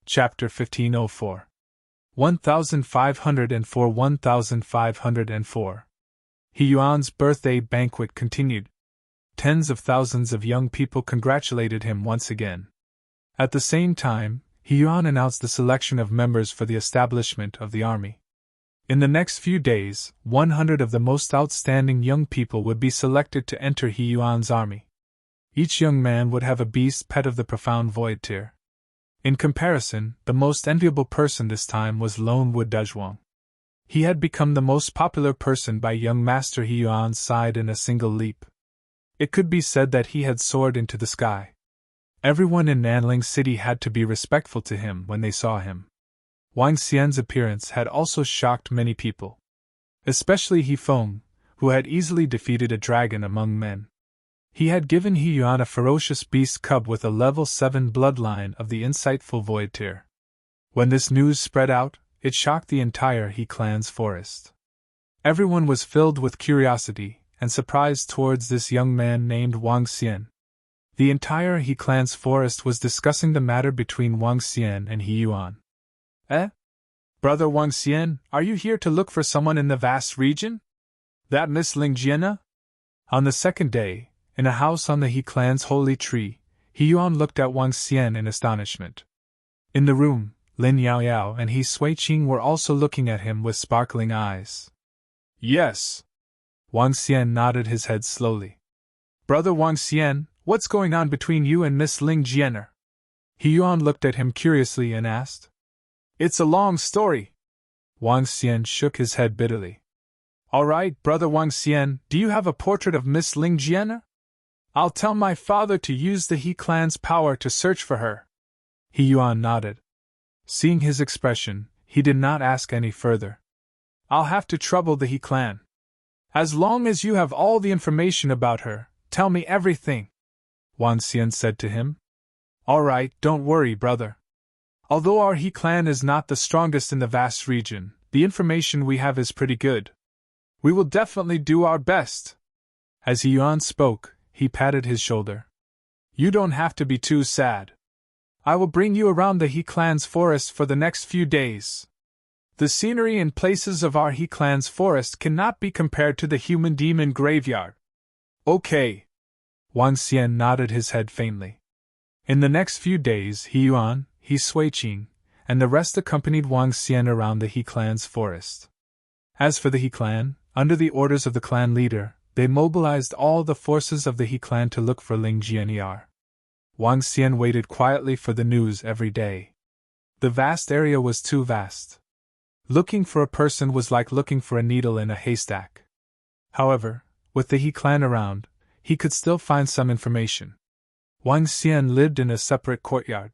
Chapter 1504. 1504. He Yuan's birthday banquet continued. Tens of thousands of young people congratulated him once again. At the same time, He Yuan announced the selection of members for the establishment of the army. In the next few days, 100 of the most outstanding young people would be selected to enter He Yuan's army. Each young man would have a beast pet of the profound void tier. In comparison, the most enviable person this time was Lone Wood Dezhuang. He had become the most popular person by young Master He Yuan's side in a single leap. It could be said that he had soared into the sky. Everyone in Nanling City had to be respectful to him when they saw him. Wang Xian's appearance had also shocked many people. Especially He Feng, who had easily defeated a dragon among men. He had given He Yuan a ferocious beast cub with a level 7 bloodline of the insightful void tier. When this news spread out, it shocked the entire He clan's forest. Everyone was filled with curiosity and surprise towards this young man named Wang Xian. The entire He clan's forest was discussing the matter between Wang Xian and He Yuan. Brother Wang Xian, are you here to look for someone in the vast region? That Miss Ling Jianna? On the second day, in a house on the He clan's holy tree, He Yuan looked at Wang Xian in astonishment. In the room, Lin Yaoyao and He Suiqing were also looking at him with sparkling eyes. Yes. Wang Xian nodded his head slowly. Brother Wang Xian, what's going on between you and Miss Ling Jianna? He Yuan looked at him curiously and asked. It's a long story. Wang Xian shook his head bitterly. All right, Brother Wang Xian, do you have a portrait of Miss Ling Jianna? I'll tell my father to use the He clan's power to search for her. He Yuan nodded. Seeing his expression, he did not ask any further. I'll have to trouble the He clan. As long as you have all the information about her, tell me everything, Wang Xian said to him. All right, don't worry, brother. Although our He clan is not the strongest in the vast region, the information we have is pretty good. We will definitely do our best. As He Yuan spoke, he patted his shoulder. You don't have to be too sad. I will bring you around the He clan's forest for the next few days. The scenery and places of our He clan's forest cannot be compared to the human demon graveyard. Okay. Wang Xian nodded his head faintly. In the next few days, He Yuan, He Suiqing, and the rest accompanied Wang Xian around the He clan's forest. As for the He clan, under the orders of the clan leader, they mobilized all the forces of the He clan to look for Ling Jian'er. Wang Xian waited quietly for the news every day. The vast area was too vast. Looking for a person was like looking for a needle in a haystack. However, with the He clan around, he could still find some information. Wang Xian lived in a separate courtyard.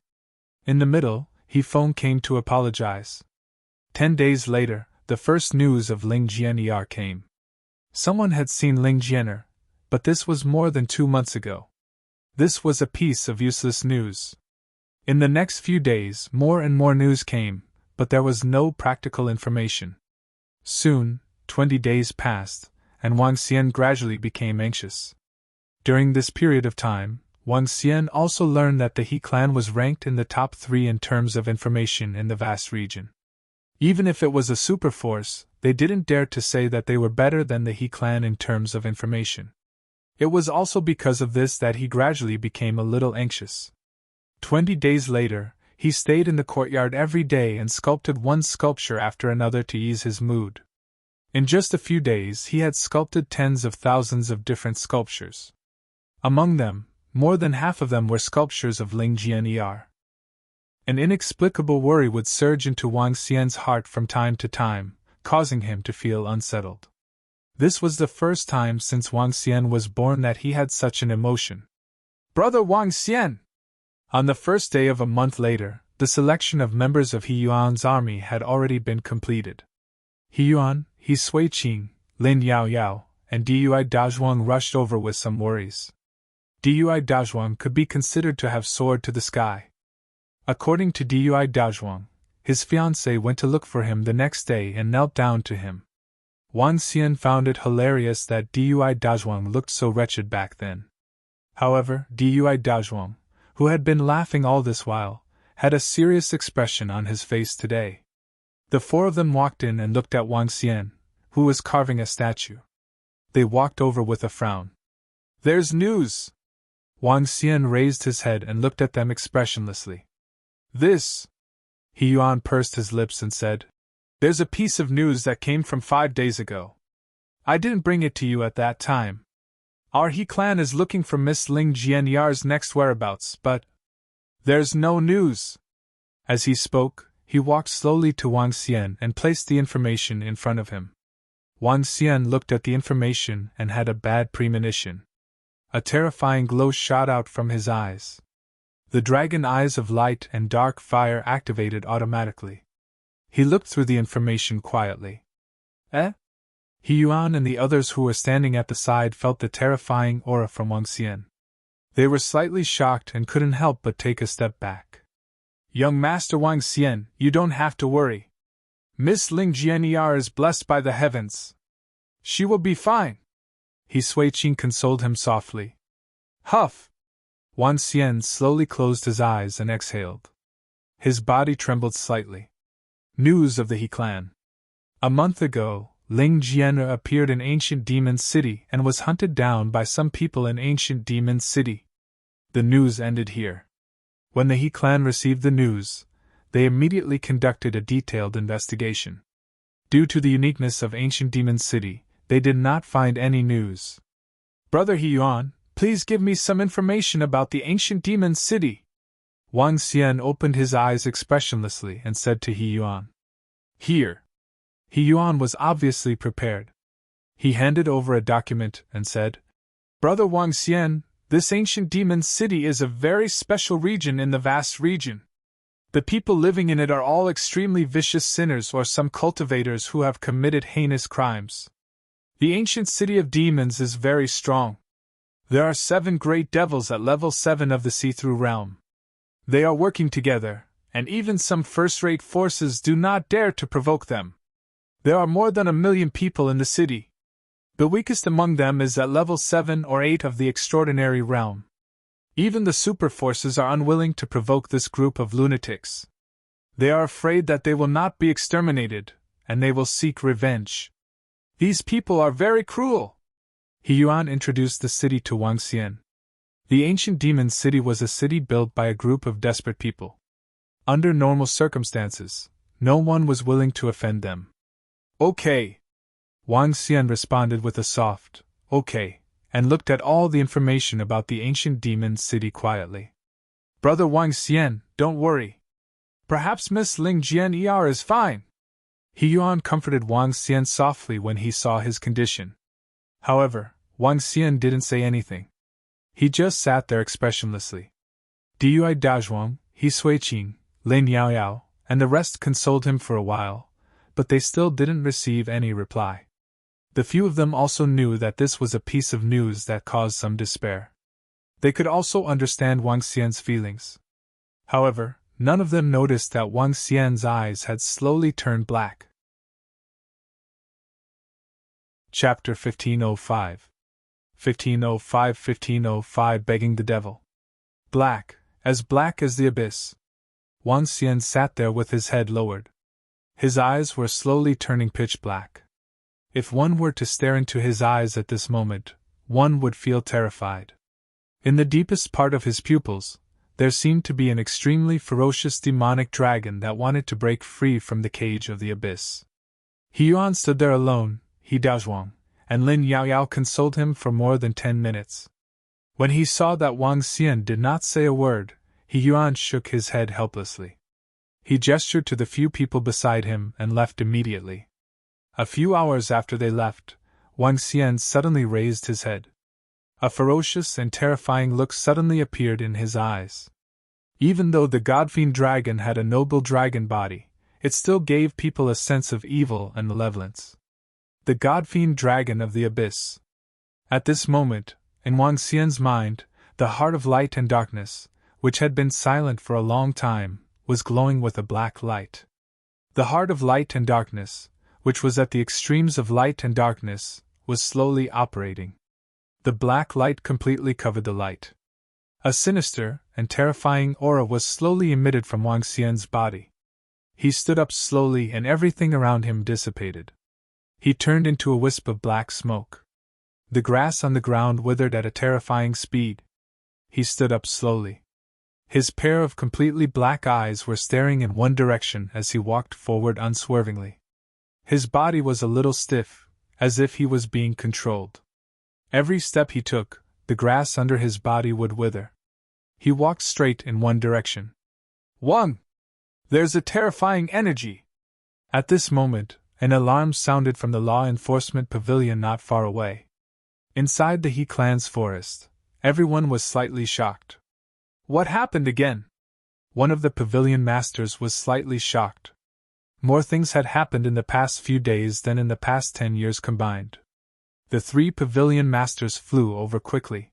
In the middle, He Feng came to apologize. 10 days later, the first news of Ling Jian'er came. Someone had seen Ling Jian'er, but this was more than 2 months ago. This was a piece of useless news. In the next few days, more and more news came, but there was no practical information. Soon, 20 days passed, and Wang Xian gradually became anxious. During this period of time, Wang Xian also learned that the He clan was ranked in the top 3 in terms of information in the vast region. Even if it was a superforce, they didn't dare to say that they were better than the He clan in terms of information. It was also because of this that he gradually became a little anxious. 20 days later, he stayed in the courtyard every day and sculpted one sculpture after another to ease his mood. In just a few days he had sculpted tens of thousands of different sculptures. Among them, more than half of them were sculptures of Ling Jian'er. An inexplicable worry would surge into Wang Xian's heart from time to time, causing him to feel unsettled. This was the first time since Wang Xian was born that he had such an emotion. Brother Wang Xian! On the first day of a month later, the selection of members of He Yuan's army had already been completed. He Yuan, He Suiqing, Lin Yaoyao, and Dui Dazhuang rushed over with some worries. Dui Dazhuang could be considered to have soared to the sky. According to Dui Dazhuang, his fiancée went to look for him the next day and knelt down to him. Wang Xian found it hilarious that Dui Dazhuang looked so wretched back then. However, Dui Dazhuang, who had been laughing all this while, had a serious expression on his face today. The four of them walked in and looked at Wang Xian, who was carving a statue. They walked over with a frown. "There's news!" Wang Xian raised his head and looked at them expressionlessly. "This?" He Yuan pursed his lips and said, "There's a piece of news that came from 5 days ago. I didn't bring it to you at that time. Our He clan is looking for Miss Ling Jianyar's next whereabouts, but there's no news." As he spoke, he walked slowly to Wang Xian and placed the information in front of him. Wang Xian looked at the information and had a bad premonition. A terrifying glow shot out from his eyes. The dragon eyes of light and dark fire activated automatically. He looked through the information quietly. Eh? He Yuan and the others who were standing at the side felt the terrifying aura from Wang Xian. They were slightly shocked and couldn't help but take a step back. "Young Master Wang Xian, you don't have to worry. Miss Ling Jianyar is blessed by the heavens. She will be fine." He Suiqing consoled him softly. Huff! Wang Xian slowly closed his eyes and exhaled. His body trembled slightly. News of the He clan. A month ago, Ling Jianyar appeared in Ancient Demon City and was hunted down by some people in Ancient Demon City. The news ended here. When the He clan received the news, they immediately conducted a detailed investigation. Due to the uniqueness of Ancient Demon City, they did not find any news. "Brother He Yuan, please give me some information about the Ancient Demon City." Wang Xian opened his eyes expressionlessly and said to He Yuan. "Here." He Yuan was obviously prepared. He handed over a document and said, "Brother Wang Xian, this Ancient Demon City is a very special region in the vast region. The people living in it are all extremely vicious sinners or some cultivators who have committed heinous crimes. The ancient city of demons is very strong. There are 7 great devils at level 7 of the see-through realm. They are working together, and even some first-rate forces do not dare to provoke them. There are more than 1 million people in the city. The weakest among them is at level 7 or 8 of the extraordinary realm. Even the super forces are unwilling to provoke this group of lunatics. They are afraid that they will not be exterminated, and they will seek revenge. These people are very cruel." He Yuan introduced the city to Wang Xian. The ancient demon city was a city built by a group of desperate people. Under normal circumstances, no one was willing to offend them. "Okay." Wang Xian responded with a soft, "Okay," and looked at all the information about the ancient demon city quietly. "Brother Wang Xian, don't worry. Perhaps Miss Ling Jianyar is fine." He Yuan comforted Wang Xian softly when he saw his condition. However, Wang Xian didn't say anything. He just sat there expressionlessly. Dui Dazhuang, He Suiqing, Lin Yaoyao, and the rest consoled him for a while, but they still didn't receive any reply. The few of them also knew that this was a piece of news that caused some despair. They could also understand Wang Xian's feelings. However, none of them noticed that Wang Xian's eyes had slowly turned black. Chapter 1505. 1505 Begging the Devil. Black as the abyss. Wang Xian sat there with his head lowered. His eyes were slowly turning pitch black. If one were to stare into his eyes at this moment, one would feel terrified. In the deepest part of his pupils, there seemed to be an extremely ferocious demonic dragon that wanted to break free from the cage of the abyss. He Yuan stood there alone, He Daozhuang, and Lin Yaoyao consoled him for more than 10 minutes. When he saw that Wang Xian did not say a word, He Yuan shook his head helplessly. He gestured to the few people beside him and left immediately. A few hours after they left, Wang Xian suddenly raised his head. A ferocious and terrifying look suddenly appeared in his eyes. Even though the Godfiend dragon had a noble dragon body, it still gave people a sense of evil and malevolence. The Godfiend dragon of the abyss. At this moment, in Wang Xian's mind, the heart of light and darkness, which had been silent for a long time, was glowing with a black light. The heart of light and darkness, which was at the extremes of light and darkness, was slowly operating. The black light completely covered the light. A sinister, and terrifying aura was slowly emitted from Wang Xian's body. He stood up slowly and everything around him dissipated. He turned into a wisp of black smoke. The grass on the ground withered at a terrifying speed. He stood up slowly. His pair of completely black eyes were staring in one direction as he walked forward unswervingly. His body was a little stiff, as if he was being controlled. Every step he took, the grass under his body would wither. He walked straight in one direction. Wang! There's a terrifying energy! At this moment, an alarm sounded from the law enforcement pavilion not far away. Inside the He clan's forest, everyone was slightly shocked. What happened again? One of the pavilion masters was slightly shocked. More things had happened in the past few days than in the past 10 years combined. The 3 pavilion masters flew over quickly.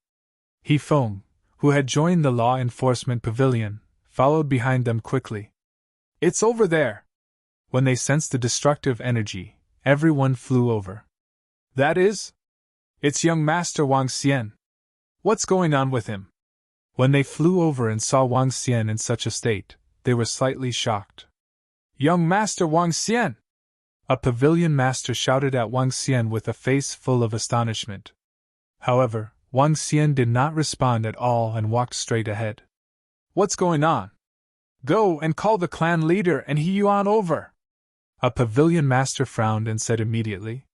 He Feng, who had joined the law enforcement pavilion, followed behind them quickly. It's over there! When they sensed the destructive energy, everyone flew over. That is? It's young Master Wang Xian. What's going on with him? When they flew over and saw Wang Xian in such a state, they were slightly shocked. Young Master Wang Xian! A pavilion master shouted at Wang Xian with a face full of astonishment. However, Wang Xian did not respond at all and walked straight ahead. What's going on? Go and call the clan leader and He Yuan over! A pavilion master frowned and said immediately.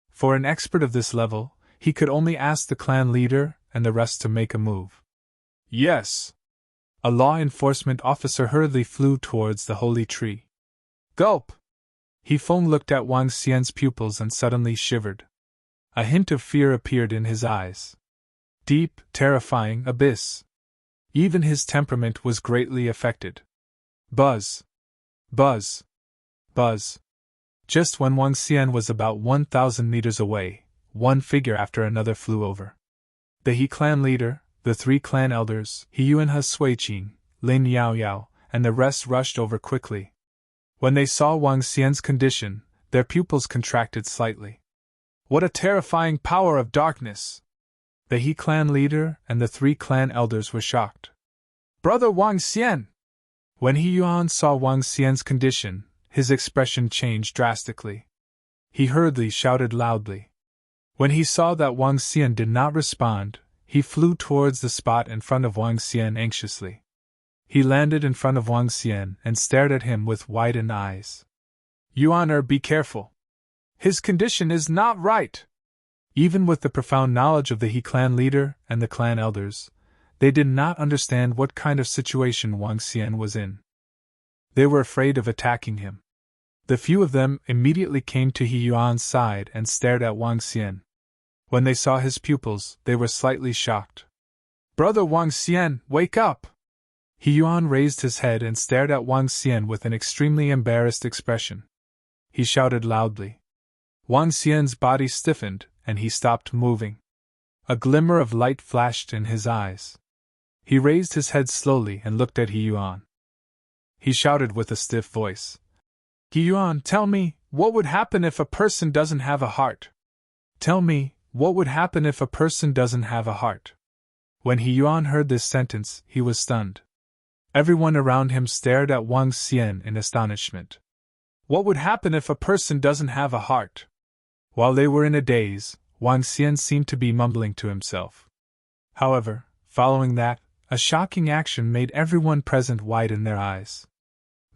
For an expert of this level, he could only ask the clan leader and the rest to make a move. Yes! A law enforcement officer hurriedly flew towards the holy tree. Gulp! He Feng looked at Wang Xian's pupils and suddenly shivered. A hint of fear appeared in his eyes. Deep, terrifying abyss. Even his temperament was greatly affected. Buzz! Buzz! Buzz! Just when Wang Xian was about 1,000 meters away, one figure after another flew over. The He clan leader, the 3 clan elders, He Yuan Ha Suiqing, Lin Yao Yao, and the rest rushed over quickly. When they saw Wang Xian's condition, their pupils contracted slightly. What a terrifying power of darkness! The He clan leader and the 3 clan elders were shocked. Brother Wang Xian! When He Yuan saw Wang Xian's condition, his expression changed drastically. He hurriedly shouted loudly. When he saw that Wang Xian did not respond, he flew towards the spot in front of Wang Xian anxiously. He landed in front of Wang Xian and stared at him with widened eyes. Yuan, be careful. His condition is not right. Even with the profound knowledge of the He clan leader and the clan elders, they did not understand what kind of situation Wang Xian was in. They were afraid of attacking him. The few of them immediately came to He Yuan's side and stared at Wang Xian. When they saw his pupils, they were slightly shocked. Brother Wang Xian, wake up! He Yuan raised his head and stared at Wang Xian with an extremely embarrassed expression. He shouted loudly. Wang Xian's body stiffened, and he stopped moving. A glimmer of light flashed in his eyes. He raised his head slowly and looked at He Yuan. He shouted with a stiff voice. He Yuan, tell me, what would happen if a person doesn't have a heart? Tell me, what would happen if a person doesn't have a heart? When He Yuan heard this sentence, he was stunned. Everyone around him stared at Wang Xian in astonishment. What would happen if a person doesn't have a heart? While they were in a daze, Wang Xian seemed to be mumbling to himself. However, following that, a shocking action made everyone present widen their eyes.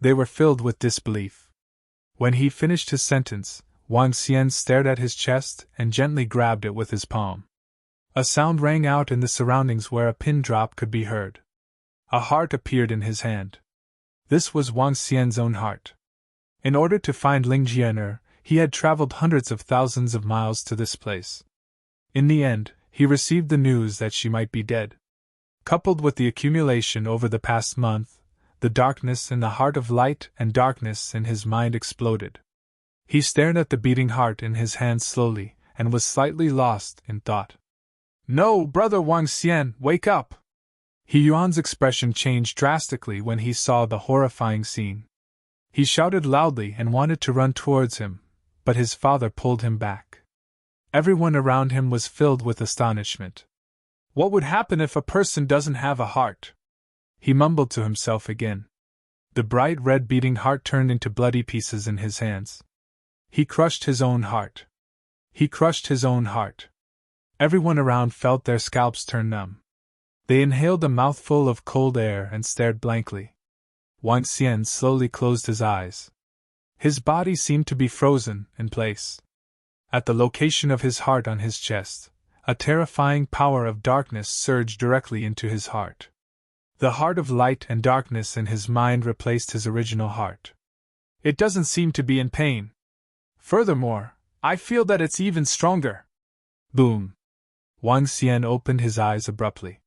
They were filled with disbelief. When he finished his sentence, Wang Xian stared at his chest and gently grabbed it with his palm. A sound rang out in the surroundings where a pin drop could be heard. A heart appeared in his hand. This was Wang Xian's own heart. In order to find Ling Jianer, he had traveled hundreds of thousands of miles to this place. In the end, he received the news that she might be dead. Coupled with the accumulation over the past month, the darkness in the heart of light and darkness in his mind exploded. He stared at the beating heart in his hand slowly, and was slightly lost in thought. No, brother Wang Xian, wake up! He Yuan's expression changed drastically when he saw the horrifying scene. He shouted loudly and wanted to run towards him, but his father pulled him back. Everyone around him was filled with astonishment. What would happen if a person doesn't have a heart? He mumbled to himself again. The bright red beating heart turned into bloody pieces in his hands. He crushed his own heart. He crushed his own heart. Everyone around felt their scalps turn numb. They inhaled a mouthful of cold air and stared blankly. Wang Xian slowly closed his eyes. His body seemed to be frozen in place. At the location of his heart on his chest, a terrifying power of darkness surged directly into his heart. The heart of light and darkness in his mind replaced his original heart. It doesn't seem to be in pain. Furthermore, I feel that it's even stronger. Boom! Wang Xian opened his eyes abruptly.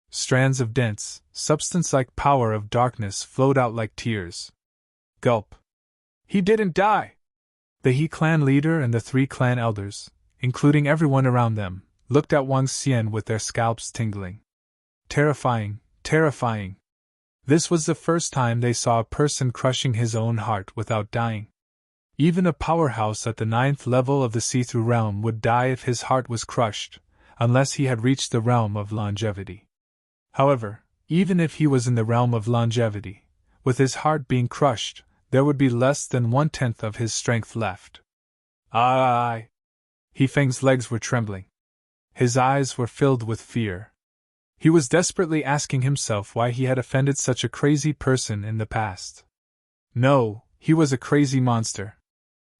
Strands of dense, substance-like power of darkness flowed out like tears. Gulp! He didn't die! The He clan leader and the 3 clan elders, including everyone around them, looked at Wang Xian with their scalps tingling. Terrifying, terrifying. This was the first time they saw a person crushing his own heart without dying. Even a powerhouse at the 9th level of the see-through realm would die if his heart was crushed, unless he had reached the realm of longevity. However, even if he was in the realm of longevity, with his heart being crushed, there would be less than 1/10 of his strength left. He Feng's legs were trembling. His eyes were filled with fear. He was desperately asking himself why he had offended such a crazy person in the past. No, he was a crazy monster.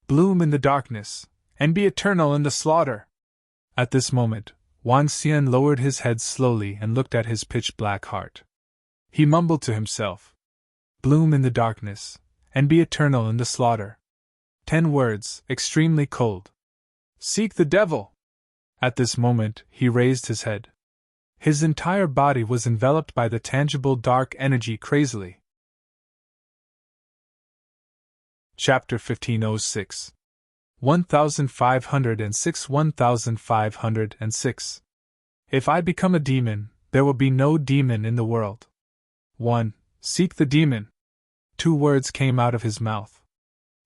Bloom in the darkness, and be eternal in the slaughter. At this moment, Wang Xian lowered his head slowly and looked at his pitch-black heart. He mumbled to himself. Bloom in the darkness, and be eternal in the slaughter. 10 words, extremely cold. Seek the devil! At this moment, he raised his head. His entire body was enveloped by the tangible dark energy crazily. Chapter 1506 1506 1506 If I become a demon, there will be no demon in the world. 1. Seek the demon. 2 words came out of his mouth.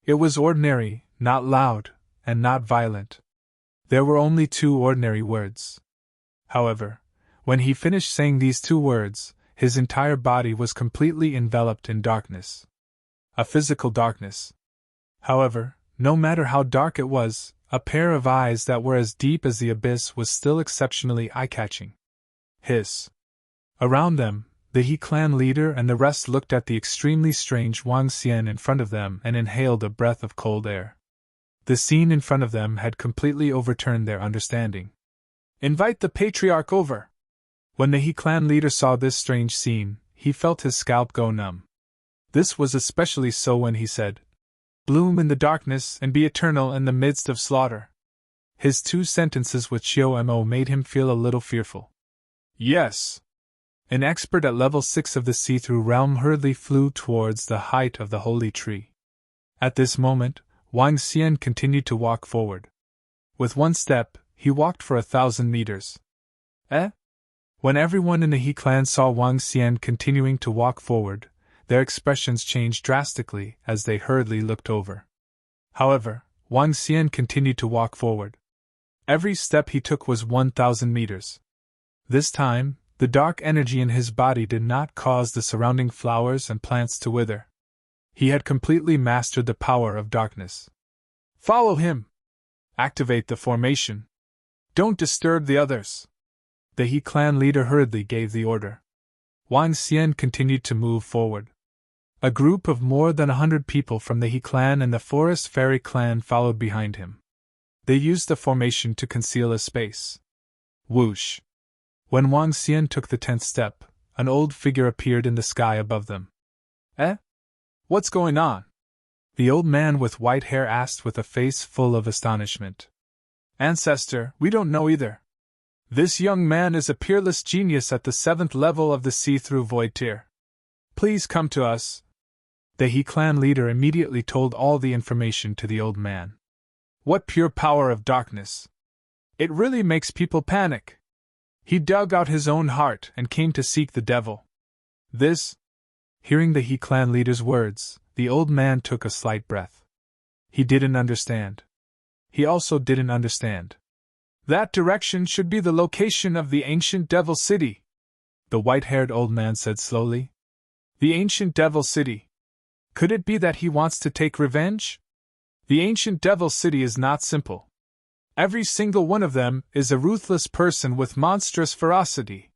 It was ordinary, not loud, and not violent. There were only 2 ordinary words. However, when he finished saying these 2 words, his entire body was completely enveloped in darkness. A physical darkness. However, no matter how dark it was, a pair of eyes that were as deep as the abyss was still exceptionally eye-catching. Hiss! Around them, the He clan leader and the rest looked at the extremely strange Wang Xian in front of them and inhaled a breath of cold air. The scene in front of them had completely overturned their understanding. Invite the patriarch over! When the He clan leader saw this strange scene, he felt his scalp go numb. This was especially so when he said, Bloom in the darkness and be eternal in the midst of slaughter. His 2 sentences with Chiu Mo made him feel a little fearful. Yes! An expert at level 6 of the see-through realm hurriedly flew towards the height of the holy tree. At this moment, Wang Xian continued to walk forward. With 1 step, he walked for 1,000 meters. When everyone in the He clan saw Wang Xian continuing to walk forward, their expressions changed drastically as they hurriedly looked over. However, Wang Xian continued to walk forward. Every step he took was 1,000 meters. This time, the dark energy in his body did not cause the surrounding flowers and plants to wither. He had completely mastered the power of darkness. Follow him! Activate the formation. Don't disturb the others. The He clan leader hurriedly gave the order. Wang Xian continued to move forward. A group of more than 100 people from the He clan and the Forest Fairy clan followed behind him. They used the formation to conceal a space. Whoosh! When Wang Xian took the 10th step, an old figure appeared in the sky above them. What's going on? The old man with white hair asked with a face full of astonishment. Ancestor, we don't know either. This young man is a peerless genius at the 7th level of the see-through void tier. Please come to us. The He clan leader immediately told all the information to the old man. What pure power of darkness! It really makes people panic. He dug out his own heart and came to seek the devil. This? Hearing the He clan leader's words, the old man took a slight breath. He didn't understand. He also didn't understand. That direction should be the location of the ancient Devil City. the white-haired old man said slowly. The ancient devil city. Could it be that he wants to take revenge? The ancient devil city is not simple. Every single one of them is a ruthless person with monstrous ferocity.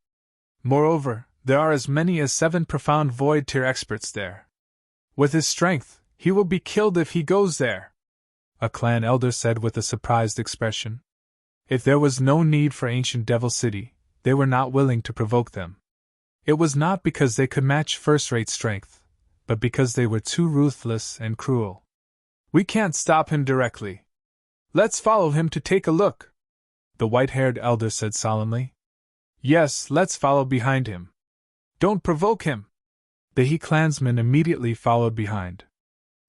Moreover, there are as many as 7 profound void tier experts there. With his strength, he will be killed if he goes there, a clan elder said with a surprised expression. If there was no need for ancient devil city, they were not willing to provoke them. It was not because they could match first-rate strength, but because they were too ruthless and cruel. We can't stop him directly. Let's follow him to take a look, the white-haired elder said solemnly. Yes, let's follow behind him. Don't provoke him. The He clansmen immediately followed behind.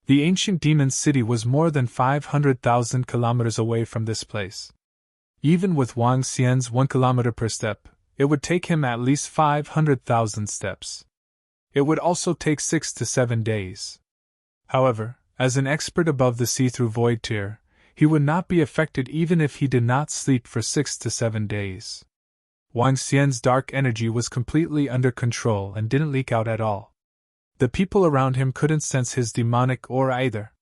The ancient demon city was more than 500,000 kilometers away from this place. Even with Wang Xian's 1 kilometer per step, it would take him at least 500,000 steps. It would also take 6 to 7 days. However, as an expert above the see-through void tier, he would not be affected even if he did not sleep for 6 to 7 days. Wang Xian's dark energy was completely under control and didn't leak out at all. The people around him couldn't sense his demonic aura either.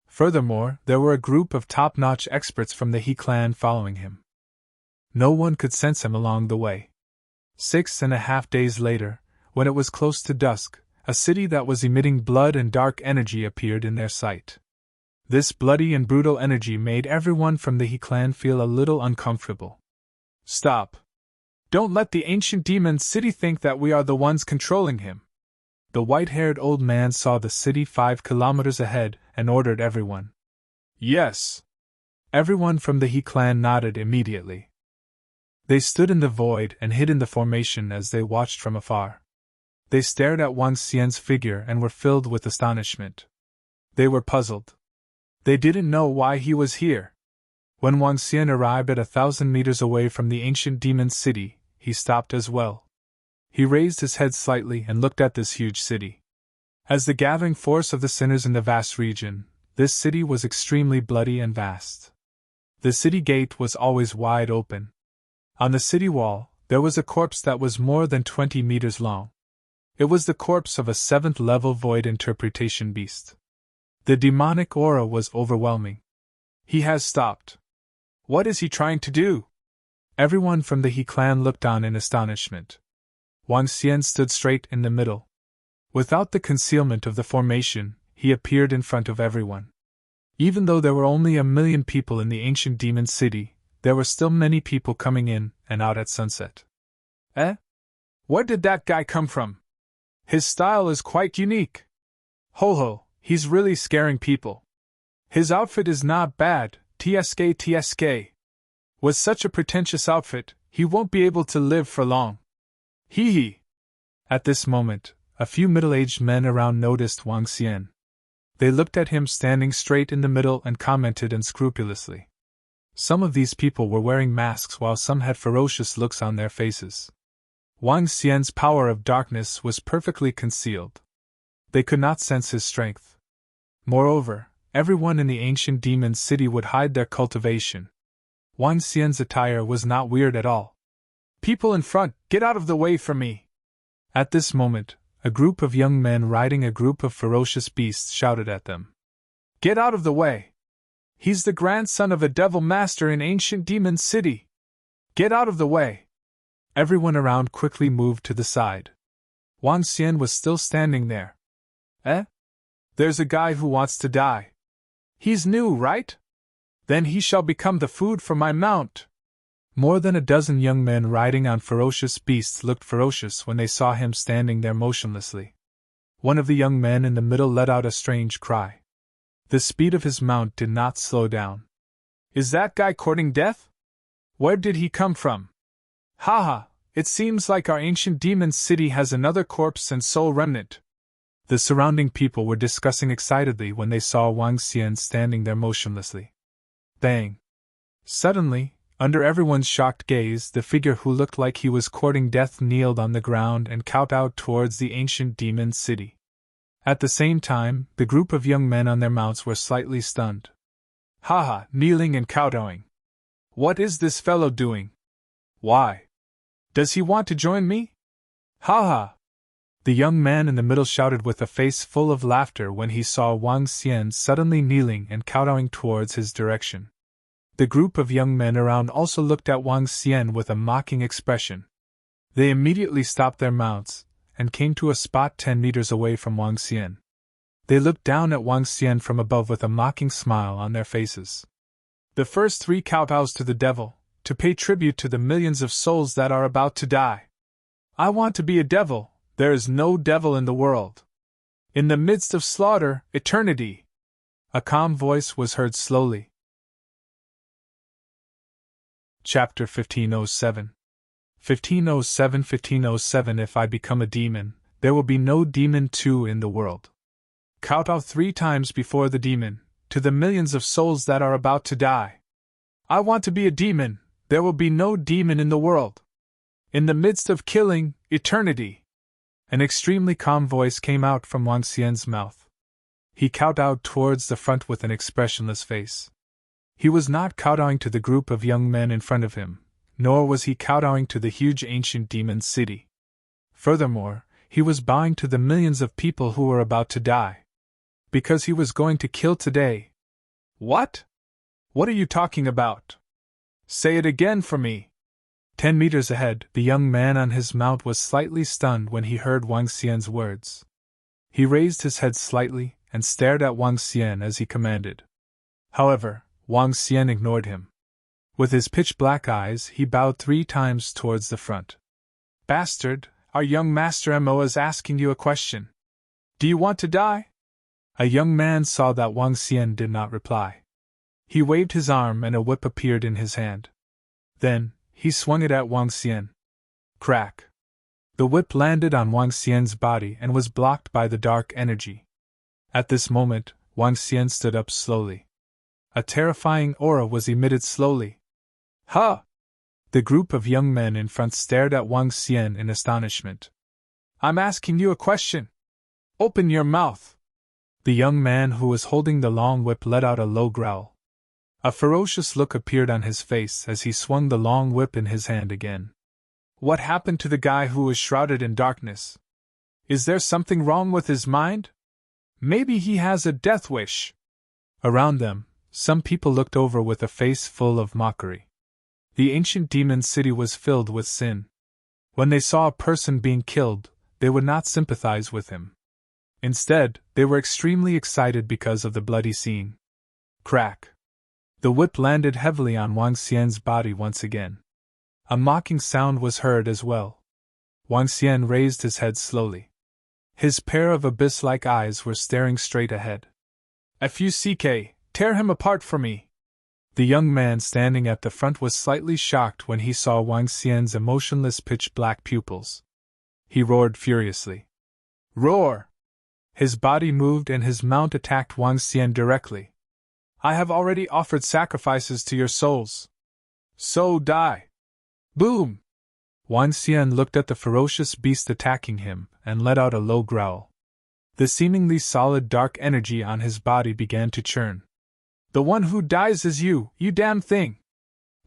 Furthermore, there were a group of top-notch experts from the He clan following him. No one could sense him along the way. 6.5 days later, when it was close to dusk, a city that was emitting blood and dark energy appeared in their sight. This bloody and brutal energy made everyone from the He clan feel a little uncomfortable. Stop! Don't let the ancient demon city think that we are the ones controlling him. The white-haired old man saw the city 5 kilometers ahead and ordered everyone. Yes! Everyone from the He clan nodded immediately. They stood in the void and hid in the formation as they watched from afar. They stared at Wang Xian's figure and were filled with astonishment. They were puzzled. They didn't know why he was here. When Wang Xian arrived at 1,000 meters away from the ancient demon city, he stopped as well. He raised his head slightly and looked at this huge city. As the gathering force of the sinners in the vast region, this city was extremely bloody and vast. The city gate was always wide open. On the city wall, there was a corpse that was more than 20 meters long. It was the corpse of a 7th-level void interpretation beast. The demonic aura was overwhelming. He has stopped. What is he trying to do? Everyone from the He clan looked on in astonishment. Wang Xian stood straight in the middle. Without the concealment of the formation, he appeared in front of everyone. Even though there were only 1 million people in the ancient demon city, there were still many people coming in and out at sunset. Where did that guy come from? His style is quite unique. Ho, he's really scaring people. His outfit is not bad, tsk. With such a pretentious outfit, he won't be able to live for long. Hee. At this moment, a few middle-aged men around noticed Wang Xian. They looked at him standing straight in the middle and commented unscrupulously. Some of these people were wearing masks while some had ferocious looks on their faces. Wang Xian's power of darkness was perfectly concealed. They could not sense his strength. Moreover, everyone in the ancient demon city would hide their cultivation. Wang Xian's attire was not weird at all. People in front, get out of the way for me! At this moment, a group of young men riding a group of ferocious beasts shouted at them. Get out of the way! He's the grandson of a devil master in ancient demon city! Get out of the way! Everyone around quickly moved to the side. Wang Xian was still standing there. There's a guy who wants to die. He's new, right? Then he shall become the food for my mount. More than a dozen young men riding on ferocious beasts looked ferocious when they saw him standing there motionlessly. One of the young men in the middle let out a strange cry. The speed of his mount did not slow down. Is that guy courting death? Where did he come from? Haha, it seems like our ancient demon city has another corpse and soul remnant. The surrounding people were discussing excitedly when they saw Wang Xian standing there motionlessly. Bang! Suddenly, under everyone's shocked gaze, the figure who looked like he was courting death kneeled on the ground and kowtowed towards the ancient demon city. At the same time, the group of young men on their mounts were slightly stunned. Haha, kneeling and kowtowing. What is this fellow doing? Why? Does he want to join me? Ha ha! The young man in the middle shouted with a face full of laughter when he saw Wang Xian suddenly kneeling and kowtowing towards his direction. The group of young men around also looked at Wang Xian with a mocking expression. They immediately stopped their mounts and came to a spot 10 meters away from Wang Xian. They looked down at Wang Xian from above with a mocking smile on their faces. The first 3 kowtows to the devil, to pay tribute to the millions of souls that are about to die. I want to be a devil. There is no devil in the world. In the midst of slaughter, eternity. A calm voice was heard slowly. Chapter 1507. 1507 If I become a demon, there will be no demon 2 in the world. Kowtow 3 times before the demon, to the millions of souls that are about to die. I want to be a demon, there will be no demon in the world. In the midst of killing, eternity. An extremely calm voice came out from Wang Xian's mouth. He kowtowed towards the front with an expressionless face. He was not kowtowing to the group of young men in front of him, nor was he kowtowing to the huge ancient demon city. Furthermore, he was bowing to the millions of people who were about to die. Because he was going to kill today. What? What are you talking about? Say it again for me. 10 meters ahead, the young man on his mount was slightly stunned when he heard Wang Xian's words. He raised his head slightly and stared at Wang Xian as he commanded. However, Wang Xian ignored him. With his pitch-black eyes, he bowed 3 times towards the front. Bastard, our young master Mo is asking you a question. Do you want to die? A young man saw that Wang Xian did not reply. He waved his arm and a whip appeared in his hand. Then, he swung it at Wang Xian. Crack! The whip landed on Wang Xian's body and was blocked by the dark energy. At this moment, Wang Xian stood up slowly. A terrifying aura was emitted slowly. Huh! The group of young men in front stared at Wang Xian in astonishment. I'm asking you a question. Open your mouth! The young man who was holding the long whip let out a low growl. A ferocious look appeared on his face as he swung the long whip in his hand again. What happened to the guy who was shrouded in darkness? Is there something wrong with his mind? Maybe he has a death wish. Around them, some people looked over with a face full of mockery. The ancient demon city was filled with sin. When they saw a person being killed, they would not sympathize with him. Instead, they were extremely excited because of the bloody scene. Crack! The whip landed heavily on Wang Xian's body once again. A mocking sound was heard as well. Wang Xian raised his head slowly. His pair of abyss-like eyes were staring straight ahead. "Fuck, tear him apart for me!" The young man standing at the front was slightly shocked when he saw Wang Xian's emotionless pitch-black pupils. He roared furiously. Roar! His body moved and his mount attacked Wang Xian directly. I have already offered sacrifices to your souls. So die! Boom! Wang Xian looked at the ferocious beast attacking him and let out a low growl. The seemingly solid dark energy on his body began to churn. The one who dies is you, you damn thing!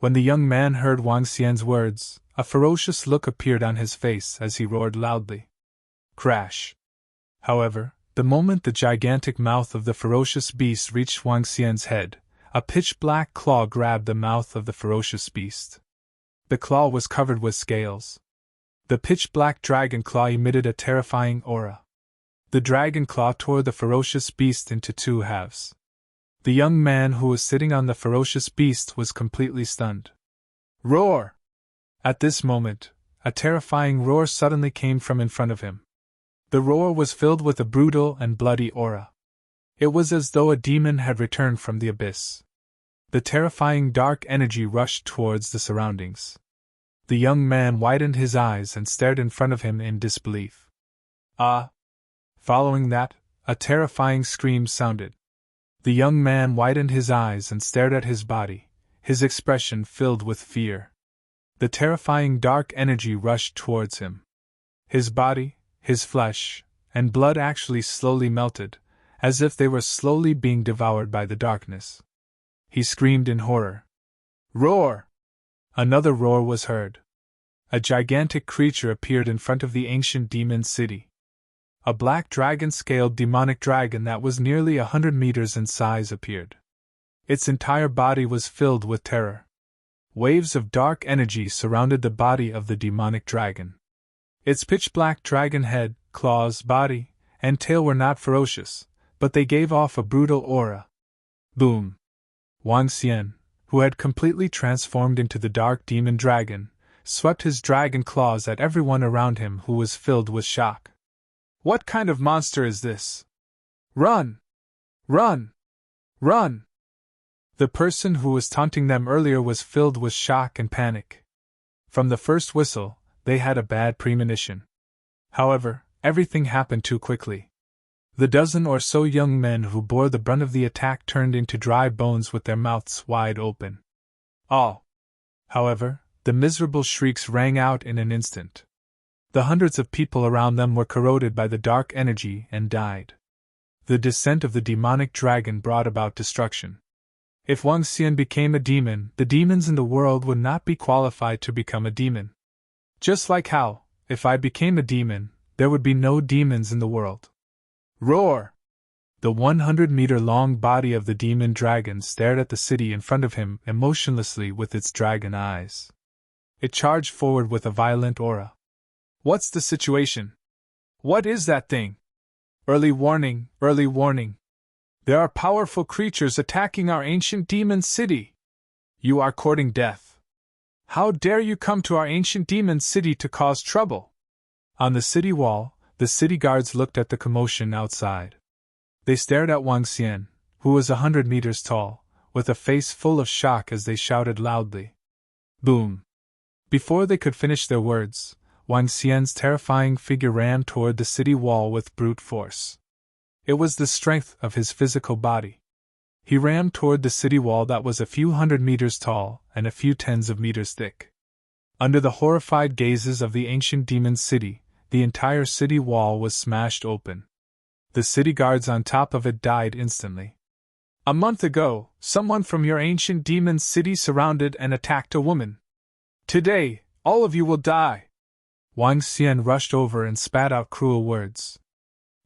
When the young man heard Wang Xian's words, a ferocious look appeared on his face as he roared loudly. Crash! However, the moment the gigantic mouth of the ferocious beast reached Wang Xian's head, a pitch-black claw grabbed the mouth of the ferocious beast. The claw was covered with scales. The pitch-black dragon claw emitted a terrifying aura. The dragon claw tore the ferocious beast into 2 halves. The young man who was sitting on the ferocious beast was completely stunned. Roar! At this moment, a terrifying roar suddenly came from in front of him. The roar was filled with a brutal and bloody aura. It was as though a demon had returned from the abyss. The terrifying dark energy rushed towards the surroundings. The young man widened his eyes and stared in front of him in disbelief. Ah! Following that, a terrifying scream sounded. The young man widened his eyes and stared at his body, his expression filled with fear. The terrifying dark energy rushed towards him. His body, his flesh, and blood actually slowly melted, as if they were slowly being devoured by the darkness. He screamed in horror. Roar! Another roar was heard. a gigantic creature appeared in front of the ancient demon city. A black dragon-scaled demonic dragon that was nearly 100 meters in size appeared. Its entire body was filled with terror. Waves of dark energy surrounded the body of the demonic dragon. Its pitch-black dragon head, claws, body, and tail were not ferocious, but they gave off a brutal aura. Boom! Wang Xian, who had completely transformed into the dark demon dragon, swept his dragon claws at everyone around him who was filled with shock. What kind of monster is this? Run! Run! Run! The person who was taunting them earlier was filled with shock and panic. From the first whistle, they had a bad premonition. However, everything happened too quickly. The dozen or so young men who bore the brunt of the attack turned into dry bones with their mouths wide open. All. However, the miserable shrieks rang out in an instant. The hundreds of people around them were corroded by the dark energy and died. The descent of the demonic dragon brought about destruction. If Wang Xian became a demon, the demons in the world would not be qualified to become a demon. Just like how, if I became a demon, there would be no demons in the world. Roar! The 100-meter-long body of the demon dragon stared at the city in front of him emotionlessly with its dragon eyes. It charged forward with a violent aura. What's the situation? What is that thing? Early warning, early warning. There are powerful creatures attacking our ancient demon city. You are courting death. How dare you come to our ancient demon city to cause trouble? On the city wall, the city guards looked at the commotion outside. They stared at Wang Xian, who was 100 meters tall, with a face full of shock as they shouted loudly. Boom! Before they could finish their words, Wang Xian's terrifying figure ran toward the city wall with brute force. It was the strength of his physical body. He ran toward the city wall that was a few 100 meters tall and a few tens of meters thick. Under the horrified gazes of the ancient demon city, the entire city wall was smashed open. The city guards on top of it died instantly. A month ago, someone from your ancient demon city surrounded and attacked a woman. Today, all of you will die. Wang Xian rushed over and spat out cruel words.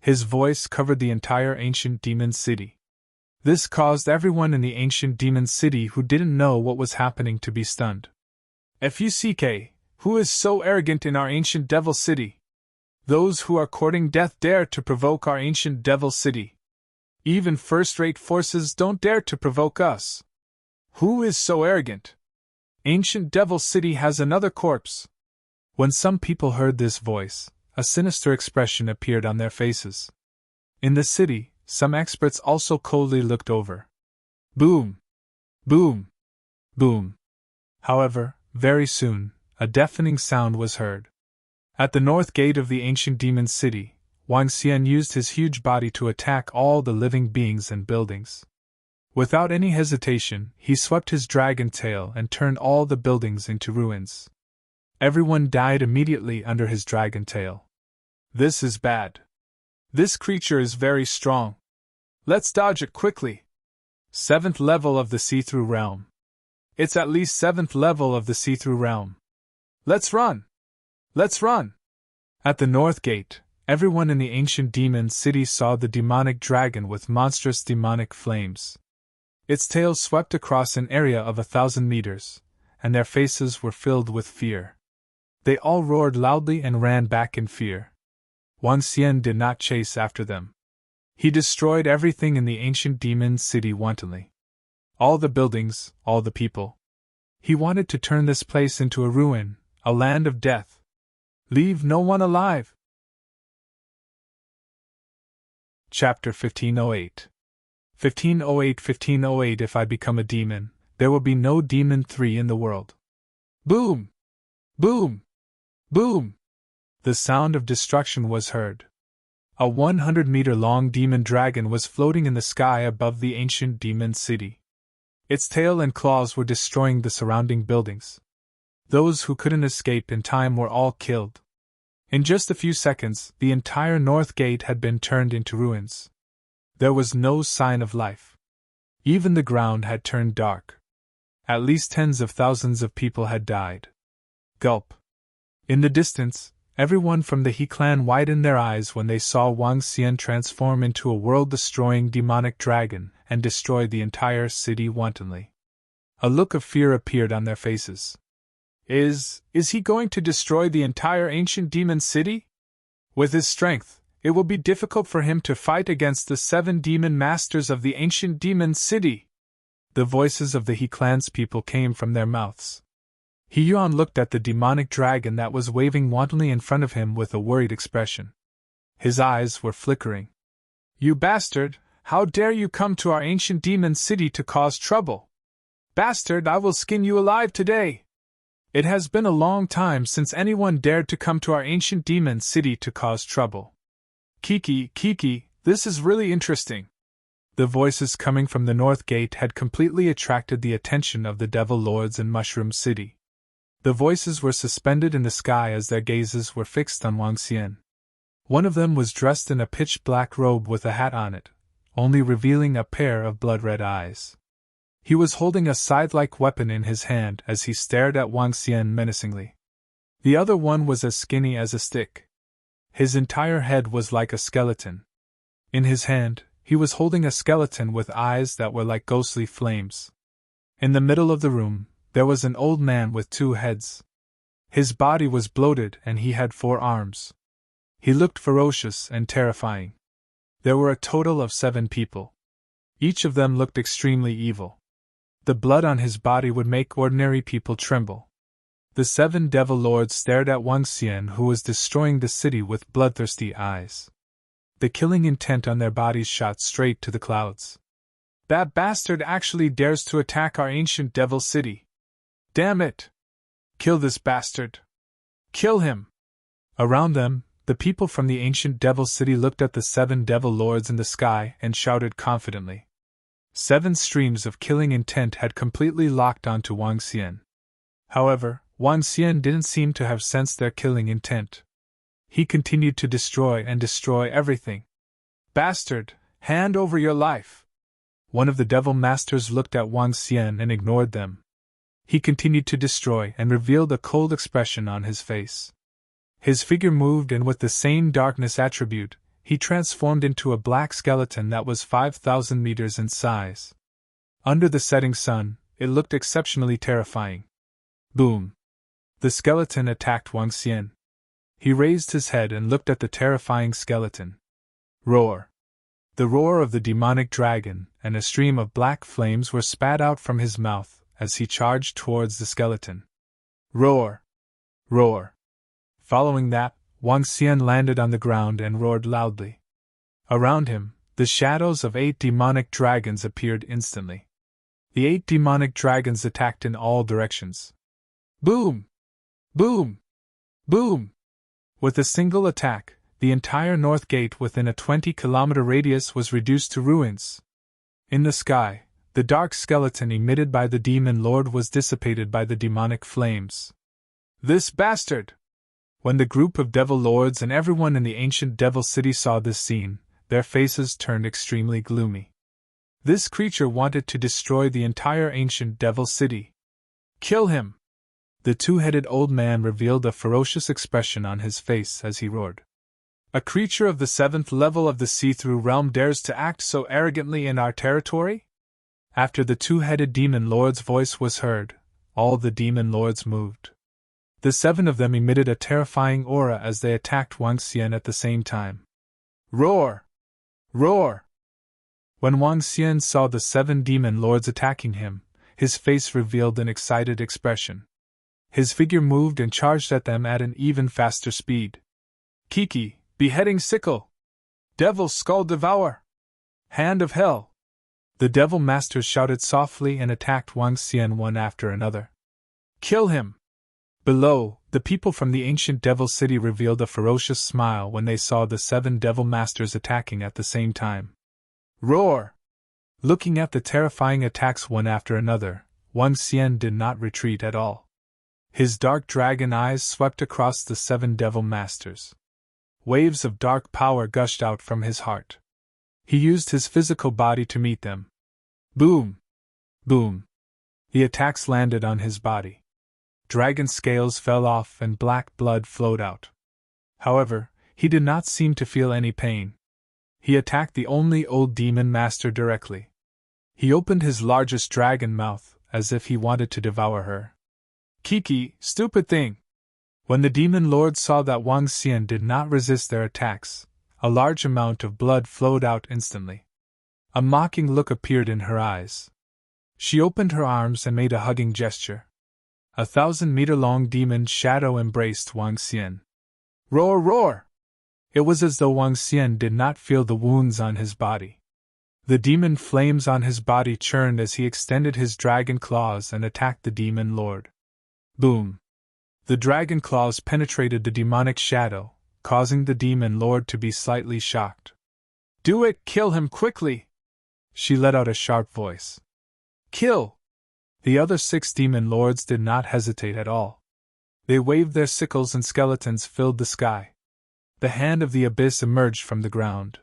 His voice covered the entire ancient demon city. This caused everyone in the ancient demon city who didn't know what was happening to be stunned. FUCK, who is so arrogant in our ancient devil city? Those who are courting death dare to provoke our ancient devil city. Even first-rate forces don't dare to provoke us. Who is so arrogant? Ancient devil city has another corpse. When some people heard this voice, a sinister expression appeared on their faces. In the city, some experts also coldly looked over. Boom! Boom! Boom! However, very soon, a deafening sound was heard. At the north gate of the ancient demon city, Wang Xian used his huge body to attack all the living beings and buildings. Without any hesitation, he swept his dragon tail and turned all the buildings into ruins. Everyone died immediately under his dragon tail. This is bad. This creature is very strong. Let's dodge it quickly. 7th level of the see-through realm. It's at least 7th level of the see-through realm. Let's run! Let's run! At the north gate, everyone in the ancient demon city saw the demonic dragon with monstrous demonic flames. Its tail swept across an area of 1,000 meters, and their faces were filled with fear. They all roared loudly and ran back in fear. Wang Xian did not chase after them. He destroyed everything in the ancient demon city wantonly. All the buildings, all the people. He wanted to turn this place into a ruin, a land of death. Leave no one alive. Chapter 1508. 1508 If I become a demon, there will be no demon 3 in the world. Boom! Boom! Boom! The sound of destruction was heard. A 100-meter-long demon dragon was floating in the sky above the ancient demon city. Its tail and claws were destroying the surrounding buildings. Those who couldn't escape in time were all killed. In just a few seconds, the entire north gate had been turned into ruins. There was no sign of life. Even the ground had turned dark. At least tens of thousands of people had died. Gulp. In the distance, everyone from the He clan widened their eyes when they saw Wang Xian transform into a world-destroying demonic dragon and destroy the entire city wantonly. A look of fear appeared on their faces. Is he going to destroy the entire ancient demon city? With his strength, it will be difficult for him to fight against the 7 demon masters of the ancient demon city. The voices of the He clan's people came from their mouths. He Yuan looked at the demonic dragon that was waving wantonly in front of him with a worried expression. His eyes were flickering. You bastard! How dare you come to our ancient demon city to cause trouble? Bastard, I will skin you alive today! It has been a long time since anyone dared to come to our ancient demon city to cause trouble. Kiki, this is really interesting. The voices coming from the north gate had completely attracted the attention of the devil lords in Mushroom City. The voices were suspended in the sky as their gazes were fixed on Wang Xian. One of them was dressed in a pitch-black robe with a hat on it, only revealing a pair of blood-red eyes. He was holding a scythe-like weapon in his hand as he stared at Wang Xian menacingly. The other one was as skinny as a stick. His entire head was like a skeleton. In his hand, he was holding a skeleton with eyes that were like ghostly flames. In the middle of the room, there was an old man with 2 heads. His body was bloated and he had 4 arms. He looked ferocious and terrifying. There were a total of 7 people. Each of them looked extremely evil. The blood on his body would make ordinary people tremble. The 7 devil lords stared at Wang Xian, who was destroying the city with bloodthirsty eyes. The killing intent on their bodies shot straight to the clouds. That bastard actually dares to attack our ancient devil city. Damn it! Kill this bastard! Kill him! Around them, the people from the ancient devil city looked at the 7 devil lords in the sky and shouted confidently. 7 streams of killing intent had completely locked onto Wang Xian. However, Wang Xian didn't seem to have sensed their killing intent. He continued to destroy everything. Bastard, hand over your life! One of the devil masters looked at Wang Xian and ignored them. He continued to destroy and revealed a cold expression on his face. His figure moved, and with the same darkness attribute, he transformed into a black skeleton that was 5,000 meters in size. Under the setting sun, it looked exceptionally terrifying. Boom! The skeleton attacked Wang Xian. He raised his head and looked at the terrifying skeleton. Roar! The roar of the demonic dragon and a stream of black flames were spat out from his mouth as he charged towards the skeleton. Roar! Roar! Following that, Wang Xian landed on the ground and roared loudly. Around him, the shadows of 8 demonic dragons appeared instantly. The 8 demonic dragons attacked in all directions. Boom! Boom! Boom! With a single attack, the entire north gate within a 20-kilometer radius was reduced to ruins. In the sky, the dark skeleton emitted by the demon lord was dissipated by the demonic flames. This bastard! When the group of devil lords and everyone in the ancient devil city saw this scene, their faces turned extremely gloomy. This creature wanted to destroy the entire ancient devil city. Kill him! The 2-headed old man revealed a ferocious expression on his face as he roared. A creature of the 7th level of the see-through realm dares to act so arrogantly in our territory? After the 2-headed demon lord's voice was heard, all the demon lords moved. The 7 of them emitted a terrifying aura as they attacked Wang Xian at the same time. Roar! Roar! When Wang Xian saw the 7 demon lords attacking him, his face revealed an excited expression. His figure moved and charged at them at an even faster speed. Kiki, beheading sickle! Devil's skull devour! Hand of hell! The devil masters shouted softly and attacked Wang Xian one after another. Kill him! Below, the people from the ancient devil city revealed a ferocious smile when they saw the 7 devil masters attacking at the same time. Roar! Looking at the terrifying attacks one after another, Wang Xian did not retreat at all. His dark dragon eyes swept across the 7 devil masters. Waves of dark power gushed out from his heart. He used his physical body to meet them. Boom! Boom! The attacks landed on his body. dragon scales fell off and black blood flowed out. However, he did not seem to feel any pain. He attacked the only old demon master directly. He opened his largest dragon mouth, as if he wanted to devour her. Kiki, stupid thing! When the demon lord saw that Wang Xian did not resist their attacks, a large amount of blood flowed out instantly. A mocking look appeared in her eyes. She opened her arms and made a hugging gesture. 1,000-meter-long demon shadow embraced Wang Xian. Roar, roar! It was as though Wang Xian did not feel the wounds on his body. The demon flames on his body churned as he extended his dragon claws and attacked the demon lord. Boom! The dragon claws penetrated the demonic shadow, causing the demon lord to be slightly shocked. Do it! Kill him quickly! She let out a sharp voice. Kill! The other 6 demon lords did not hesitate at all. They waved their sickles and skeletons filled the sky. The hand of the abyss emerged from the ground.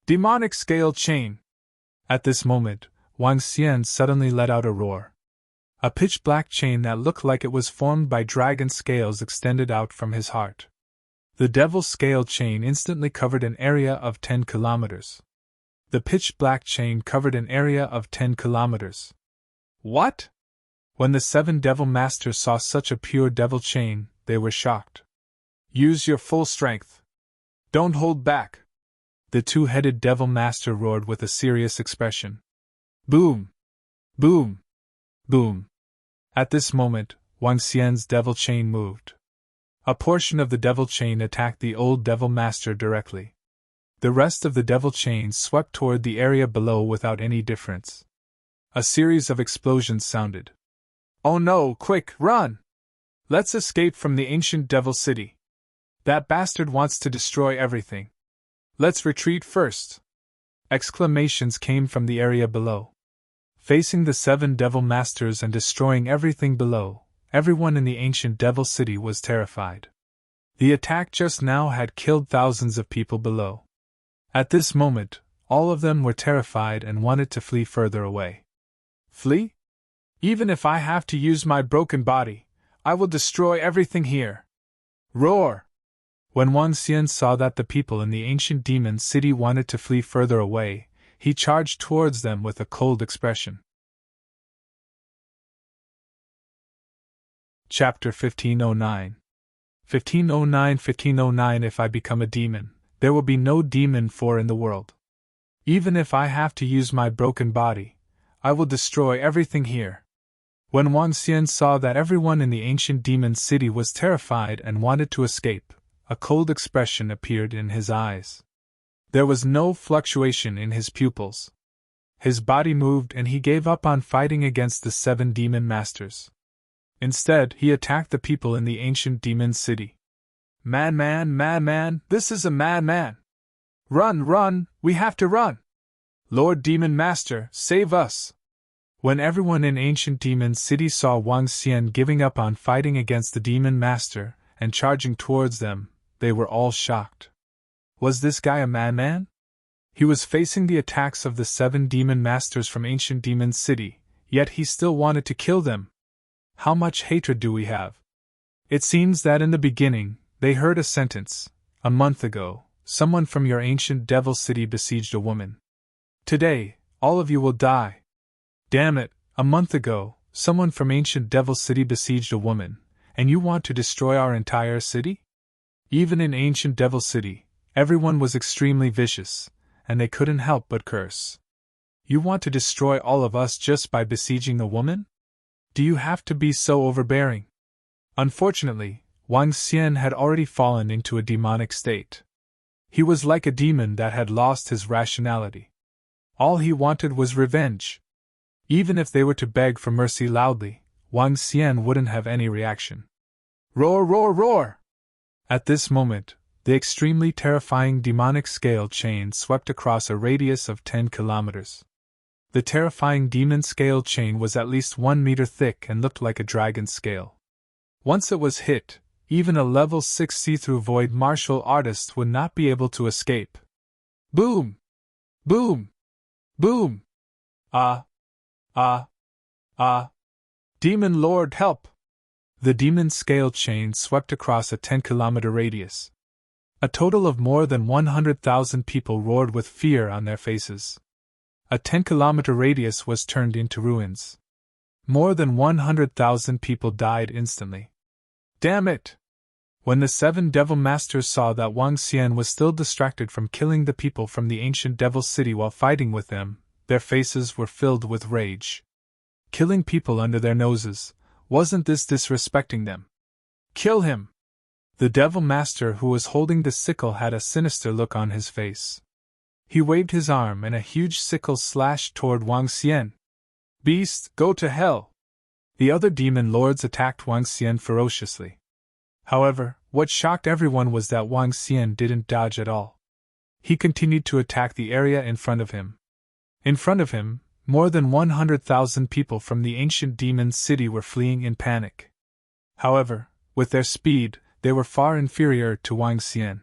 Demonic scale chain! At this moment, Wang Xian suddenly let out a roar. A pitch-black chain that looked like it was formed by dragon scales extended out from his heart. The devil's scale chain instantly covered an area of 10 kilometers. The pitch-black chain covered an area of 10 kilometers. What? When the 7 devil masters saw such a pure devil chain, they were shocked. Use your full strength. Don't hold back. The 2-headed devil master roared with a serious expression. Boom! Boom! Boom! At this moment, Wang Xian's devil chain moved. A portion of the devil chain attacked the old devil master directly. The rest of the devil chain swept toward the area below without any difference. A series of explosions sounded. Oh no, quick, run! Let's escape from the ancient devil city. That bastard wants to destroy everything. Let's retreat first. Exclamations came from the area below. Facing the 7 devil masters and destroying everything below, everyone in the ancient devil city was terrified. The attack just now had killed thousands of people below. At this moment, all of them were terrified and wanted to flee further away. Flee? Even if I have to use my broken body, I will destroy everything here. Roar! When Wang Xian saw that the people in the ancient demon city wanted to flee further away, he charged towards them with a cold expression. Chapter 1509. 1509 If I become a demon, there will be no demon for in the world. Even if I have to use my broken body, I will destroy everything here. When Wang Xian saw that everyone in the ancient demon city was terrified and wanted to escape, a cold expression appeared in his eyes. There was no fluctuation in his pupils. His body moved and he gave up on fighting against the 7 demon masters. Instead, he attacked the people in the ancient demon city. Madman, this is a madman! Run, we have to run! Lord Demon Master, save us! When everyone in ancient demon city saw Wang Xian giving up on fighting against the demon master and charging towards them, they were all shocked. Was this guy a madman? He was facing the attacks of the 7 demon masters from ancient demon city, yet he still wanted to kill them. How much hatred do we have? It seems that in the beginning, they heard a sentence. A month ago, someone from your ancient devil city besieged a woman. Today, all of you will die. Damn it, a month ago, someone from ancient devil city besieged a woman, and you want to destroy our entire city? Even in ancient devil city, everyone was extremely vicious, and they couldn't help but curse. You want to destroy all of us just by besieging a woman? Do you have to be so overbearing? Unfortunately, Wang Xian had already fallen into a demonic state. He was like a demon that had lost his rationality. All he wanted was revenge. Even if they were to beg for mercy loudly, Wang Xian wouldn't have any reaction. Roar! At this moment, the extremely terrifying demonic scale chain swept across a radius of 10 kilometers. The terrifying demon scale chain was at least 1 meter thick and looked like a dragon scale. Once it was hit, even a level 6 see-through void martial artist would not be able to escape. Boom! Boom! Boom! Ah! Demon Lord, help! The demon scale chain swept across a 10-kilometer radius. A total of more than 100,000 people roared with fear on their faces. A 10-kilometer radius was turned into ruins. More than 100,000 people died instantly. Damn it! When the 7 devil masters saw that Wang Xian was still distracted from killing the people from the ancient devil city while fighting with them, their faces were filled with rage. Killing people under their noses, wasn't this disrespecting them? Kill him! The devil master who was holding the sickle had a sinister look on his face. He waved his arm and a huge sickle slashed toward Wang Xian. Beast, go to hell! The other demon lords attacked Wang Xian ferociously. However, what shocked everyone was that Wang Xian didn't dodge at all. He continued to attack the area in front of him. In front of him, more than 100,000 people from the ancient demon city were fleeing in panic. However, with their speed, they were far inferior to Wang Xian.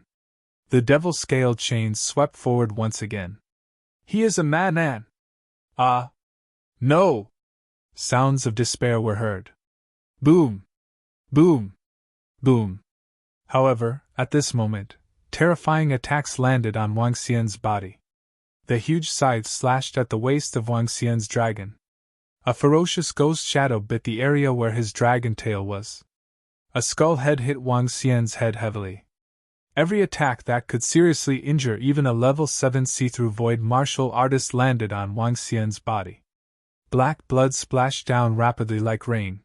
The devil scale chains swept forward once again. He is a madman! Ah! No! Sounds of despair were heard. Boom! Boom! Boom! However, at this moment, terrifying attacks landed on Wang Xian's body. The huge scythe slashed at the waist of Wang Xian's dragon. A ferocious ghost shadow bit the area where his dragon tail was. A skull head hit Wang Xian's head heavily. Every attack that could seriously injure even a level 7 see-through void martial artist landed on Wang Xian's body. Black blood splashed down rapidly like rain.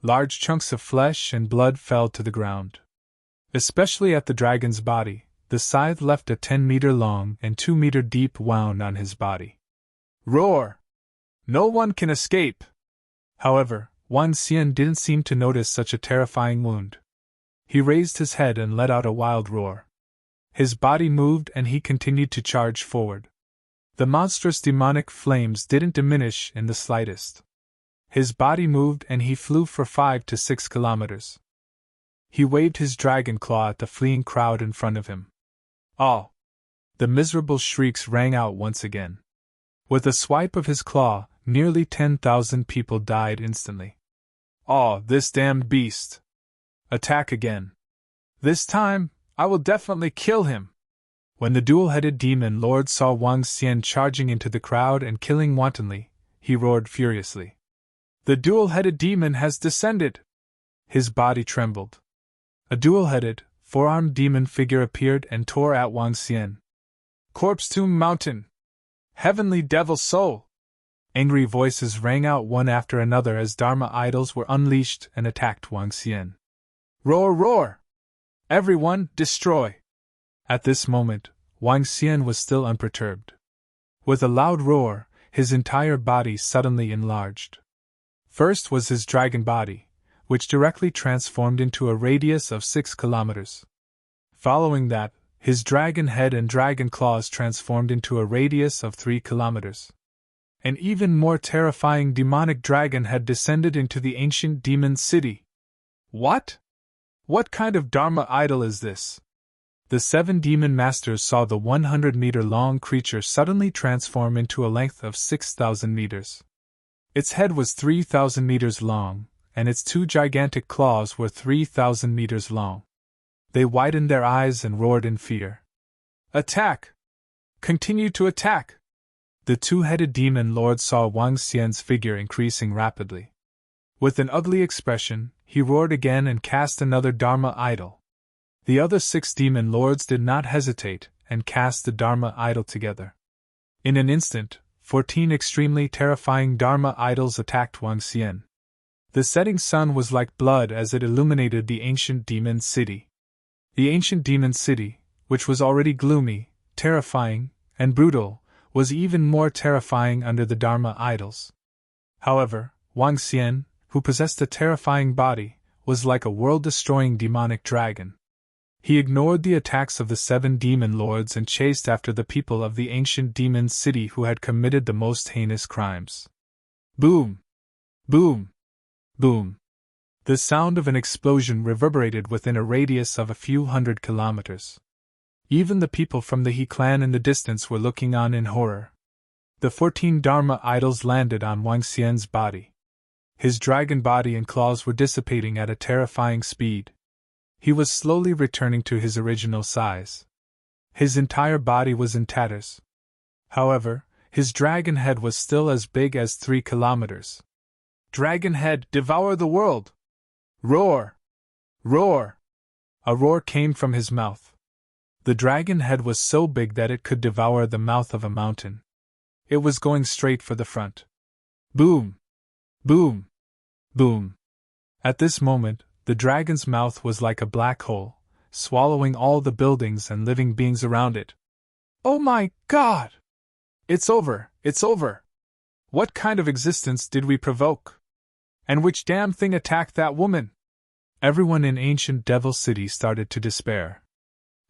Large chunks of flesh and blood fell to the ground. Especially at the dragon's body, the scythe left a 10-meter long and 2-meter deep wound on his body. Roar! No one can escape! However, Wang Xian didn't seem to notice such a terrifying wound. He raised his head and let out a wild roar. His body moved and he continued to charge forward. The monstrous demonic flames didn't diminish in the slightest. His body moved and he flew for 5 to 6 kilometers. He waved his dragon claw at the fleeing crowd in front of him. Oh! The miserable shrieks rang out once again. With a swipe of his claw, nearly 10,000 people died instantly. Oh, this damned beast! Attack again. This time, I will definitely kill him! When the dual-headed demon lord saw Wang Xian charging into the crowd and killing wantonly, he roared furiously. The dual-headed demon has descended! His body trembled. A dual-headed, four-armed demon figure appeared and tore at Wang Xian. Corpse Tomb Mountain! Heavenly Devil Soul! Angry voices rang out one after another as Dharma idols were unleashed and attacked Wang Xian. Roar, roar! Everyone, destroy! At this moment, Wang Xian was still unperturbed. With a loud roar, his entire body suddenly enlarged. First was his dragon body, which directly transformed into a radius of 6 kilometers. Following that, his dragon head and dragon claws transformed into a radius of 3 kilometers. An even more terrifying demonic dragon had descended into the ancient demon city. What? What kind of Dharma idol is this? The 7 demon masters saw the 100-meter-long creature suddenly transform into a length of 6,000 meters. Its head was 3,000 meters long, and its 2 gigantic claws were 3,000 meters long. They widened their eyes and roared in fear. Attack! Continue to attack! The 2-headed demon lord saw Wang Xian's figure increasing rapidly. With an ugly expression, he roared again and cast another Dharma idol. The other 6 demon lords did not hesitate and cast the Dharma idol together. In an instant, 14 extremely terrifying Dharma idols attacked Wang Xian. The setting sun was like blood as it illuminated the ancient demon city. The ancient demon city, which was already gloomy, terrifying, and brutal, was even more terrifying under the Dharma idols. However, Wang Xian, who possessed a terrifying body, was like a world-destroying demonic dragon. He ignored the attacks of the 7 demon lords and chased after the people of the ancient demon city who had committed the most heinous crimes. Boom! Boom! Boom! The sound of an explosion reverberated within a radius of a few hundred kilometers. Even the people from the He clan in the distance were looking on in horror. The 14 Dharma idols landed on Wang Xian's body. His dragon body and claws were dissipating at a terrifying speed. He was slowly returning to his original size. His entire body was in tatters. However, his dragon head was still as big as 3 kilometers. Dragon head, devour the world! Roar! Roar! A roar came from his mouth. The dragon head was so big that it could devour the mouth of a mountain. It was going straight for the front. Boom! Boom! Boom! At this moment, the dragon's mouth was like a black hole, swallowing all the buildings and living beings around it. Oh my God! It's over! It's over! What kind of existence did we provoke? And which damn thing attacked that woman? Everyone in ancient Devil City started to despair.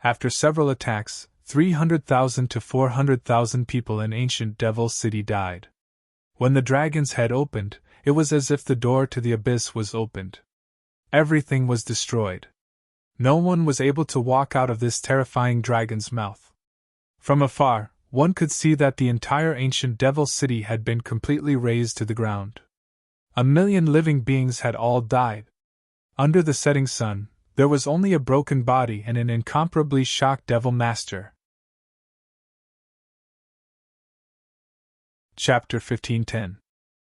After several attacks, 300,000 to 400,000 people in ancient Devil City died. When the dragon's head opened, it was as if the door to the abyss was opened. Everything was destroyed. No one was able to walk out of this terrifying dragon's mouth. From afar, one could see that the entire ancient Devil City had been completely razed to the ground. 1,000,000 living beings had all died. Under the setting sun, there was only a broken body and an incomparably shocked Devil Master. Chapter 1510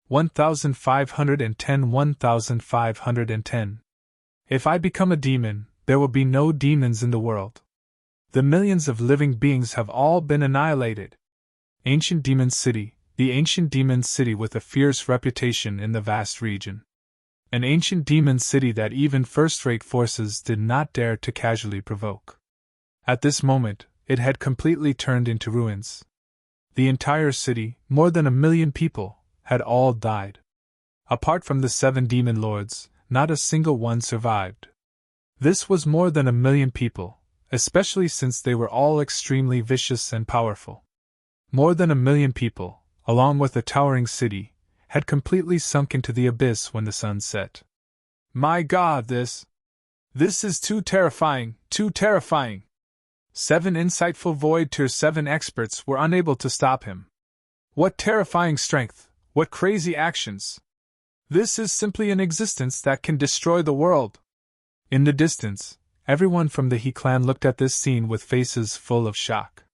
1510 1510 If I become a demon, there will be no demons in the world. The millions of living beings have all been annihilated. Ancient Demon City, the ancient demon city with a fierce reputation in the vast region. An ancient demon city that even first-rate forces did not dare to casually provoke. At this moment, it had completely turned into ruins. The entire city, more than 1,000,000 people, had all died. Apart from the 7 demon lords, not a single one survived. This was more than 1,000,000 people, especially since they were all extremely vicious and powerful. More than 1,000,000 people, along with the towering city, had completely sunk into the abyss when the sun set. My God, this is too terrifying, too terrifying! 7 insightful Void Tier 7 experts were unable to stop him. What terrifying strength, what crazy actions! This is simply an existence that can destroy the world. In the distance, everyone from the He clan looked at this scene with faces full of shock.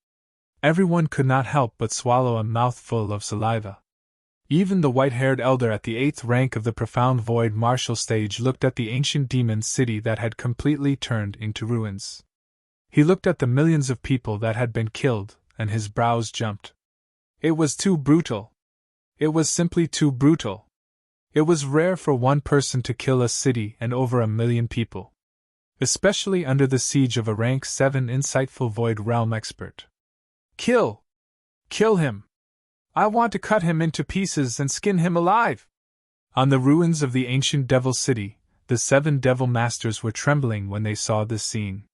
Everyone could not help but swallow a mouthful of saliva. Even the white-haired elder at the 8th rank of the Profound Void Martial Stage looked at the ancient demon city that had completely turned into ruins. He looked at the millions of people that had been killed, and his brows jumped. It was too brutal. It was simply too brutal. It was rare for one person to kill a city and over 1,000,000 people. Especially under the siege of a rank 7 insightful Void Realm expert. Kill! Kill him! I want to cut him into pieces and skin him alive! On the ruins of the ancient Devil City, the 7 Devil Masters were trembling when they saw this scene.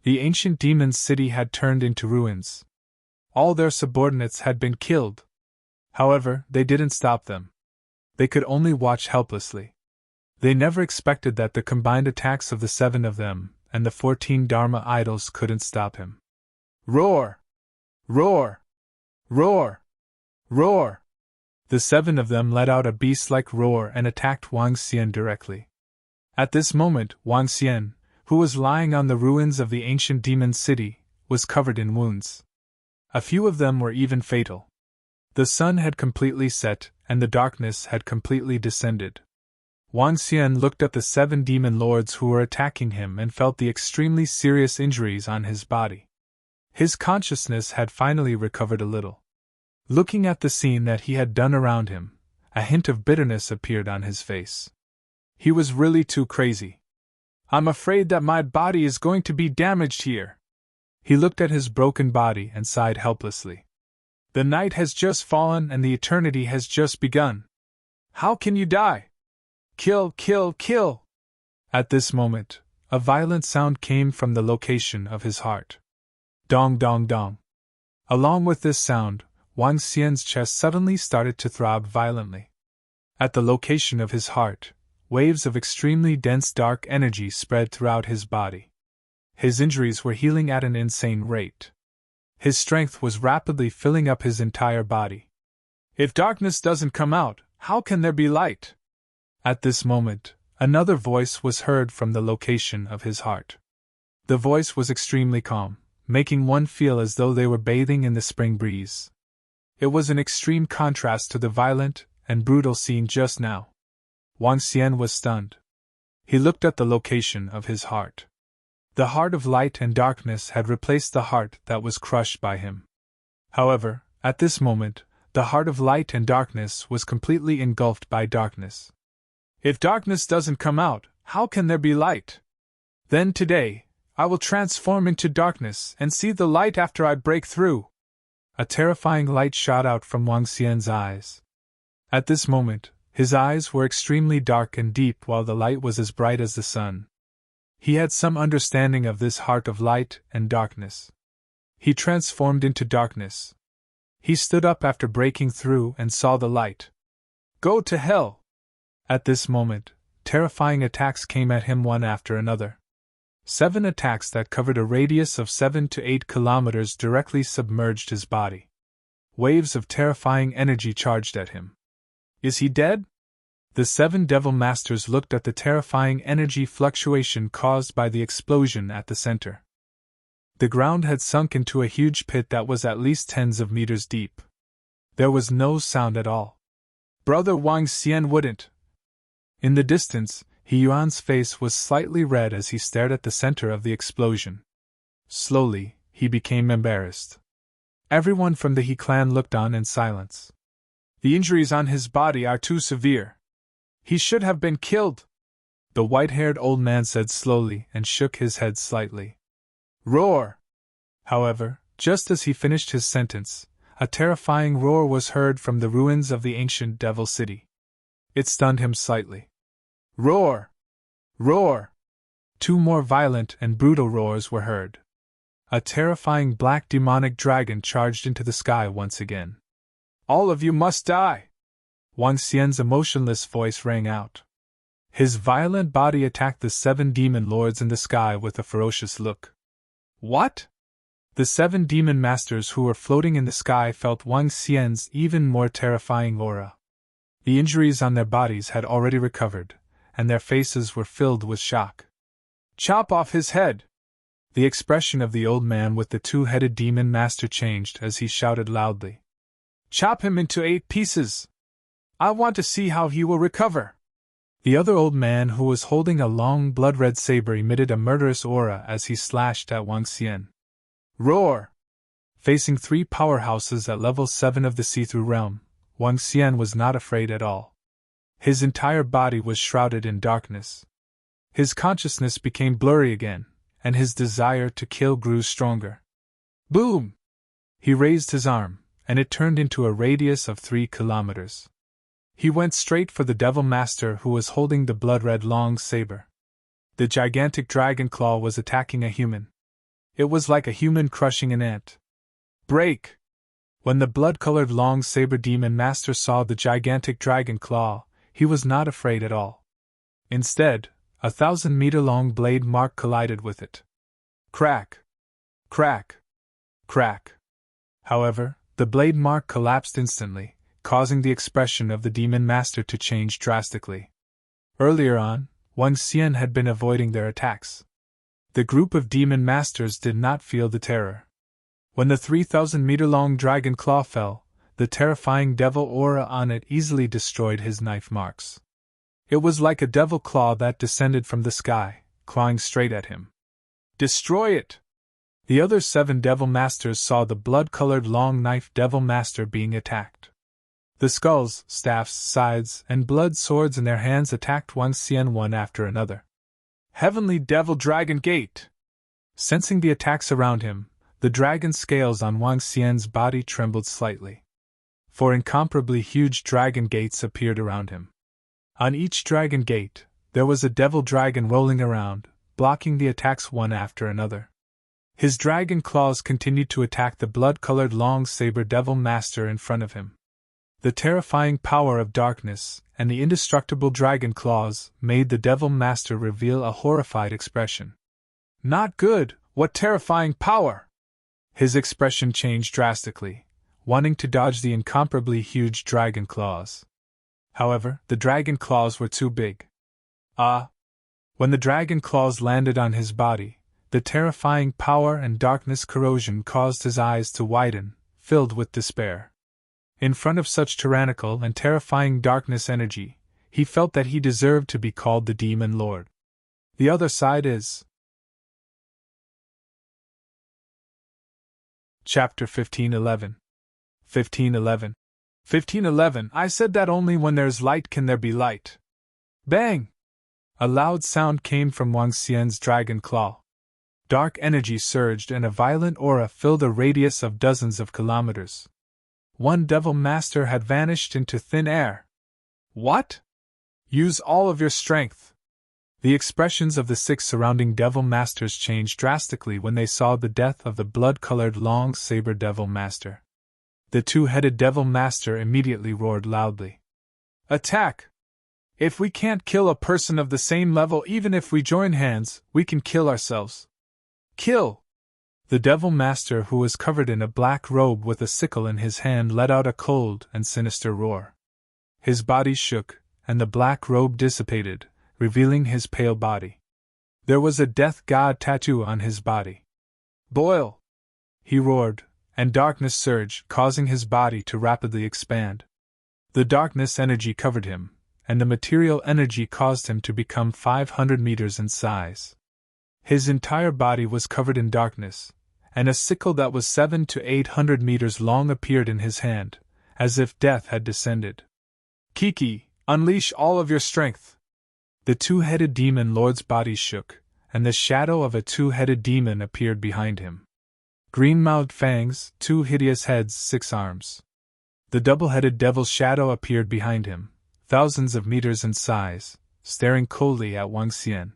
The ancient demon city had turned into ruins. All their subordinates had been killed. However, they didn't stop them. They could only watch helplessly. They never expected that the combined attacks of the 7 of them and the 14 Dharma idols couldn't stop him. Roar! Roar! Roar! Roar! The 7 of them let out a beast-like roar and attacked Wang Xian directly. At this moment, Wang Xian, who was lying on the ruins of the ancient demon city, was covered in wounds. A few of them were even fatal. The sun had completely set, and the darkness had completely descended. Wang Xian looked at the 7 demon lords who were attacking him and felt the extremely serious injuries on his body. His consciousness had finally recovered a little. Looking at the scene that he had done around him, a hint of bitterness appeared on his face. He was really too crazy. I'm afraid that my body is going to be damaged here. He looked at his broken body and sighed helplessly. The night has just fallen and the eternity has just begun. How can you die? Kill, kill, kill! At this moment, a violent sound came from the location of his heart. Dong, dong, dong. Along with this sound, Wang Xian's chest suddenly started to throb violently. At the location of his heart, waves of extremely dense dark energy spread throughout his body. His injuries were healing at an insane rate. His strength was rapidly filling up his entire body. If darkness doesn't come out, how can there be light? At this moment, another voice was heard from the location of his heart. The voice was extremely calm, making one feel as though they were bathing in the spring breeze. It was an extreme contrast to the violent and brutal scene just now. Wang Xian was stunned. He looked at the location of his heart. The heart of light and darkness had replaced the heart that was crushed by him. However, at this moment, the heart of light and darkness was completely engulfed by darkness. If darkness doesn't come out, how can there be light? Then today, I will transform into darkness and see the light after I break through. A terrifying light shot out from Wang Xian's eyes. At this moment, his eyes were extremely dark and deep while the light was as bright as the sun. He had some understanding of this heart of light and darkness. He transformed into darkness. He stood up after breaking through and saw the light. Go to hell! At this moment, terrifying attacks came at him one after another. 7 attacks that covered a radius of 7 to 8 kilometers directly submerged his body. Waves of terrifying energy charged at him. Is he dead? The 7 devil masters looked at the terrifying energy fluctuation caused by the explosion at the center. The ground had sunk into a huge pit that was at least tens of meters deep. There was no sound at all. Brother Wang Xian wouldn't. In the distance, He Yuan's face was slightly red as he stared at the center of the explosion. Slowly, he became embarrassed. Everyone from the He clan looked on in silence. The injuries on his body are too severe. He should have been killed, the white-haired old man said slowly and shook his head slightly. Roar! However, just as he finished his sentence, a terrifying roar was heard from the ruins of the ancient Devil City. It stunned him slightly. Roar! Roar! 2 more violent and brutal roars were heard. A terrifying black demonic dragon charged into the sky once again. All of you must die! Wang Xian's emotionless voice rang out. His violent body attacked the 7 demon lords in the sky with a ferocious look. What? The 7 demon masters who were floating in the sky felt Wang Xian's even more terrifying aura. The injuries on their bodies had already recovered, and their faces were filled with shock. Chop off his head! The expression of the old man with the 2-headed demon master changed as he shouted loudly. Chop him into 8 pieces! I want to see how he will recover! The other old man who was holding a long blood-red saber emitted a murderous aura as he slashed at Wang Xian. Roar! Facing 3 powerhouses at level 7 of the see-through realm, Wang Xian was not afraid at all. His entire body was shrouded in darkness. His consciousness became blurry again, and his desire to kill grew stronger. Boom! He raised his arm, and it turned into a radius of 3 kilometers. He went straight for the Devil Master who was holding the blood-red long saber. The gigantic dragon claw was attacking a human. It was like a human crushing an ant. Break! When the blood-colored long saber demon master saw the gigantic dragon claw, he was not afraid at all. Instead, a 1,000-meter-long blade mark collided with it. Crack! Crack! Crack! However, the blade mark collapsed instantly, causing the expression of the demon master to change drastically. Earlier on, Wang Xian had been avoiding their attacks. The group of demon masters did not feel the terror. When the 3,000-meter-long dragon claw fell, the terrifying devil aura on it easily destroyed his knife marks. It was like a devil claw that descended from the sky, clawing straight at him. Destroy it! The other 7 devil masters saw the blood-colored long knife devil master being attacked. The skulls, staffs, scythes, and blood swords in their hands attacked Wang Xian one after another. Heavenly Devil Dragon Gate! Sensing the attacks around him, the dragon scales on Wang Xian's body trembled slightly. 4 incomparably huge dragon gates appeared around him. On each dragon gate, there was a devil dragon rolling around, blocking the attacks one after another. His dragon claws continued to attack the blood-colored long saber devil master in front of him. The terrifying power of darkness and the indestructible dragon claws made the devil master reveal a horrified expression. Not good, what terrifying power! His expression changed drastically, wanting to dodge the incomparably huge dragon claws. However, the dragon claws were too big. When the dragon claws landed on his body, the terrifying power and darkness corrosion caused his eyes to widen, filled with despair. In front of such tyrannical and terrifying darkness energy, he felt that he deserved to be called the Demon Lord. The other side is. Chapter 1511. 1511. 1511. I said that only when there's light can there be light. Bang! A loud sound came from Wang Xian's dragon claw. Dark energy surged and a violent aura filled a radius of dozens of kilometers. One devil master had vanished into thin air. What? Use all of your strength. The expressions of the 6 surrounding devil masters changed drastically when they saw the death of the blood-colored long saber devil master. The 2-headed devil master immediately roared loudly. Attack! If we can't kill a person of the same level, even if we join hands, we can kill ourselves. Kill! The devil master, who was covered in a black robe with a sickle in his hand, let out a cold and sinister roar. His body shook, and the black robe dissipated, revealing his pale body. There was a death god tattoo on his body. Boil! He roared, and darkness surged, causing his body to rapidly expand. The darkness energy covered him, and the material energy caused him to become 500 meters in size. His entire body was covered in darkness, and a sickle that was 700 to 800 meters long appeared in his hand, as if death had descended. Kiki, unleash all of your strength! The 2-headed demon lord's body shook, and the shadow of a 2-headed demon appeared behind him. Green-mouthed fangs, 2 hideous heads, 6 arms. The double-headed devil's shadow appeared behind him, thousands of meters in size, staring coldly at Wang Xian.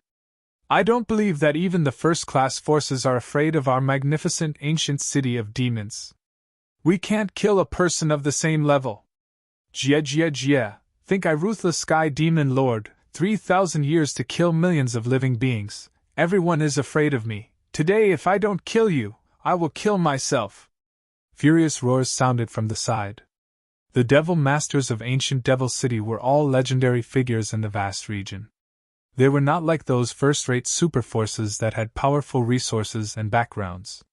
I don't believe that even the first-class forces are afraid of our magnificent ancient city of demons. We can't kill a person of the same level. Jie, think I ruthless sky demon lord, 3,000 years to kill millions of living beings. Everyone is afraid of me. Today if I don't kill you, I will kill myself. Furious roars sounded from the side. The devil masters of ancient Devil City were all legendary figures in the vast region. They were not like those first-rate superforces that had powerful resources and backgrounds.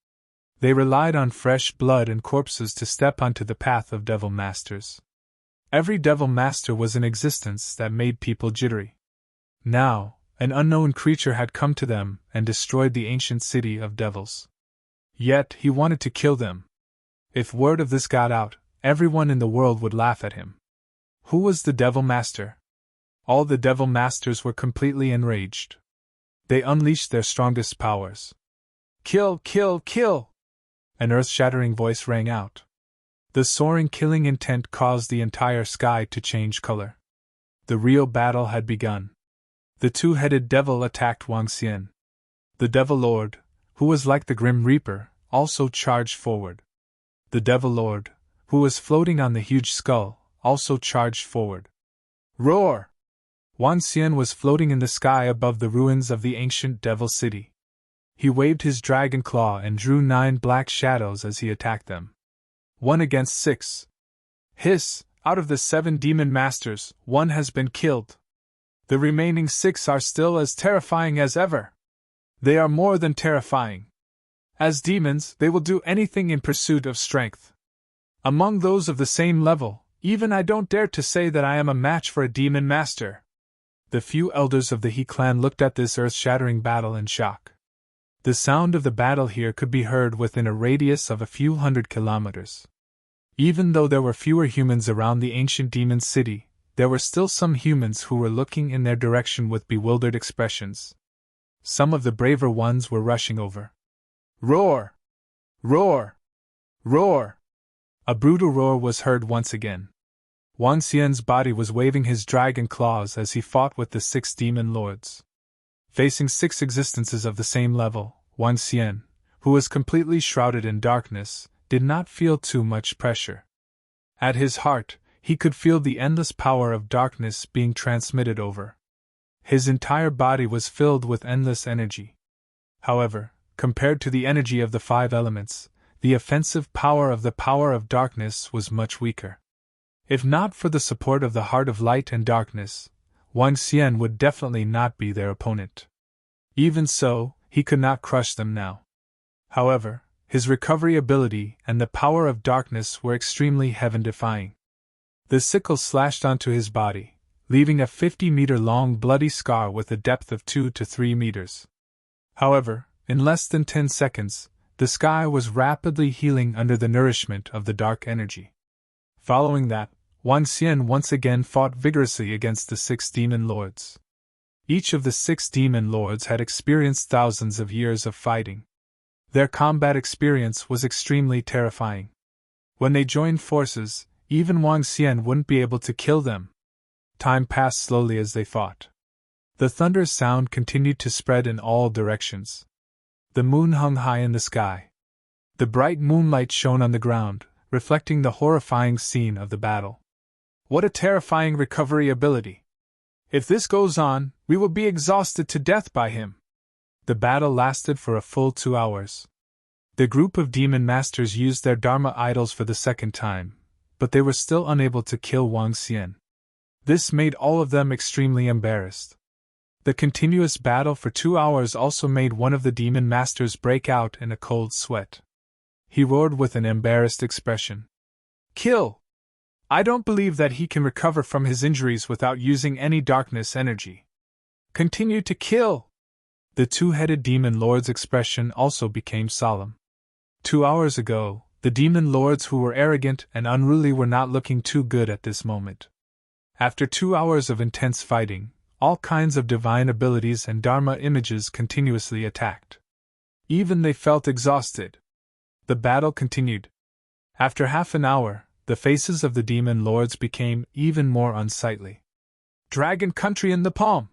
They relied on fresh blood and corpses to step onto the path of devil masters. Every devil master was in existence that made people jittery. Now, an unknown creature had come to them and destroyed the ancient city of devils. Yet he wanted to kill them. If word of this got out, everyone in the world would laugh at him. Who was the devil master? All the devil masters were completely enraged. They unleashed their strongest powers. Kill, kill, kill! An earth-shattering voice rang out. The soaring killing intent caused the entire sky to change color. The real battle had begun. The 2-headed devil attacked Wang Xian. The devil lord, who was like the Grim Reaper, also charged forward. The devil lord, who was floating on the huge skull, also charged forward. Roar! Wang Xian was floating in the sky above the ruins of the ancient devil city. He waved his dragon claw and drew 9 black shadows as he attacked them. 1 against 6. Hiss! Out of the 7 demon masters, 1 has been killed. The remaining 6 are still as terrifying as ever. They are more than terrifying. As demons, they will do anything in pursuit of strength. Among those of the same level, even I don't dare to say that I am a match for a demon master. The few elders of the He clan looked at this earth-shattering battle in shock. The sound of the battle here could be heard within a radius of a few hundred kilometers. Even though there were fewer humans around the ancient demon city, there were still some humans who were looking in their direction with bewildered expressions. Some of the braver ones were rushing over. Roar! Roar! Roar! A brutal roar was heard once again. Wang Xian's body was waving his dragon claws as he fought with the 6 demon lords. Facing 6 existences of the same level, Wang Xian, who was completely shrouded in darkness, did not feel too much pressure. At his heart, he could feel the endless power of darkness being transmitted over. His entire body was filled with endless energy. However, compared to the energy of the 5 elements, the offensive power of darkness was much weaker. If not for the support of the Heart of Light and Darkness, Wang Xian would definitely not be their opponent. Even so, he could not crush them now. However, his recovery ability and the power of darkness were extremely heaven-defying. The sickle slashed onto his body, leaving a 50-meter-long bloody scar with a depth of 2 to 3 meters. However, in less than 10 seconds, the sky was rapidly healing under the nourishment of the dark energy. Following that, Wang Xian once again fought vigorously against the 6 demon lords. Each of the 6 demon lords had experienced thousands of years of fighting. Their combat experience was extremely terrifying. When they joined forces, even Wang Xian wouldn't be able to kill them. Time passed slowly as they fought. The thunder's sound continued to spread in all directions. The moon hung high in the sky. The bright moonlight shone on the ground, reflecting the horrifying scene of the battle. What a terrifying recovery ability! If this goes on, we will be exhausted to death by him. The battle lasted for a full 2 hours. The group of demon masters used their Dharma idols for the second time, but they were still unable to kill Wang Xian. This made all of them extremely embarrassed. The continuous battle for 2 hours also made one of the demon masters break out in a cold sweat. He roared with an embarrassed expression. "Kill! I don't believe that he can recover from his injuries without using any darkness energy. Continue to kill!" The 2-headed demon lord's expression also became solemn. 2 hours ago, the demon lords who were arrogant and unruly were not looking too good at this moment. After 2 hours of intense fighting, all kinds of divine abilities and Dharma images continuously attacked. Even they felt exhausted. The battle continued. After half an hour, the faces of the demon lords became even more unsightly. Dragon Country in the palm!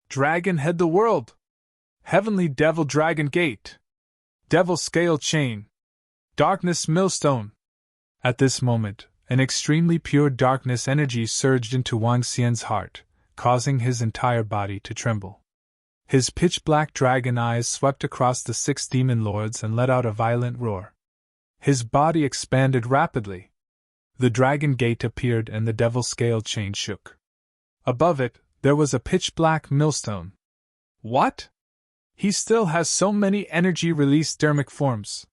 Dragon Head the World! Heavenly Devil Dragon Gate! Devil Scale Chain! Darkness Millstone! At this moment, an extremely pure darkness energy surged into Wang Xian's heart, causing his entire body to tremble. His pitch-black dragon eyes swept across the 6 demon lords and let out a violent roar. His body expanded rapidly. The dragon gate appeared and the devil scale chain shook. Above it, there was a pitch-black millstone. What? He still has so many energy-released dermic forms.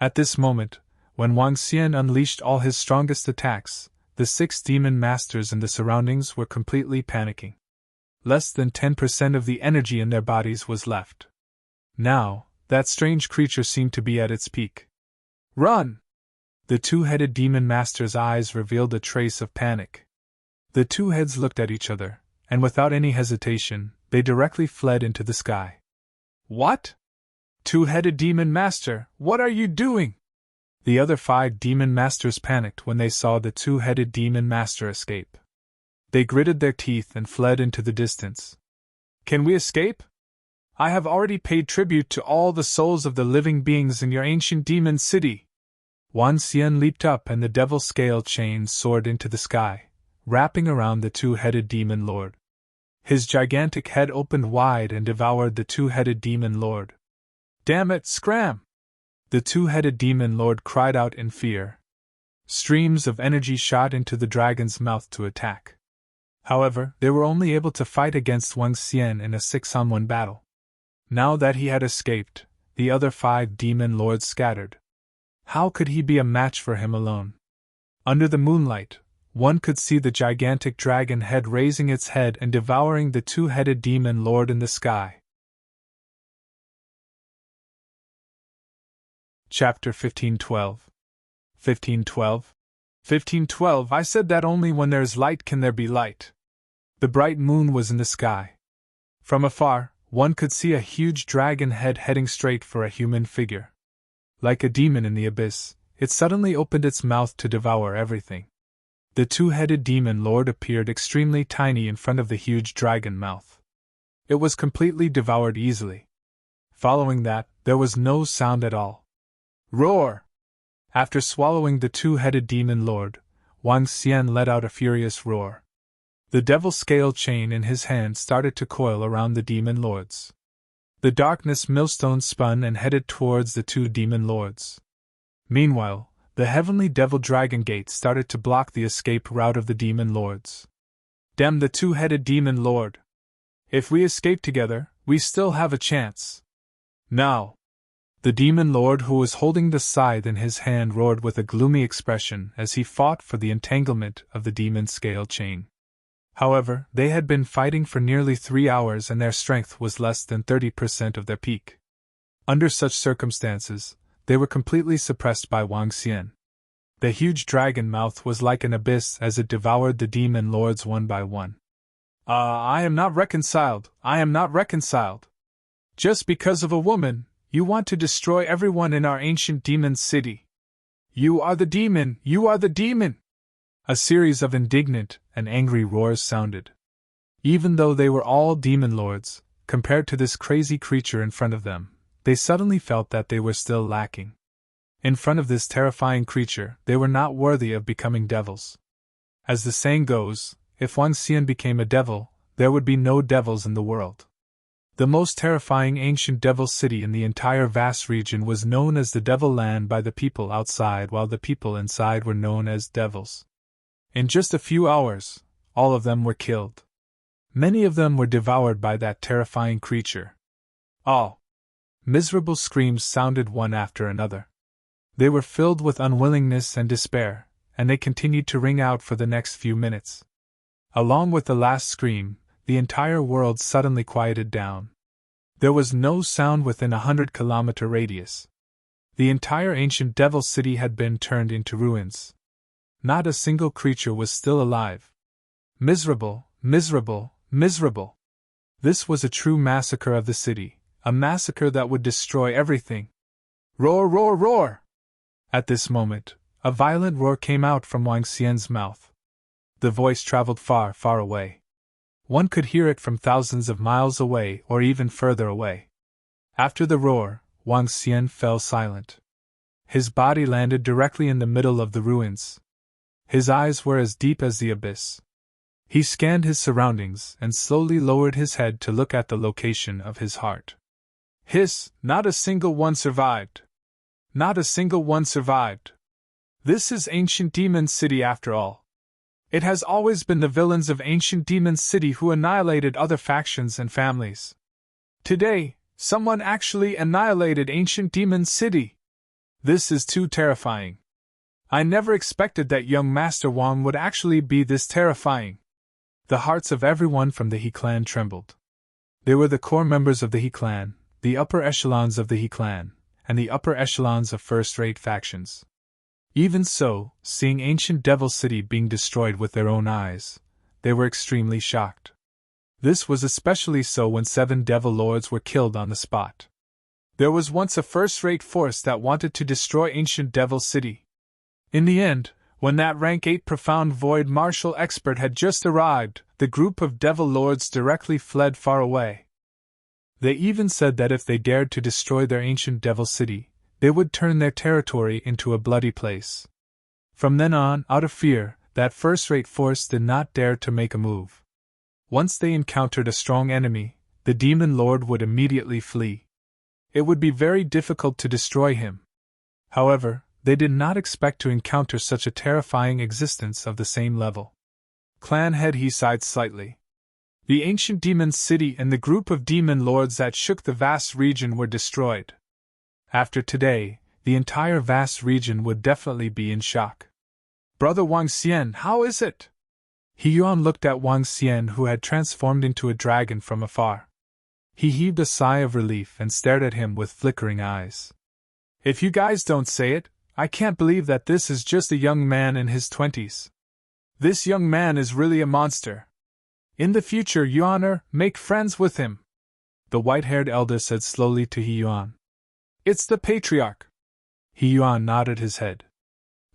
At this moment, when Wang Xian unleashed all his strongest attacks, the 6 demon masters in the surroundings were completely panicking. Less than 10% of the energy in their bodies was left. Now, that strange creature seemed to be at its peak. Run! The 2-headed demon master's eyes revealed a trace of panic. The 2 heads looked at each other, and without any hesitation, they directly fled into the sky. What? 2-headed demon master, what are you doing? The other 5 demon masters panicked when they saw the 2-headed demon master escape. They gritted their teeth and fled into the distance. Can we escape? I have already paid tribute to all the souls of the living beings in your ancient demon city. Wang Xian leaped up and the devil scale chain soared into the sky, wrapping around the 2-headed demon lord. His gigantic head opened wide and devoured the 2-headed demon lord. Damn it, scram! The 2-headed demon lord cried out in fear. Streams of energy shot into the dragon's mouth to attack. However, they were only able to fight against Wang Xian in a 6-on-1 battle. Now that he had escaped, the other 5 demon lords scattered. How could he be a match for him alone? Under the moonlight, one could see the gigantic dragon head raising its head and devouring the 2-headed demon lord in the sky. Chapter 1512. 1512? 1512, I said that only when there is light can there be light. The bright moon was in the sky. From afar, one could see a huge dragon head heading straight for a human figure. Like a demon in the abyss, it suddenly opened its mouth to devour everything. The 2-headed demon lord appeared extremely tiny in front of the huge dragon mouth. It was completely devoured easily. Following that, there was no sound at all. Roar! After swallowing the 2-headed demon lord, Wang Xian let out a furious roar. The devil scale chain in his hand started to coil around the demon lords. The darkness millstone spun and headed towards the 2 demon lords. Meanwhile, The heavenly devil dragon gate started to block the escape route of the demon lords. Damn the two-headed demon lord! If we escape together, we still have a chance. Now! The demon lord who was holding the scythe in his hand roared with a gloomy expression as he fought for the entanglement of the demon scale chain. However, they had been fighting for nearly 3 hours and their strength was less than 30% of their peak. Under such circumstances, they were completely suppressed by Wang Xian. The huge dragon mouth was like an abyss as it devoured the demon lords one by one. I am not reconciled, I am not reconciled. Just because of a woman, you want to destroy everyone in our ancient demon city. You are the demon, you are the demon! A series of indignant and angry roars sounded. Even though they were all demon lords, compared to this crazy creature in front of them, they suddenly felt that they were still lacking. In front of this terrifying creature, they were not worthy of becoming devils. As the saying goes, if Wang Xian became a devil, there would be no devils in the world. The most terrifying ancient devil city in the entire vast region was known as the Devil Land by the people outside, while the people inside were known as devils. In just a few hours, all of them were killed. Many of them were devoured by that terrifying creature. Oh! Miserable screams sounded one after another. They were filled with unwillingness and despair, and they continued to ring out for the next few minutes. Along with the last scream, the entire world suddenly quieted down. There was no sound within 100-kilometer radius. The entire ancient devil city had been turned into ruins. Not a single creature was still alive. Miserable, miserable, miserable. This was a true massacre of the city, a massacre that would destroy everything. Roar, roar, roar! At this moment, a violent roar came out from Wang Xian's mouth. The voice traveled far, far away. One could hear it from thousands of miles away or even further away. After the roar, Wang Xian fell silent. His body landed directly in the middle of the ruins. His eyes were as deep as the abyss. He scanned his surroundings and slowly lowered his head to look at the location of his heart. Hiss! Not a single one survived. Not a single one survived. This is ancient demon city after all. It has always been the villains of ancient demon city who annihilated other factions and families. Today, someone actually annihilated ancient demon city. This is too terrifying. I never expected that young Master Wang would actually be this terrifying. The hearts of everyone from the He clan trembled. They were the core members of the He clan, the upper echelons of the He clan, and the upper echelons of first-rate factions. Even so, seeing ancient Devil City being destroyed with their own eyes, they were extremely shocked. This was especially so when 7 Devil Lords were killed on the spot. There was once a first-rate force that wanted to destroy ancient Devil City. In the end, when that rank 8 profound void martial expert had just arrived, the group of Devil Lords directly fled far away. They even said that if they dared to destroy their ancient Devil City, they would turn their territory into a bloody place. From then on, out of fear, that first-rate force did not dare to make a move. Once they encountered a strong enemy, the Demon Lord would immediately flee. It would be very difficult to destroy him. However, they did not expect to encounter such a terrifying existence of the same level. Clan head he sighed slightly. The ancient demon city and the group of demon lords that shook the vast region were destroyed. After today, the entire vast region would definitely be in shock. Brother Wang Xian, how is it? He Yuan looked at Wang Xian, who had transformed into a dragon, from afar. He heaved a sigh of relief and stared at him with flickering eyes. If you guys don't say it, I can't believe that this is just a young man in his 20s. This young man is really a monster. In the future, Yuaner, make friends with him. The white-haired elder said slowly to He Yuan. It's the patriarch. He Yuan nodded his head.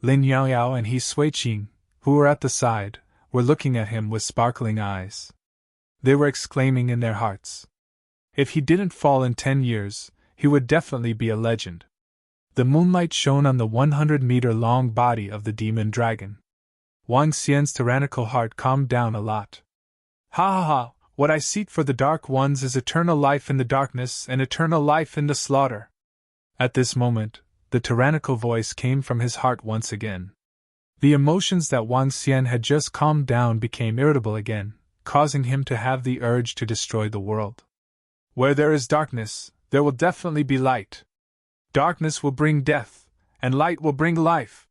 Lin Yaoyao and He Suiqing, who were at the side, were looking at him with sparkling eyes. They were exclaiming in their hearts. If he didn't fall in 10 years, he would definitely be a legend. The moonlight shone on the 100-meter-long body of the demon dragon. Wang Xian's tyrannical heart calmed down a lot. Ha ha ha, what I seek for the Dark Ones is eternal life in the darkness and eternal life in the slaughter. At this moment, the tyrannical voice came from his heart once again. The emotions that Wang Xian had just calmed down became irritable again, causing him to have the urge to destroy the world. Where there is darkness, there will definitely be light. Darkness will bring death, and light will bring life.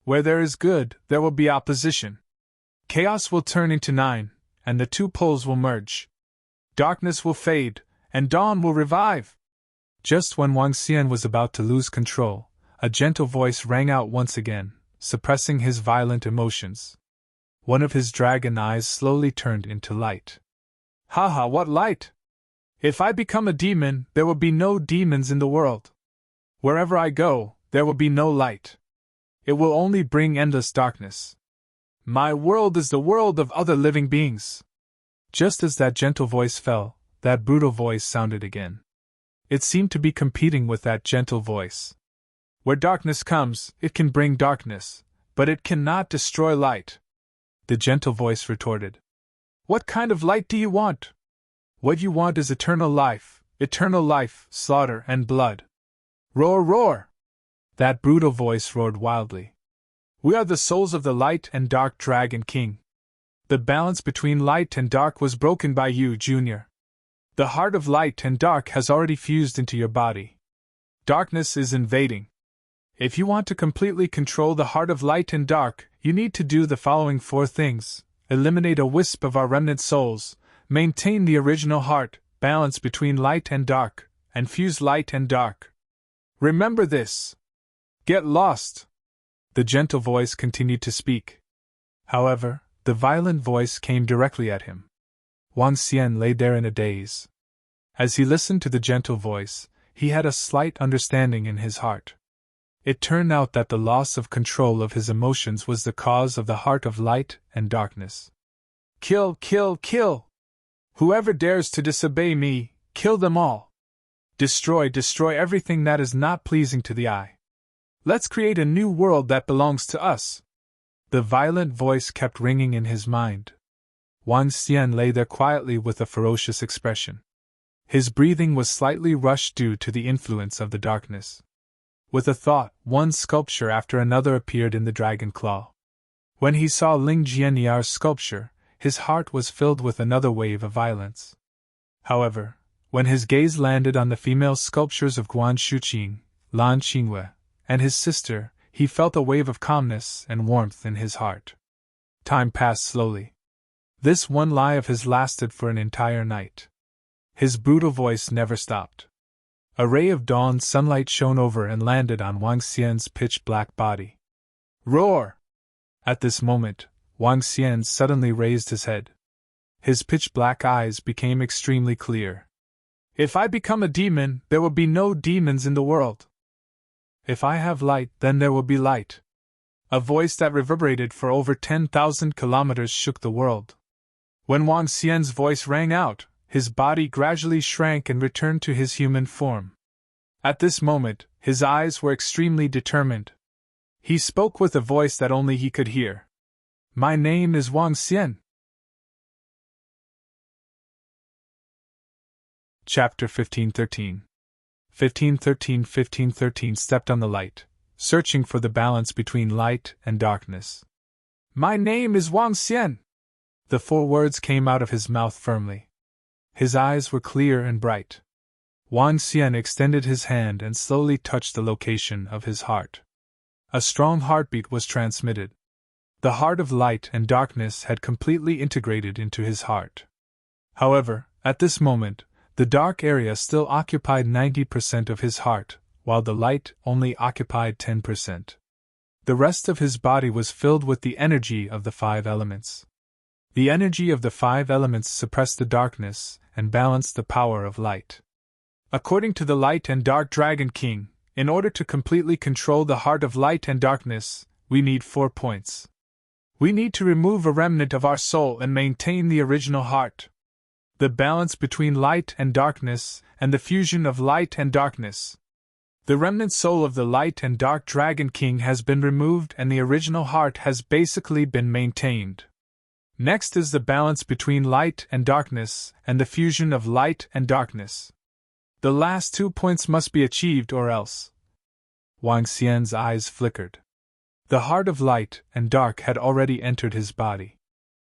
Where there is good, there will be opposition. Chaos will turn into nine, and the two poles will merge. Darkness will fade, and dawn will revive. Just when Wang Xian was about to lose control, a gentle voice rang out once again, suppressing his violent emotions. One of his dragon eyes slowly turned into light. Haha, what light? If I become a demon, there will be no demons in the world. Wherever I go, there will be no light. It will only bring endless darkness. My world is the world of other living beings. Just as that gentle voice fell, that brutal voice sounded again. It seemed to be competing with that gentle voice. Where darkness comes, it can bring darkness, but it cannot destroy light. The gentle voice retorted. What kind of light do you want? What you want is eternal life, slaughter and blood. Roar, roar! That brutal voice roared wildly. We are the souls of the light and dark dragon king. The balance between light and dark was broken by you, Junior. The heart of light and dark has already fused into your body. Darkness is invading. If you want to completely control the heart of light and dark, you need to do the following 4 things: eliminate a wisp of our remnant souls, maintain the original heart, balance between light and dark, and fuse light and dark. Remember this. Get lost. The gentle voice continued to speak. However, the violent voice came directly at him. Wang Xian lay there in a daze. As he listened to the gentle voice, he had a slight understanding in his heart. It turned out that the loss of control of his emotions was the cause of the heart of light and darkness. Kill, kill, kill! Whoever dares to disobey me, kill them all! Destroy, destroy everything that is not pleasing to the eye. Let's create a new world that belongs to us. The violent voice kept ringing in his mind. Wang Xian lay there quietly with a ferocious expression. His breathing was slightly rushed due to the influence of the darkness. With a thought, one sculpture after another appeared in the dragon claw. When he saw Ling Jianyar's sculpture, his heart was filled with another wave of violence. However, when his gaze landed on the female sculptures of Guan Shuqing, Lan Qingwei, and his sister, he felt a wave of calmness and warmth in his heart. Time passed slowly. This one lie of his lasted for an entire night. His brutal voice never stopped. A ray of dawn sunlight shone over and landed on Wang Xian's pitch-black body. Roar! At this moment, Wang Xian suddenly raised his head. His pitch-black eyes became extremely clear. If I become a demon, there will be no demons in the world. If I have light, then there will be light. A voice that reverberated for over 10,000 kilometers shook the world. When Wang Xian's voice rang out, his body gradually shrank and returned to his human form. At this moment, his eyes were extremely determined. He spoke with a voice that only he could hear. My name is Wang Xian. Chapter 1513. 1513 stepped on the light, searching for the balance between light and darkness. My name is Wang Xian. The 4 words came out of his mouth firmly. His eyes were clear and bright. Wang Xian extended his hand and slowly touched the location of his heart. A strong heartbeat was transmitted. The heart of light and darkness had completely integrated into his heart. However, at this moment, the dark area still occupied 90% of his heart, while the light only occupied 10%. The rest of his body was filled with the energy of the 5 elements. The energy of the 5 elements suppressed the darkness and balanced the power of light. According to the Light and Dark Dragon King, in order to completely control the heart of light and darkness, we need 4 points. We need to remove a remnant of our soul and maintain the original heart. The balance between light and darkness, and the fusion of light and darkness. The remnant soul of the Light and Dark Dragon King has been removed and the original heart has basically been maintained. Next is the balance between light and darkness, and the fusion of light and darkness. The last 2 points must be achieved or else Wang Xian's eyes flickered. The heart of light and dark had already entered his body.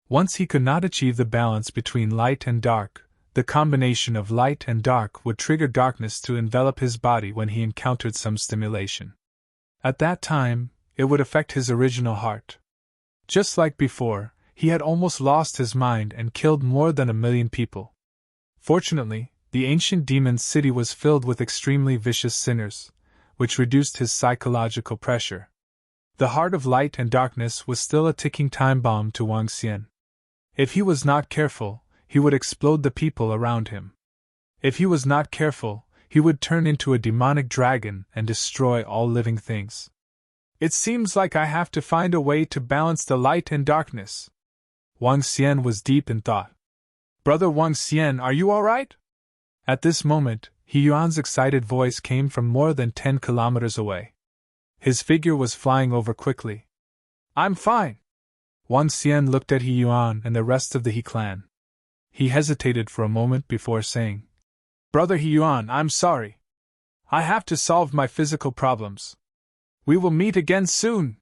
Once he could not achieve the balance between light and dark, the combination of light and dark would trigger darkness to envelop his body when he encountered some stimulation. At that time, it would affect his original heart. Just like before, he had almost lost his mind and killed more than 1,000,000 people. Fortunately, the ancient demon's city was filled with extremely vicious sinners, which reduced his psychological pressure. The heart of light and darkness was still a ticking time bomb to Wang Xian. If he was not careful, he would explode the people around him. If he was not careful, he would turn into a demonic dragon and destroy all living things. It seems like I have to find a way to balance the light and darkness. Wang Xian was deep in thought. Brother Wang Xian, are you all right? At this moment, He Yuan's excited voice came from more than 10 kilometers away. His figure was flying over quickly. I'm fine. Wang Xian looked at He Yuan and the rest of the He clan. He hesitated for a moment before saying, Brother He Yuan, I'm sorry. I have to solve my physical problems. We will meet again soon.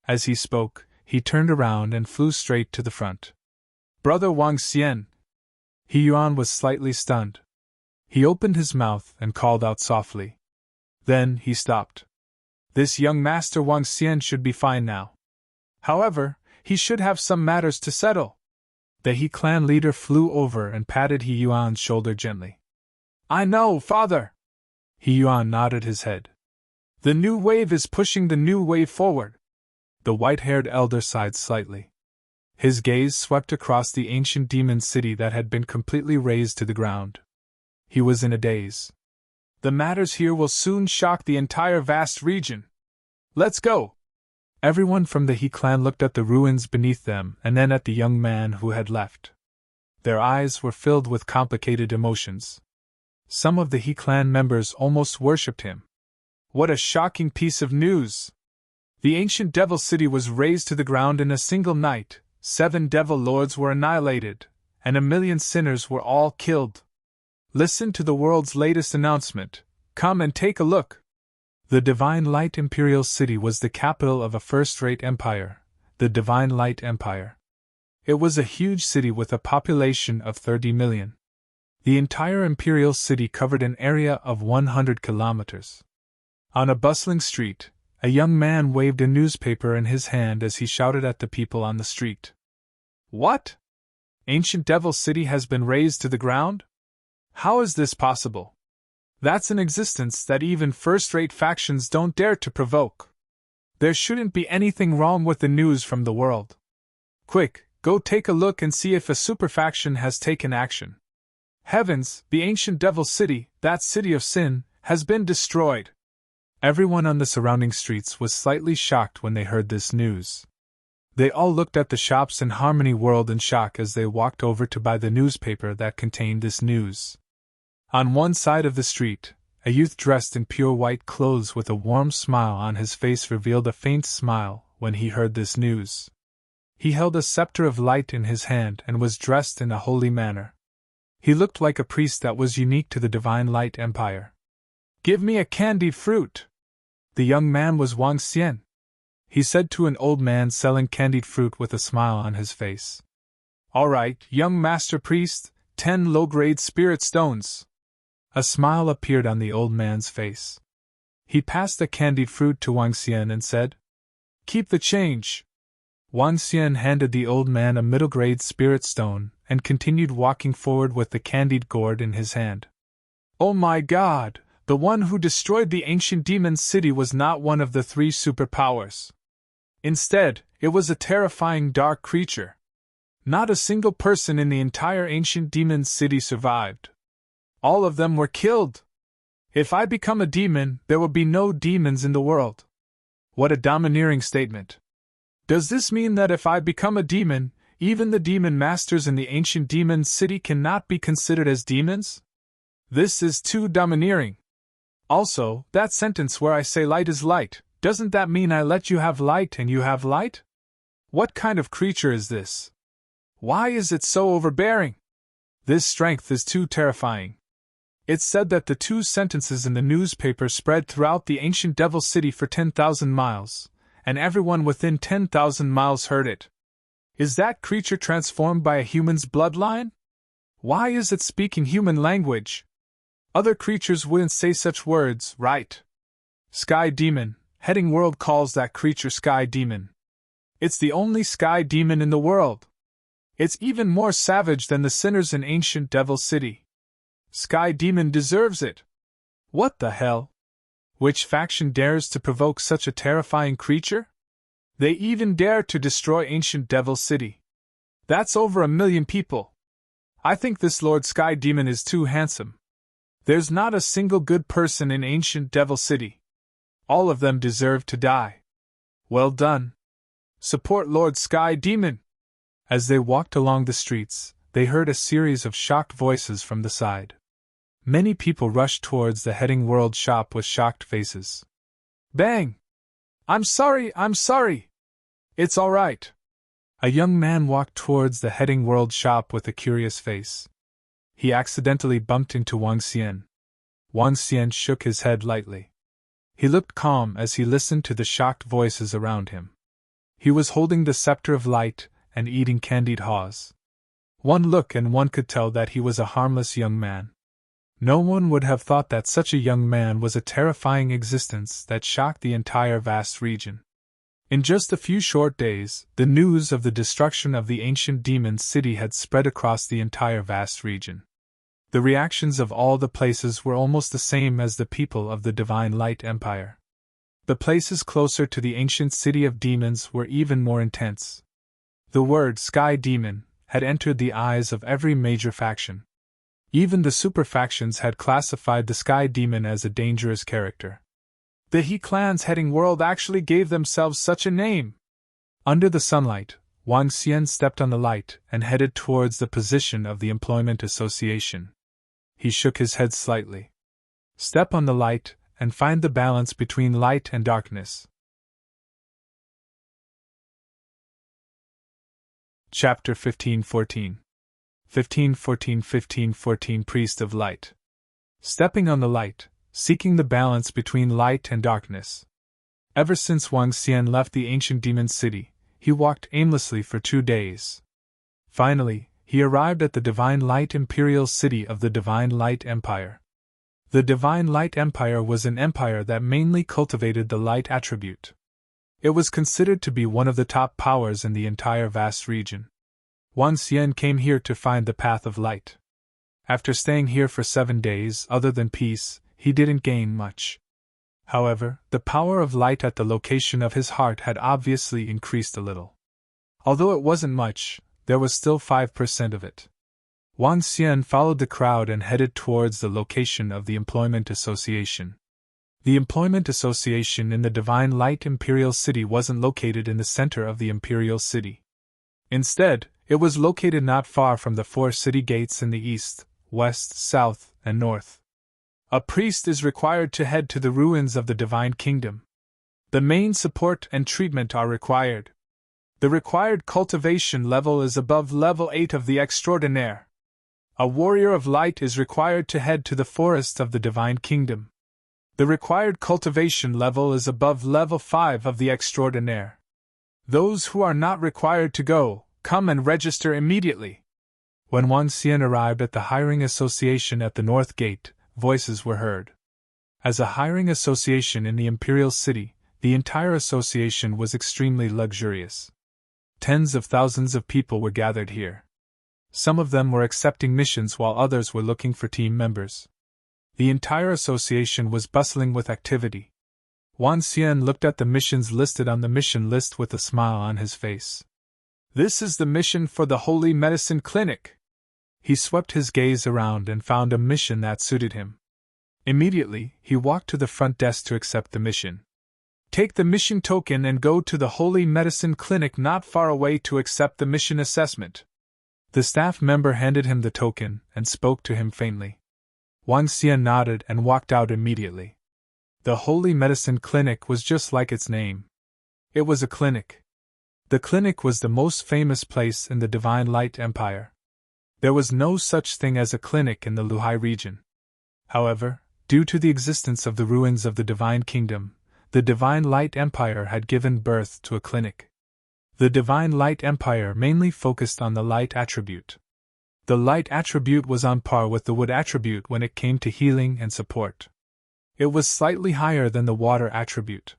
As he spoke, he turned around and flew straight to the front. Brother Wang Xian. He Yuan was slightly stunned. He opened his mouth and called out softly. Then he stopped. This young master Wang Xian should be fine now. However, he should have some matters to settle. The He clan leader flew over and patted He Yuan's shoulder gently. I know, father. He Yuan nodded his head. The new wave is pushing the new wave forward. The white-haired elder sighed slightly. His gaze swept across the ancient demon city that had been completely razed to the ground. He was in a daze. The matters here will soon shock the entire vast region. Let's go! Everyone from the He clan looked at the ruins beneath them and then at the young man who had left. Their eyes were filled with complicated emotions. Some of the He clan members almost worshipped him. What a shocking piece of news! The ancient devil city was razed to the ground in a single night, 7 devil lords were annihilated, and 1,000,000 sinners were all killed. Listen to the world's latest announcement. Come and take a look. The Divine Light Imperial City was the capital of a first-rate empire, the Divine Light Empire. It was a huge city with a population of 30 million. The entire Imperial City covered an area of 100 kilometers. On a bustling street, a young man waved a newspaper in his hand as he shouted at the people on the street. What? Ancient Devil City has been razed to the ground? How is this possible? That's an existence that even first-rate factions don't dare to provoke. There shouldn't be anything wrong with the news from the world. Quick, go take a look and see if a superfaction has taken action. Heavens, the ancient Devil City, that city of sin, has been destroyed. Everyone on the surrounding streets was slightly shocked when they heard this news. They all looked at the shops in Harmony World in shock as they walked over to buy the newspaper that contained this news. On one side of the street, a youth dressed in pure white clothes with a warm smile on his face revealed a faint smile when he heard this news. He held a scepter of light in his hand and was dressed in a holy manner. He looked like a priest that was unique to the Divine Light Empire. Give me a candied fruit! The young man was Wang Xian. He said to an old man selling candied fruit with a smile on his face. All right, young master priest, 10 low-grade spirit stones. A smile appeared on the old man's face. He passed the candied fruit to Wang Xian and said, Keep the change. Wang Xian handed the old man a middle-grade spirit stone and continued walking forward with the candied gourd in his hand. Oh my God! The one who destroyed the ancient demon city was not one of the 3 superpowers. Instead, it was a terrifying dark creature. Not a single person in the entire ancient demon city survived. All of them were killed. If I become a demon, there will be no demons in the world. What a domineering statement. Does this mean that if I become a demon, even the demon masters in the ancient demon city cannot be considered as demons? This is too domineering. Also, that sentence where I say light is light, doesn't that mean I let you have light and you have light? What kind of creature is this? Why is it so overbearing? This strength is too terrifying. It's said that the two sentences in the newspaper spread throughout the ancient Devil City for 10,000 miles, and everyone within 10,000 miles heard it. Is that creature transformed by a human's bloodline? Why is it speaking human language? Other creatures wouldn't say such words, right? Sky Demon, Heading World calls that creature Sky Demon. It's the only sky demon in the world. It's even more savage than the sinners in ancient Devil City. Sky Demon deserves it. What the hell? Which faction dares to provoke such a terrifying creature? They even dare to destroy ancient Devil City. That's over 1 million people. I think this Lord Sky Demon is too handsome. There's not a single good person in ancient Devil City. All of them deserve to die. Well done. Support Lord Sky Demon. As they walked along the streets, they heard a series of shocked voices from the side. Many people rushed towards the Heading World shop with shocked faces. Bang! I'm sorry! It's all right. A young man walked towards the Heading World shop with a curious face. He accidentally bumped into Wang Xian. Wang Xian shook his head lightly. He looked calm as he listened to the shocked voices around him. He was holding the scepter of light and eating candied haws. One look and one could tell that he was a harmless young man. No one would have thought that such a young man was a terrifying existence that shocked the entire vast region. In just a few short days, the news of the destruction of the ancient demon city had spread across the entire vast region. The reactions of all the places were almost the same as the people of the Divine Light Empire. The places closer to the ancient city of demons were even more intense. The word Sky Demon had entered the eyes of every major faction. Even the super factions had classified the Sky Demon as a dangerous character. The He Clan's Heading World actually gave themselves such a name. Under the sunlight, Wang Xian stepped on the light and headed towards the position of the Employment Association. He shook his head slightly. Step on the light and find the balance between light and darkness. Chapter 1514 1514 Priest of Light. Stepping on the light, seeking the balance between light and darkness. Ever since Wang Xian left the ancient demon city, he walked aimlessly for 2 days. Finally, he arrived at the Divine Light Imperial City of the Divine Light Empire. The Divine Light Empire was an empire that mainly cultivated the light attribute. It was considered to be one of the top powers in the entire vast region. Wang Xian came here to find the path of light. After staying here for 7 days, other than peace, he didn't gain much. However, the power of light at the location of his heart had obviously increased a little. Although it wasn't much, there was still 5% of it. Wang Xian followed the crowd and headed towards the location of the Employment Association. The Employment Association in the Divine Light Imperial City wasn't located in the center of the Imperial City. Instead, it was located not far from the 4 city gates in the east, west, south, and north. A priest is required to head to the ruins of the Divine Kingdom. The main support and treatment are required. The required cultivation level is above level 8 of the Extraordinaire. A warrior of light is required to head to the forest of the Divine Kingdom. The required cultivation level is above level 5 of the Extraordinaire. Those who are not required to go, come and register immediately. When Wang Xian arrived at the hiring association at the North Gate, voices were heard. As a hiring association in the Imperial City, the entire association was extremely luxurious. Tens of thousands of people were gathered here. Some of them were accepting missions while others were looking for team members. The entire association was bustling with activity. Wang Xian looked at the missions listed on the mission list with a smile on his face. This is the mission for the Holy Medicine Clinic. He swept his gaze around and found a mission that suited him. Immediately, he walked to the front desk to accept the mission. Take the mission token and go to the Holy Medicine Clinic not far away to accept the mission assessment. The staff member handed him the token and spoke to him faintly. Wang Xian nodded and walked out immediately. The Holy Medicine Clinic was just like its name. It was a clinic. The clinic was the most famous place in the Divine Light Empire. There was no such thing as a clinic in the Luhai region. However, due to the existence of the ruins of the Divine Kingdom, the Divine Light Empire had given birth to a clinic. The Divine Light Empire mainly focused on the light attribute. The light attribute was on par with the wood attribute when it came to healing and support. It was slightly higher than the water attribute.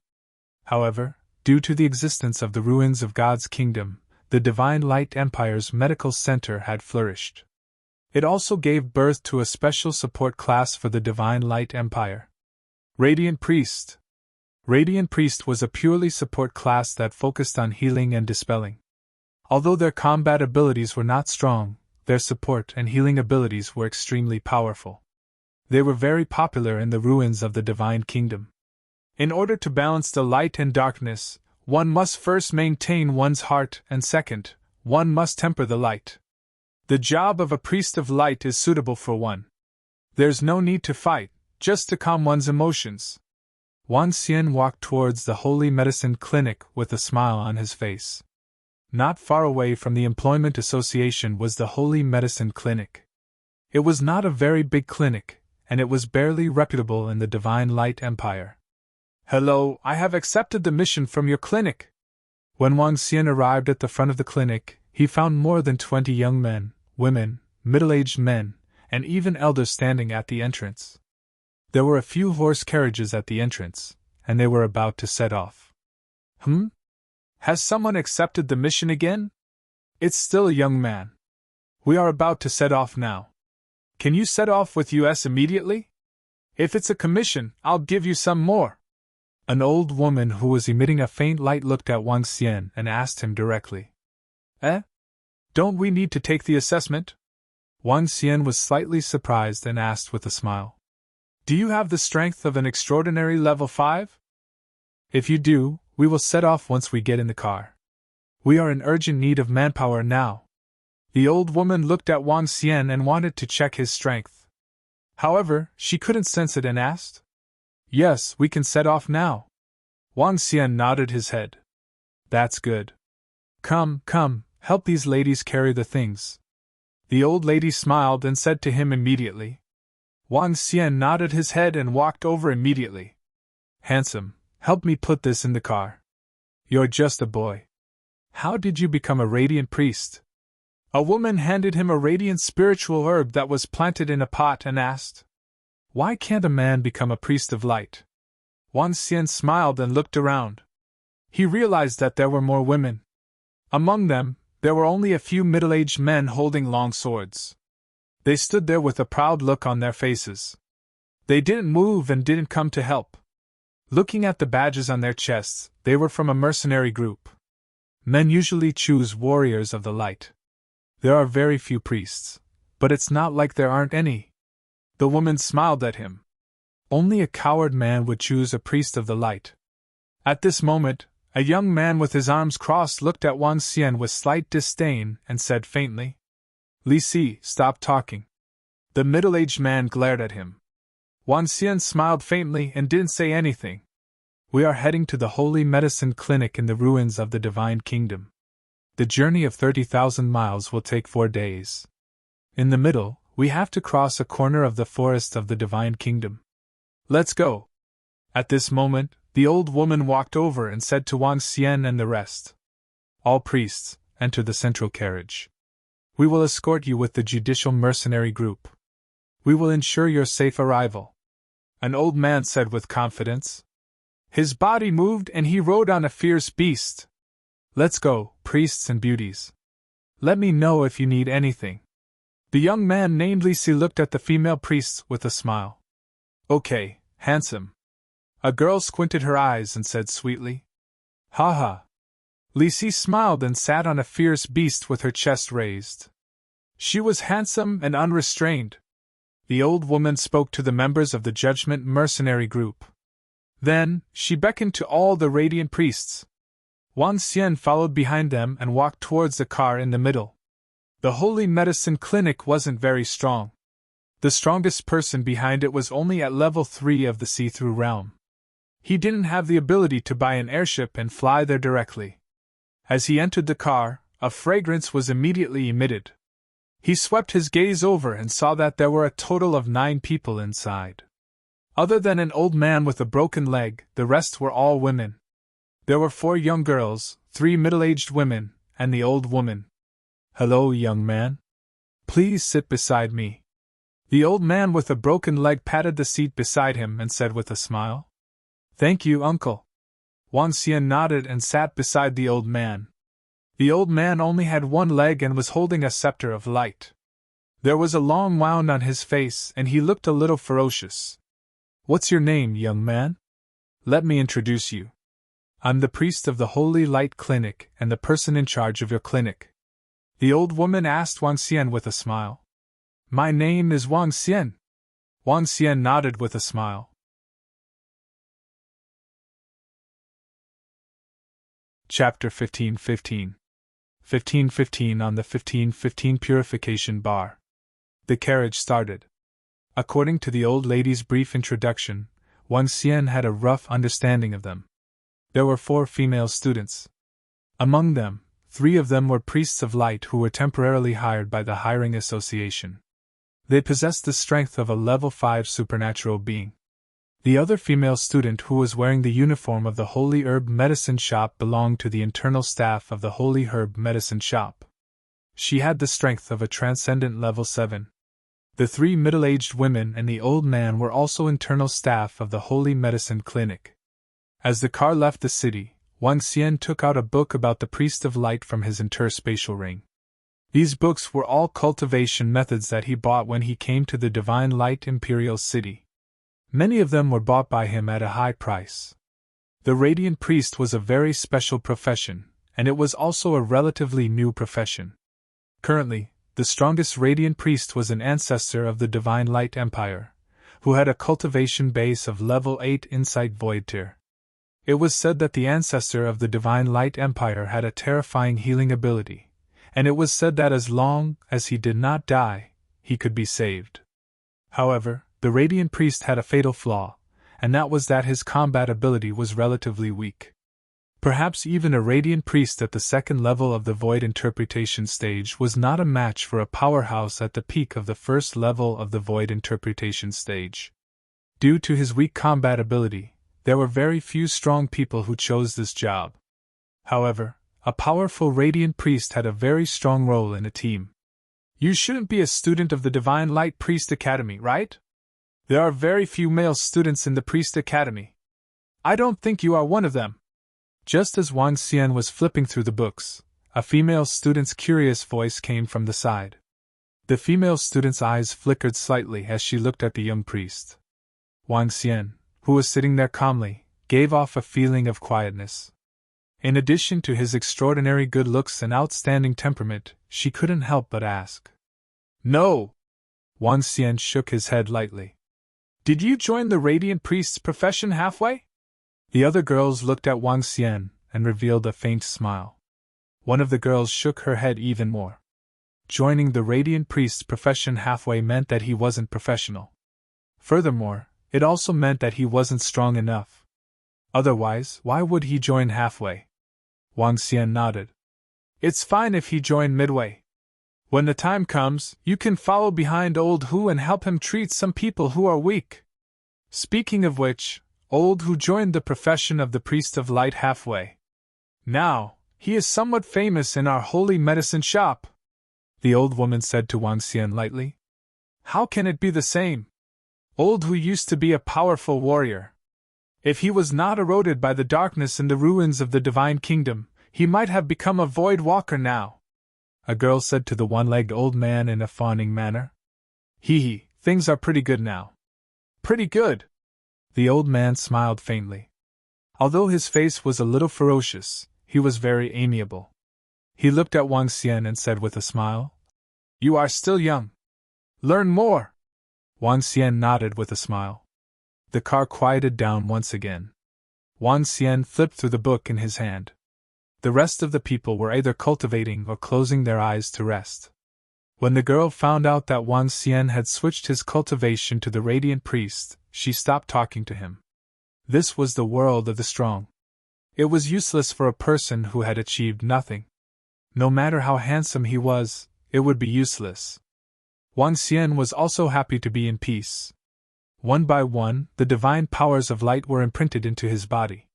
However, due to the existence of the ruins of God's kingdom, the Divine Light Empire's medical center had flourished. It also gave birth to a special support class for the Divine Light Empire. Radiant Priest. Radiant Priest was a purely support class that focused on healing and dispelling. Although their combat abilities were not strong, their support and healing abilities were extremely powerful. They were very popular in the ruins of the Divine Kingdom. In order to balance the light and darkness, one must first maintain one's heart, and second, one must temper the light. The job of a priest of light is suitable for one. There's no need to fight, just to calm one's emotions. Wang Xian walked towards the Holy Medicine Clinic with a smile on his face. Not far away from the Employment Association was the Holy Medicine Clinic. It was not a very big clinic, and it was barely reputable in the Divine Light Empire. "Hello, I have accepted the mission from your clinic." When Wang Xian arrived at the front of the clinic, he found more than 20 young men, women, middle-aged men, and even elders standing at the entrance. There were a few horse carriages at the entrance, and they were about to set off. Has someone accepted the mission again? It's still a young man. We are about to set off now. Can you set off with us immediately? If it's a commission, I'll give you some more. An old woman who was emitting a faint light looked at Wang Xian and asked him directly. Don't we need to take the assessment? Wang Xian was slightly surprised and asked with a smile. Do you have the strength of an extraordinary level 5? If you do, we will set off once we get in the car. We are in urgent need of manpower now. The old woman looked at Wang Xian and wanted to check his strength. However, she couldn't sense it and asked. Yes, we can set off now. Wang Xian nodded his head. That's good. Come, help these ladies carry the things. The old lady smiled and said to him immediately. Wang Xian nodded his head and walked over immediately. Handsome, help me put this in the car. You're just a boy. How did you become a radiant priest? A woman handed him a radiant spiritual herb that was planted in a pot and asked. Why can't a man become a priest of light? Wang Xian smiled and looked around. He realized that there were more women. Among them, there were only a few middle-aged men holding long swords. They stood there with a proud look on their faces. They didn't move and didn't come to help. Looking at the badges on their chests, they were from a mercenary group. Men usually choose warriors of the light. There are very few priests, but it's not like there aren't any. The woman smiled at him. Only a coward man would choose a priest of the light. At this moment, a young man with his arms crossed looked at Wang Xian with slight disdain and said faintly, Li Si, stop talking. The middle-aged man glared at him. Wang Xian smiled faintly and didn't say anything. We are heading to the Holy Medicine Clinic in the ruins of the Divine Kingdom. The journey of 30,000 miles will take 4 days. In the middle, we have to cross a corner of the forest of the Divine Kingdom. Let's go. At this moment, the old woman walked over and said to Wang Xian and the rest. All priests, enter the central carriage. We will escort you with the judicial mercenary group. We will ensure your safe arrival. An old man said with confidence. His body moved and he rode on a fierce beast. Let's go, priests and beauties. Let me know if you need anything. The young man named Li Si looked at the female priests with a smile. Okay, handsome. A girl squinted her eyes and said sweetly. Ha ha. Li Si smiled and sat on a fierce beast with her chest raised. She was handsome and unrestrained. The old woman spoke to the members of the Judgment Mercenary Group. Then, she beckoned to all the radiant priests. Wang Xian followed behind them and walked towards the car in the middle. The Holy Medicine Clinic wasn't very strong. The strongest person behind it was only at level 3 of the see-through realm. He didn't have the ability to buy an airship and fly there directly. As he entered the car, a fragrance was immediately emitted. He swept his gaze over and saw that there were a total of 9 people inside. Other than an old man with a broken leg, the rest were all women. There were 4 young girls, 3 middle-aged women, and the old woman. "Hello, young man. Please sit beside me." The old man with a broken leg patted the seat beside him and said with a smile, "Thank you, uncle." Wang Xian nodded and sat beside the old man. The old man only had 1 leg and was holding a scepter of light. There was a long wound on his face and he looked a little ferocious. "What's your name, young man? Let me introduce you. I'm the priest of the Holy Light Clinic and the person in charge of your clinic." The old woman asked Wang Xian with a smile. "My name is Wang Xian." Wang Xian nodded with a smile. Chapter 15:15. 15:15 on the 15:15 Purification Bar. The carriage started. According to the old lady's brief introduction, Wang Xian had a rough understanding of them. There were 4 female students. Among them, 3 of them were priests of light who were temporarily hired by the hiring association. They possessed the strength of a level 5 supernatural being. The other female student who was wearing the uniform of the Holy Herb Medicine Shop belonged to the internal staff of the Holy Herb Medicine Shop. She had the strength of a transcendent level 7. The 3 middle-aged women and the old man were also internal staff of the Holy Medicine Clinic. As the car left the city, Wang Xian took out a book about the Priest of Light from his interspatial ring. These books were all cultivation methods that he bought when he came to the Divine Light Imperial City. Many of them were bought by him at a high price. The Radiant Priest was a very special profession, and it was also a relatively new profession. Currently, the strongest Radiant Priest was an ancestor of the Divine Light Empire, who had a cultivation base of level 8 Insight Void Tier. It was said that the ancestor of the Divine Light Empire had a terrifying healing ability, and it was said that as long as he did not die, he could be saved. However, the Radiant Priest had a fatal flaw, and that was that his combat ability was relatively weak. Perhaps even a Radiant Priest at the 2nd level of the Void Interpretation stage was not a match for a powerhouse at the peak of the 1st level of the Void Interpretation stage. Due to his weak combat ability, there were very few strong people who chose this job. However, a powerful Radiant Priest had a very strong role in a team. "You shouldn't be a student of the Divine Light Priest Academy, right? There are very few male students in the Priest Academy. I don't think you are one of them." Just as Wang Xian was flipping through the books, a female student's curious voice came from the side. The female student's eyes flickered slightly as she looked at the young priest. Wang Xian, who was sitting there calmly, gave off a feeling of quietness. In addition to his extraordinary good looks and outstanding temperament, she couldn't help but ask. "No!" Wang Xian shook his head lightly. "Did you join the Radiant Priest's profession halfway?" The other girls looked at Wang Xian and revealed a faint smile. One of the girls shook her head even more. Joining the Radiant Priest's profession halfway meant that he wasn't professional. Furthermore, it also meant that he wasn't strong enough. Otherwise, why would he join halfway? Wang Xian nodded. "It's fine if he joined midway. When the time comes, you can follow behind Old Hu and help him treat some people who are weak." Speaking of which, Old Hu joined the profession of the Priest of Light halfway. "Now, he is somewhat famous in our holy medicine shop," the old woman said to Wang Xian lightly. "How can it be the same? Old Hu used to be a powerful warrior. If he was not eroded by the darkness in the ruins of the Divine Kingdom, he might have become a void walker now," a girl said to the one-legged old man in a fawning manner. Hee, things are pretty good now." "Pretty good?" The old man smiled faintly. Although his face was a little ferocious, he was very amiable. He looked at Wang Xian and said with a smile, "You are still young. Learn more." Wang Xian nodded with a smile. The car quieted down once again. Wang Xian flipped through the book in his hand. The rest of the people were either cultivating or closing their eyes to rest. When the girl found out that Wang Xian had switched his cultivation to the Radiant Priest, she stopped talking to him. This was the world of the strong. It was useless for a person who had achieved nothing. No matter how handsome he was, it would be useless. Wang Xian was also happy to be in peace. One by one, the divine powers of light were imprinted into his body.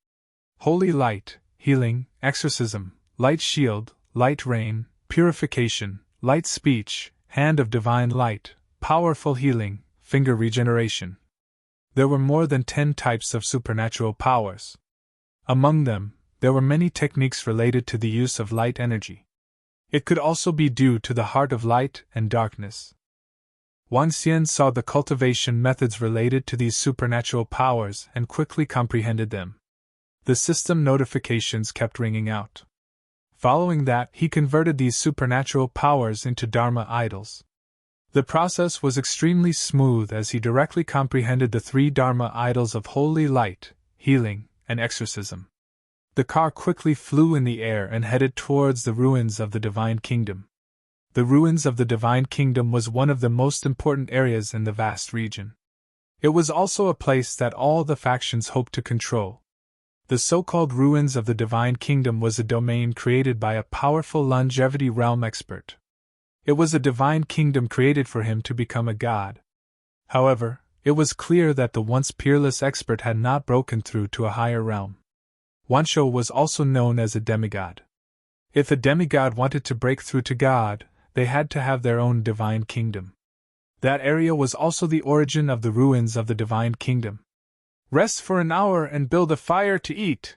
Holy light, healing, exorcism, light shield, light rain, purification, light speech, hand of divine light, powerful healing, finger regeneration. There were more than 10 types of supernatural powers. Among them, there were many techniques related to the use of light energy. It could also be due to the heart of light and darkness. Wang Xian saw the cultivation methods related to these supernatural powers and quickly comprehended them. The system notifications kept ringing out. Following that, he converted these supernatural powers into Dharma idols. The process was extremely smooth as he directly comprehended the 3 Dharma idols of holy light, healing, and exorcism. The car quickly flew in the air and headed towards the ruins of the Divine Kingdom. The ruins of the Divine Kingdom was one of the most important areas in the vast region. It was also a place that all the factions hoped to control. The so-called ruins of the Divine Kingdom was a domain created by a powerful longevity realm expert. It was a divine kingdom created for him to become a god. However, it was clear that the once peerless expert had not broken through to a higher realm. Wanshou was also known as a demigod. If a demigod wanted to break through to God, they had to have their own divine kingdom. That area was also the origin of the ruins of the Divine Kingdom. Rest for an hour and build a fire to eat.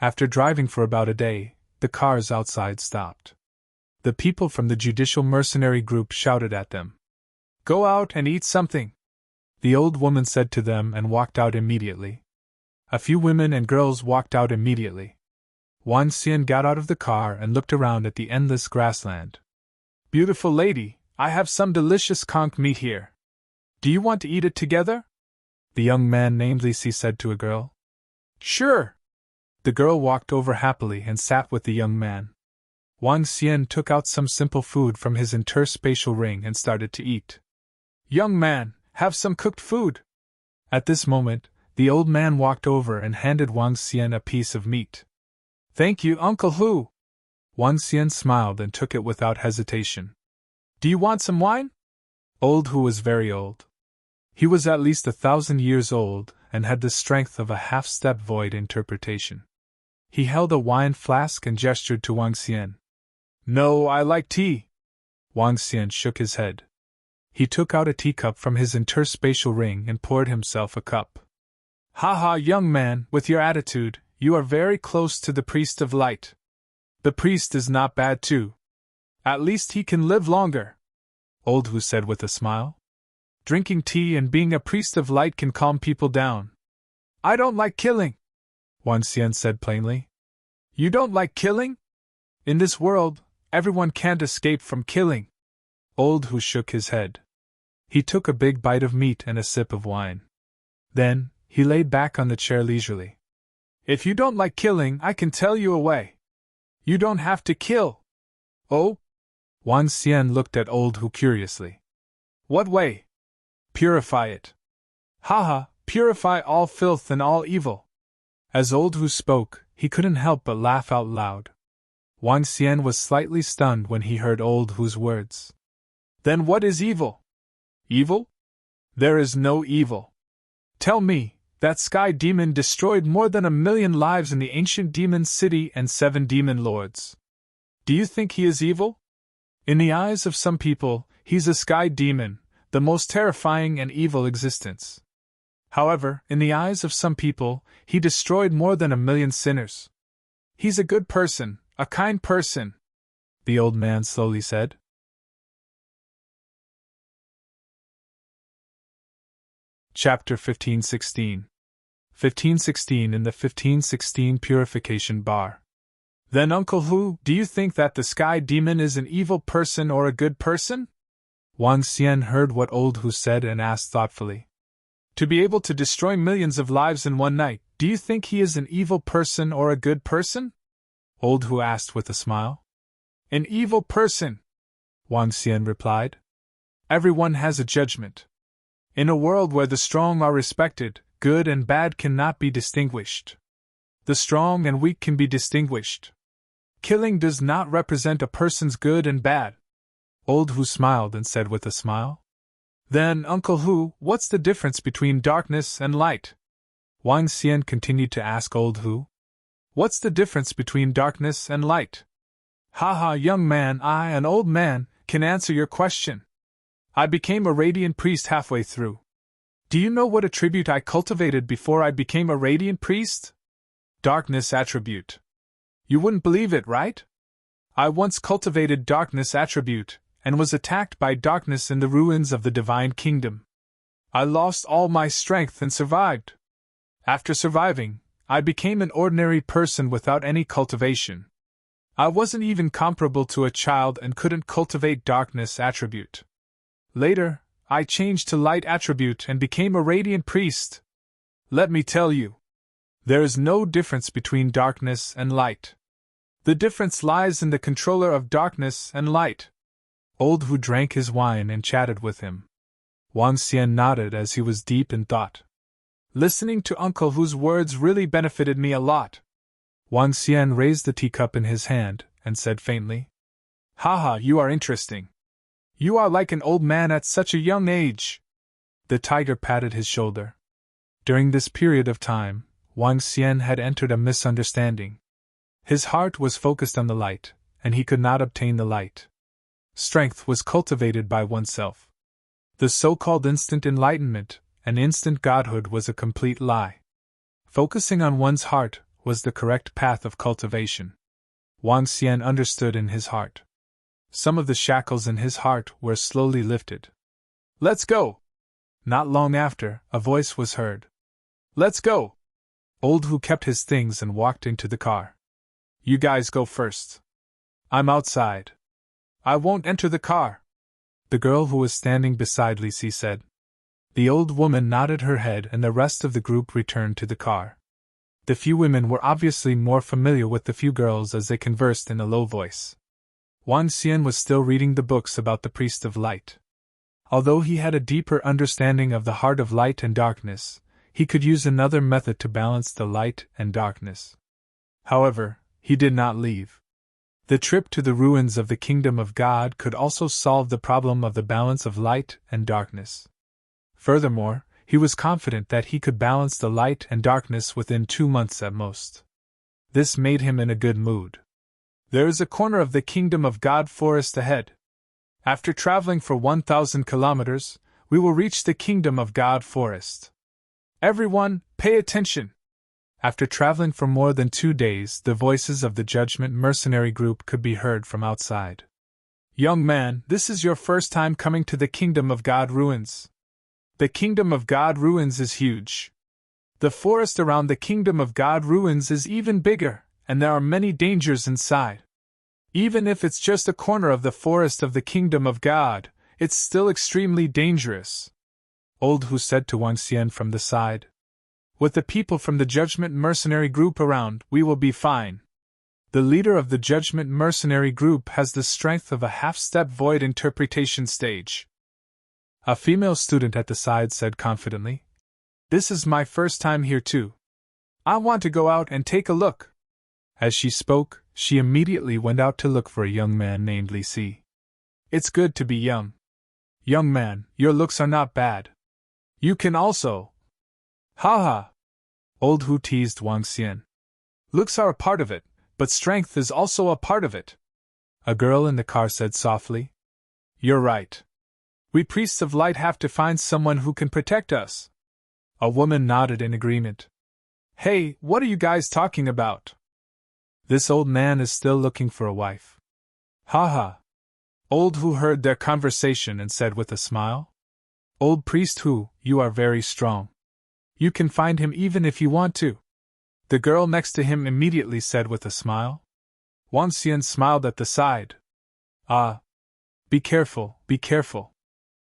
After driving for about a day, the cars outside stopped. The people from the judicial mercenary group shouted at them. Go out and eat something. The old woman said to them and walked out immediately. A few women and girls walked out immediately. Wang Xian got out of the car and looked around at the endless grassland. Beautiful lady, I have some delicious conch meat here. Do you want to eat it together? The young man named Li Si said to a girl. Sure. The girl walked over happily and sat with the young man. Wang Xian took out some simple food from his interspatial ring and started to eat. Young man, have some cooked food. At this moment, the old man walked over and handed Wang Xian a piece of meat. Thank you, Uncle Hu. Wang Xian smiled and took it without hesitation. Do you want some wine? Old Hu was very old. He was at least 1,000 years old and had the strength of a half-step void interpretation. He held a wine flask and gestured to Wang Xian. No, I like tea. Wang Xian shook his head. He took out a teacup from his interspatial ring and poured himself a cup. Ha ha, young man, with your attitude, you are very close to the priest of light. The priest is not bad too. At least he can live longer. Old Hu said with a smile. Drinking tea and being a priest of light can calm people down. I don't like killing, Wang Xian said plainly. You don't like killing? In this world, everyone can't escape from killing. Old Hu shook his head. He took a big bite of meat and a sip of wine. Then, he lay back on the chair leisurely. If you don't like killing, I can tell you a way. You don't have to kill. Oh? Wang Xian looked at Old Hu curiously. What way? Purify it. Haha, purify all filth and all evil. As Old Hu spoke, he couldn't help but laugh out loud. Wang Xian was slightly stunned when he heard Old Hu's words. Then what is evil? Evil? There is no evil. Tell me, that sky demon destroyed more than 1 million lives in the ancient demon city and 7 demon lords. Do you think he is evil? In the eyes of some people, he's a sky demon, the most terrifying and evil existence. However, in the eyes of some people, he destroyed more than 1 million sinners. He's a good person, a kind person, the old man slowly said. Chapter 1516. 1516 in the 1516 Purification Bar. Then Uncle Hu, do you think that the sky demon is an evil person or a good person? Wang Xian heard what Old Hu said and asked thoughtfully. To be able to destroy millions of lives in one night, do you think he is an evil person or a good person? Old Hu asked with a smile. An evil person, Wang Xian replied. Everyone has a judgment. In a world where the strong are respected, good and bad cannot be distinguished. The strong and weak can be distinguished. Killing does not represent a person's good and bad. Old Hu smiled and said with a smile. Then, Uncle Hu, what's the difference between darkness and light? Wang Xian continued to ask Old Hu. What's the difference between darkness and light? Haha, young man, I, an old man, can answer your question. I became a radiant priest halfway through. Do you know what attribute I cultivated before I became a radiant priest? Darkness attribute. You wouldn't believe it, right? I once cultivated darkness attribute, and was attacked by darkness in the ruins of the divine kingdom. I lost all my strength and survived. After surviving, I became an ordinary person without any cultivation. I wasn't even comparable to a child and couldn't cultivate darkness attribute. Later, I changed to light attribute and became a radiant priest. Let me tell you, there is no difference between darkness and light. The difference lies in the controller of darkness and light. Old Hu drank his wine and chatted with him. Wang Xian nodded as he was deep in thought. Listening to Uncle Hu's words really benefited me a lot. Wang Xian raised the teacup in his hand and said faintly, Haha, you are interesting. You are like an old man at such a young age. The tiger patted his shoulder. During this period of time, Wang Xian had entered a misunderstanding. His heart was focused on the light, and he could not obtain the light. Strength was cultivated by oneself. The so-called instant enlightenment and instant godhood was a complete lie. Focusing on one's heart was the correct path of cultivation. Wang Xian understood in his heart. Some of the shackles in his heart were slowly lifted. Let's go! Not long after, a voice was heard. Let's go! Old Hu kept his things and walked into the car. You guys go first. I'm outside. I won't enter the car. The girl who was standing beside Li Si said. The old woman nodded her head and the rest of the group returned to the car. The few women were obviously more familiar with the few girls as they conversed in a low voice. Wang Xian was still reading the books about the priest of light. Although he had a deeper understanding of the heart of light and darkness, he could use another method to balance the light and darkness. However, he did not leave. The trip to the ruins of the kingdom of God could also solve the problem of the balance of light and darkness. Furthermore, he was confident that he could balance the light and darkness within 2 months at most. This made him in a good mood. There is a corner of the kingdom of God forest ahead. After traveling for 1,000 kilometers, we will reach the kingdom of God forest. Everyone, pay attention! After traveling for more than 2 days, the voices of the Judgment Mercenary Group could be heard from outside. Young man, this is your first time coming to the Kingdom of God ruins. The Kingdom of God ruins is huge. The forest around the Kingdom of God ruins is even bigger, and there are many dangers inside. Even if it's just a corner of the forest of the Kingdom of God, it's still extremely dangerous. Old Hu said to Wang Xian from the side. With the people from the Judgment Mercenary Group around, we will be fine. The leader of the Judgment Mercenary Group has the strength of a half-step void interpretation stage. A female student at the side said confidently. This is my first time here too. I want to go out and take a look. As she spoke, she immediately went out to look for a young man named Li Si. It's good to be young. Young man, your looks are not bad. You can also. Haha! Old Hu teased Wang Xian. Looks are a part of it, but strength is also a part of it. A girl in the car said softly. You're right. We priests of light have to find someone who can protect us. A woman nodded in agreement. Hey, what are you guys talking about? This old man is still looking for a wife. Haha. Old Hu heard their conversation and said with a smile. Old priest Hu, you are very strong. You can find him even if you want to. The girl next to him immediately said with a smile. Wang Xian smiled at the side. Ah. Be careful, be careful.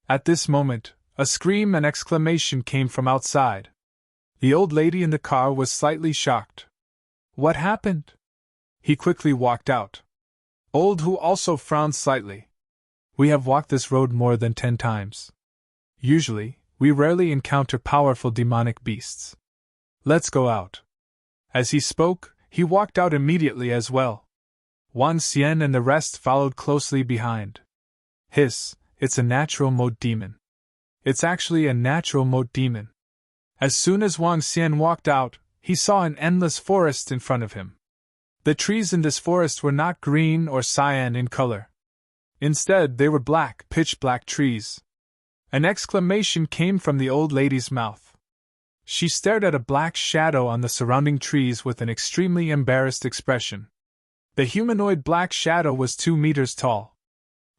At this moment, a scream and exclamation came from outside. The old lady in the car was slightly shocked. What happened? He quickly walked out. Old Hu also frowned slightly. We have walked this road more than 10 times. Usually, we rarely encounter powerful demonic beasts. Let's go out. As he spoke, he walked out immediately as well. Wang Xian and the rest followed closely behind. Hiss, it's a natural mode demon. It's actually a natural mode demon. As soon as Wang Xian walked out, he saw an endless forest in front of him. The trees in this forest were not green or cyan in color. Instead, they were black, pitch-black trees. An exclamation came from the old lady's mouth. She stared at a black shadow on the surrounding trees with an extremely embarrassed expression. The humanoid black shadow was 2 meters tall.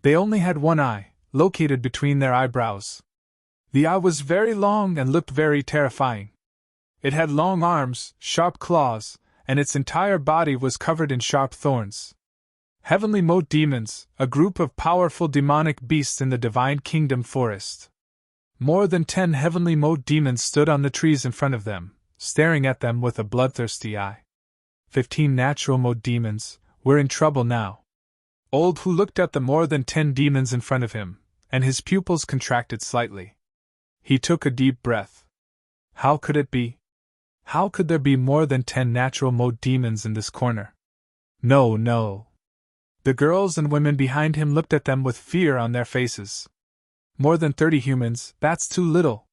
They only had one eye, located between their eyebrows. The eye was very long and looked very terrifying. It had long arms, sharp claws, and its entire body was covered in sharp thorns. Heavenly Mode Demons, a group of powerful demonic beasts in the Divine Kingdom forest. More than 10 Heavenly Mode Demons stood on the trees in front of them, staring at them with a bloodthirsty eye. 15 Natural Mode Demons were in trouble now. Old Hu looked at the more than 10 demons in front of him, and his pupils contracted slightly. He took a deep breath. How could it be? How could there be more than 10 natural mode demons in this corner? No. The girls and women behind him looked at them with fear on their faces. More than 30 humans, that's too little.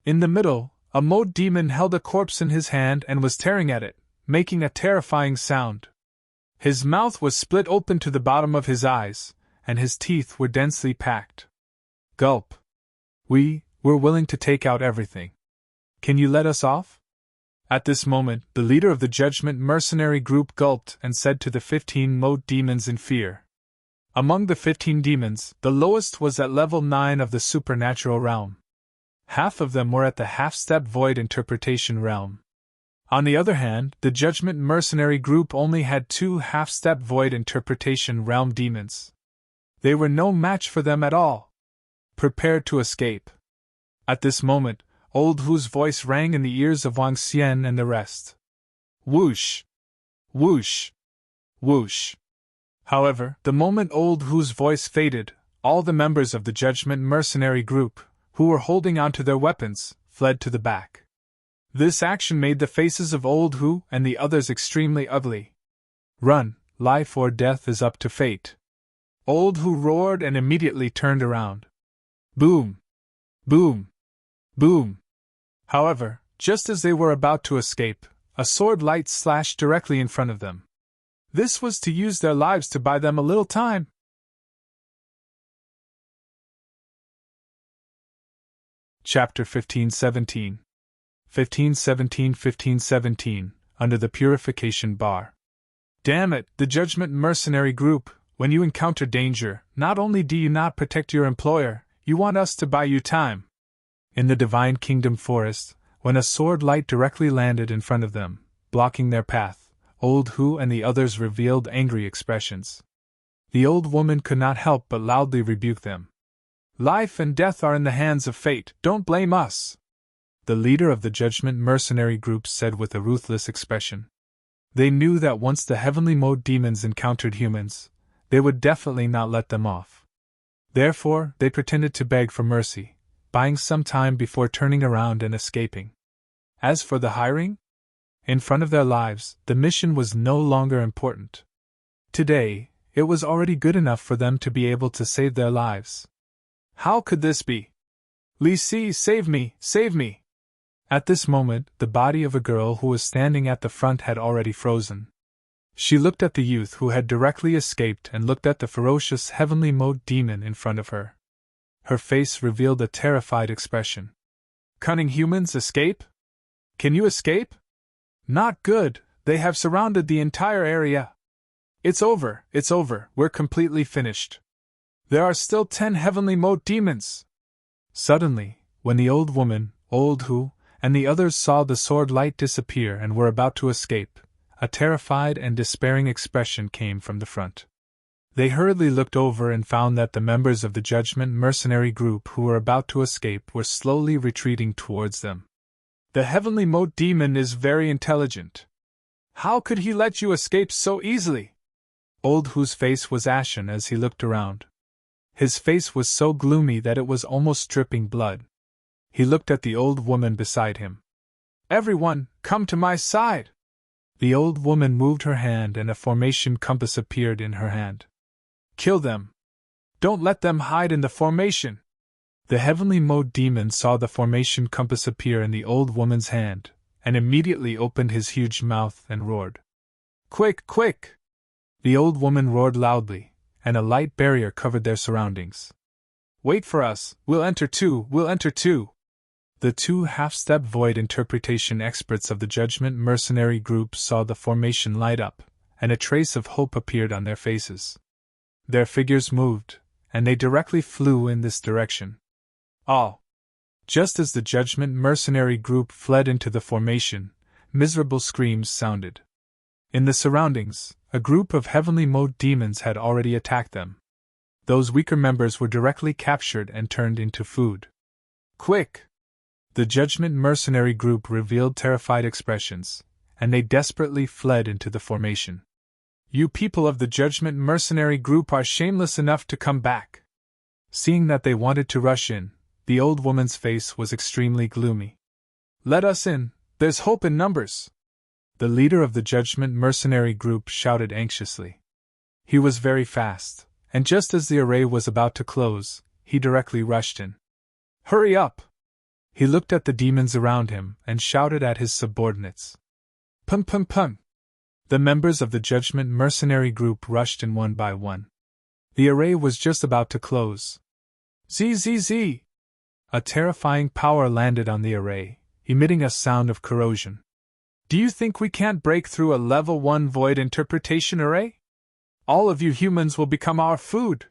In the middle, a mode demon held a corpse in his hand and was tearing at it, making a terrifying sound. His mouth was split open to the bottom of his eyes, and his teeth were densely packed. Gulp. We're willing to take out everything. Can you let us off? At this moment, the leader of the Judgment Mercenary Group gulped and said to the 15 mode demons in fear. Among the 15 demons, the lowest was at level 9 of the supernatural realm. Half of them were at the half-step void interpretation realm. On the other hand, the Judgment Mercenary Group only had 2 half-step void interpretation realm demons. They were no match for them at all. Prepare to escape. At this moment, Old Hu's voice rang in the ears of Wang Xian and the rest. Whoosh! Whoosh! Whoosh! However, the moment Old Hu's voice faded, all the members of the Judgment Mercenary Group, who were holding onto their weapons, fled to the back. This action made the faces of Old Hu and the others extremely ugly. Run, life or death is up to fate. Old Hu roared and immediately turned around. Boom! Boom! Boom! However, just as they were about to escape, a sword light slashed directly in front of them. This was to use their lives to buy them a little time. Chapter 1517 1517 Under the Purification Bar. Damn it, the Judgment Mercenary Group, when you encounter danger, not only do you not protect your employer, you want us to buy you time. In the Divine Kingdom forest, when a sword light directly landed in front of them, blocking their path, Old Hu and the others revealed angry expressions. The old woman could not help but loudly rebuke them. Life and death are in the hands of fate, don't blame us. The leader of the Judgment Mercenary Group said with a ruthless expression. They knew that once the heavenly mode demons encountered humans, they would definitely not let them off. Therefore, they pretended to beg for mercy, buying some time before turning around and escaping. As for the hiring? In front of their lives, the mission was no longer important. Today, it was already good enough for them to be able to save their lives. How could this be? Li Si, save me, save me! At this moment, the body of a girl who was standing at the front had already frozen. She looked at the youth who had directly escaped and looked at the ferocious heavenly mode demon in front of her. Her face revealed a terrified expression. Cunning humans escape? Can you escape? Not good, they have surrounded the entire area. It's over, we're completely finished. There are still 10 heavenly mode demons. Suddenly, when the old woman, Old Hu, and the others saw the sword light disappear and were about to escape, a terrified and despairing expression came from the front. They hurriedly looked over and found that the members of the Judgment Mercenary Group who were about to escape were slowly retreating towards them. The heavenly mode demon is very intelligent. How could he let you escape so easily? Old Hu's face was ashen as he looked around. His face was so gloomy that it was almost dripping blood. He looked at the old woman beside him. Everyone, come to my side! The old woman moved her hand and a formation compass appeared in her hand. Kill them! Don't let them hide in the formation! The heavenly mode demon saw the formation compass appear in the old woman's hand, and immediately opened his huge mouth and roared. Quick, quick! The old woman roared loudly, and a light barrier covered their surroundings. Wait for us, we'll enter too, we'll enter too! The two half-step void interpretation experts of the Judgment Mercenary Group saw the formation light up, and a trace of hope appeared on their faces. Their figures moved, and they directly flew in this direction. All. Just as the Judgment Mercenary Group fled into the formation, miserable screams sounded. In the surroundings, a group of heavenly mode demons had already attacked them. Those weaker members were directly captured and turned into food. Quick! The Judgment Mercenary Group revealed terrified expressions, and they desperately fled into the formation. You people of the Judgment Mercenary Group are shameless enough to come back. Seeing that they wanted to rush in, the old woman's face was extremely gloomy. Let us in, there's hope in numbers! The leader of the Judgment Mercenary Group shouted anxiously. He was very fast, and just as the array was about to close, he directly rushed in. Hurry up! He looked at the demons around him and shouted at his subordinates. Pum pum pum! The members of the Judgment Mercenary Group rushed in one by one. The array was just about to close. Zzz! A terrifying power landed on the array, emitting a sound of corrosion. Do you think we can't break through a level 1 void interpretation array? All of you humans will become our food!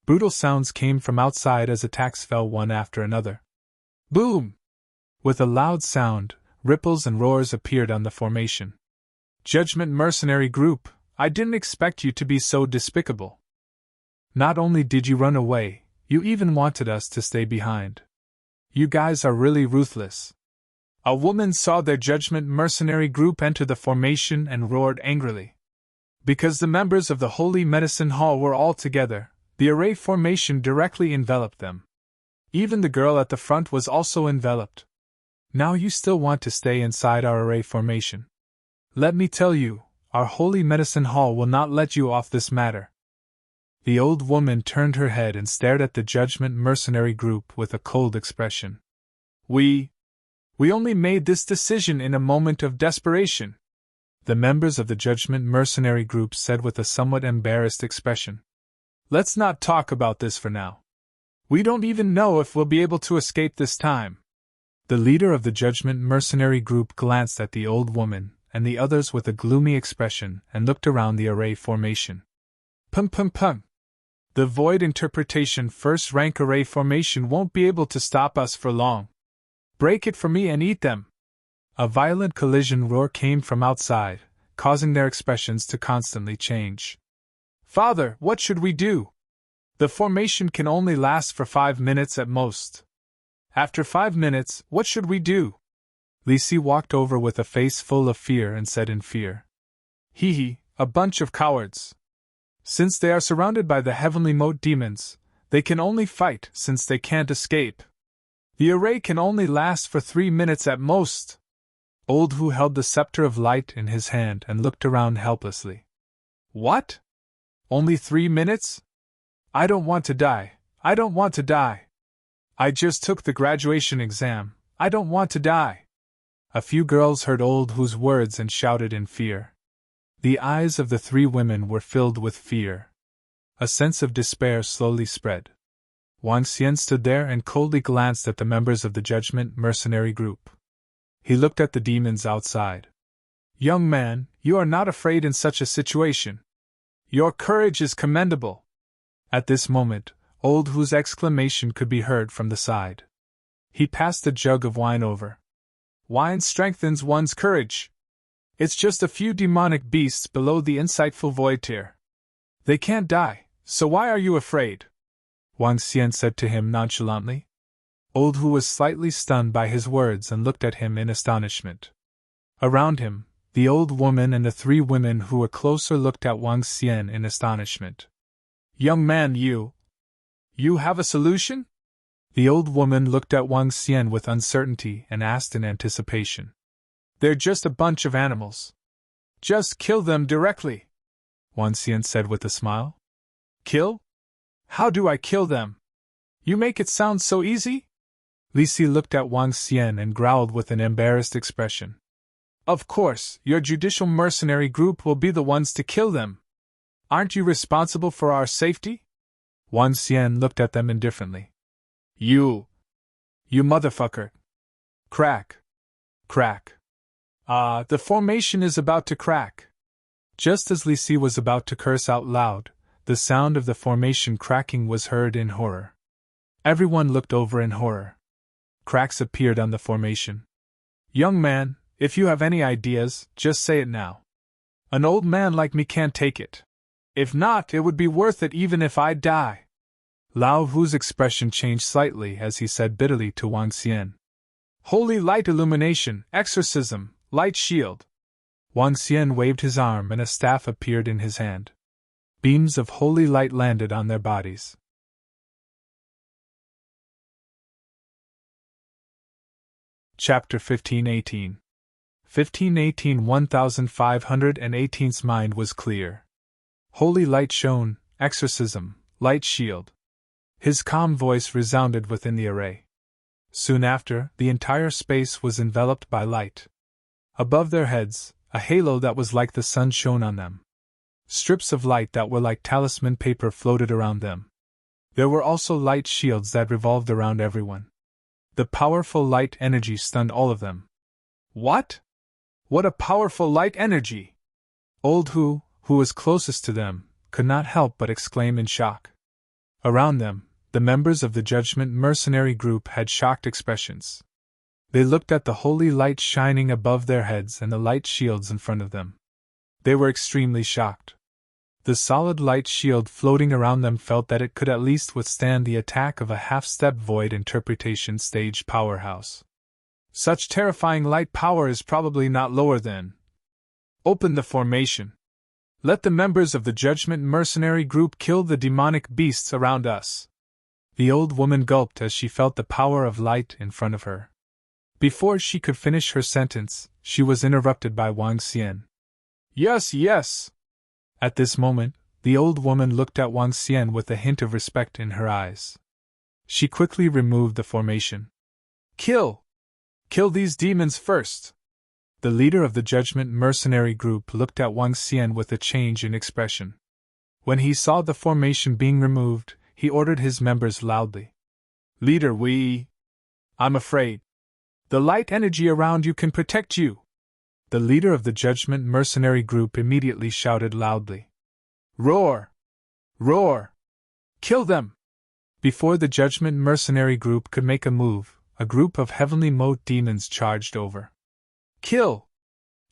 Brutal sounds came from outside as attacks fell one after another. Boom! With a loud sound, ripples and roars appeared on the formation. Judgment Mercenary Group, I didn't expect you to be so despicable. Not only did you run away, you even wanted us to stay behind. You guys are really ruthless. A woman saw their Judgment Mercenary Group enter the formation and roared angrily. Because the members of the Holy Medicine Hall were all together, the array formation directly enveloped them. Even the girl at the front was also enveloped. Now you still want to stay inside our array formation. Let me tell you, our Holy Medicine Hall will not let you off this matter. The old woman turned her head and stared at the Judgment Mercenary Group with a cold expression. We only made this decision in a moment of desperation, the members of the Judgment Mercenary Group said with a somewhat embarrassed expression. Let's not talk about this for now. We don't even know if we'll be able to escape this time. The leader of the Judgment Mercenary Group glanced at the old woman and the others with a gloomy expression and looked around the array formation. Pum pum pum! The Void Interpretation first rank array formation won't be able to stop us for long. Break it for me and eat them! A violent collision roar came from outside, causing their expressions to constantly change. Father, what should we do? The formation can only last for 5 minutes at most. After 5 minutes, what should we do? Lisi walked over with a face full of fear and said in fear. Hee hee, a bunch of cowards. Since they are surrounded by the heavenly mote demons, they can only fight since they can't escape. The array can only last for 3 minutes at most. Old Hu held the scepter of light in his hand and looked around helplessly. What? Only 3 minutes? I don't want to die. I don't want to die. I just took the graduation exam. I don't want to die. A few girls heard Old Hu's words and shouted in fear. The eyes of the 3 women were filled with fear. A sense of despair slowly spread. Wang Xian stood there and coldly glanced at the members of the Judgment Mercenary Group. He looked at the demons outside. Young man, you are not afraid in such a situation. Your courage is commendable. At this moment, Old Hu's exclamation could be heard from the side. He passed the jug of wine over. Wine strengthens one's courage. It's just a few demonic beasts below the insightful void tier. They can't die, so why are you afraid? Wang Xian said to him nonchalantly. Old Hu was slightly stunned by his words and looked at him in astonishment. Around him, the old woman and the 3 women who were closer looked at Wang Xian in astonishment. Young man, you have a solution? The old woman looked at Wang Xian with uncertainty and asked in anticipation. They're just a bunch of animals. Just kill them directly, Wang Xian said with a smile. Kill? How do I kill them? You make it sound so easy? Li Si looked at Wang Xian and growled with an embarrassed expression. Of course, your judicial mercenary group will be the ones to kill them. Aren't you responsible for our safety? Wang Xian looked at them indifferently. You motherfucker. Crack. Crack. The formation is about to crack. Just as Li Si was about to curse out loud, the sound of the formation cracking was heard in horror. Everyone looked over in horror. Cracks appeared on the formation. Young man, if you have any ideas, just say it now. An old man like me can't take it. If not, it would be worth it even if I die. Lao Hu's expression changed slightly as he said bitterly to Wang Xian. Holy light illumination, exorcism, light shield. Wang Xian waved his arm and a staff appeared in his hand. Beams of holy light landed on their bodies. Chapter 1518. 1518 1518's mind was clear. Holy light shone, exorcism, light shield. His calm voice resounded within the array. Soon after, the entire space was enveloped by light. Above their heads, a halo that was like the sun shone on them. Strips of light that were like talisman paper floated around them. There were also light shields that revolved around everyone. The powerful light energy stunned all of them. What? What a powerful light energy! Old Hu, who was closest to them, could not help but exclaim in shock. Around them, the members of the Judgment Mercenary Group had shocked expressions. They looked at the holy light shining above their heads and the light shields in front of them. They were extremely shocked. The solid light shield floating around them felt that it could at least withstand the attack of a half-step void interpretation stage powerhouse. Such terrifying light power is probably not lower than. Open the formation. Let the members of the Judgment Mercenary Group kill the demonic beasts around us. The old woman gulped as she felt the power of light in front of her. Before she could finish her sentence, she was interrupted by Wang Xian. Yes, yes! At this moment, the old woman looked at Wang Xian with a hint of respect in her eyes. She quickly removed the formation. Kill! Kill these demons first! The leader of the Judgment Mercenary Group looked at Wang Xian with a change in expression. When he saw the formation being removed, he ordered his members loudly. Leader, I'm afraid. The light energy around you can protect you. The leader of the Judgment Mercenary Group immediately shouted loudly. Roar! Roar! Kill them! Before the Judgment Mercenary Group could make a move, a group of heavenly mote demons charged over. Kill!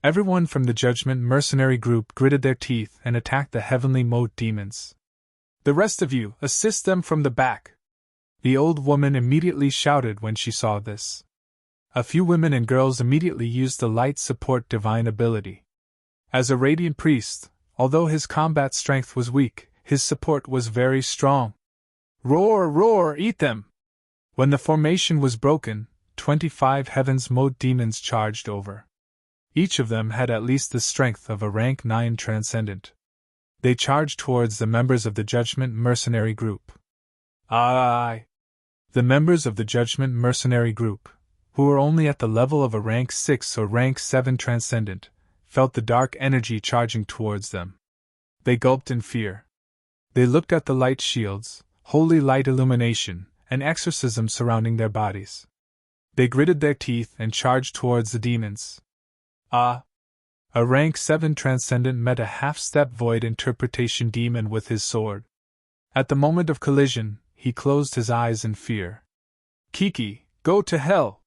Everyone from the Judgment Mercenary Group gritted their teeth and attacked the heavenly mote demons. The rest of you, assist them from the back! The old woman immediately shouted when she saw this. A few women and girls immediately used the light support divine ability. As a radiant priest, although his combat strength was weak, his support was very strong. Roar, roar, eat them! When the formation was broken, 25 heaven's mote demons charged over. Each of them had at least the strength of a rank 9 transcendent. They charged towards the members of the Judgment Mercenary Group. Aye! The members of the Judgment Mercenary Group, who were only at the level of a rank 6 or rank 7 transcendent, felt the dark energy charging towards them. They gulped in fear. They looked at the light shields, holy light illumination, and exorcism surrounding their bodies. They gritted their teeth and charged towards the demons. A rank 7 transcendent met a half-step void interpretation demon with his sword. At the moment of collision, he closed his eyes in fear. Kiki, go to hell!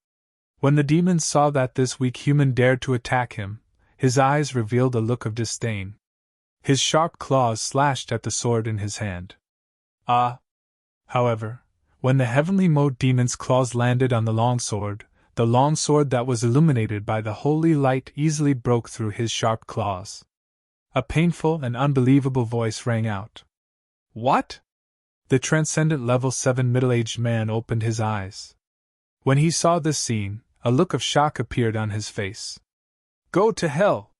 When the demon saw that this weak human dared to attack him, his eyes revealed a look of disdain. His sharp claws slashed at the sword in his hand. However, when the heavenly mote demon's claws landed on the longsword that was illuminated by the holy light easily broke through his sharp claws. A painful and unbelievable voice rang out. What? The transcendent level 7 middle-aged man opened his eyes. When he saw this scene, a look of shock appeared on his face. Go to hell!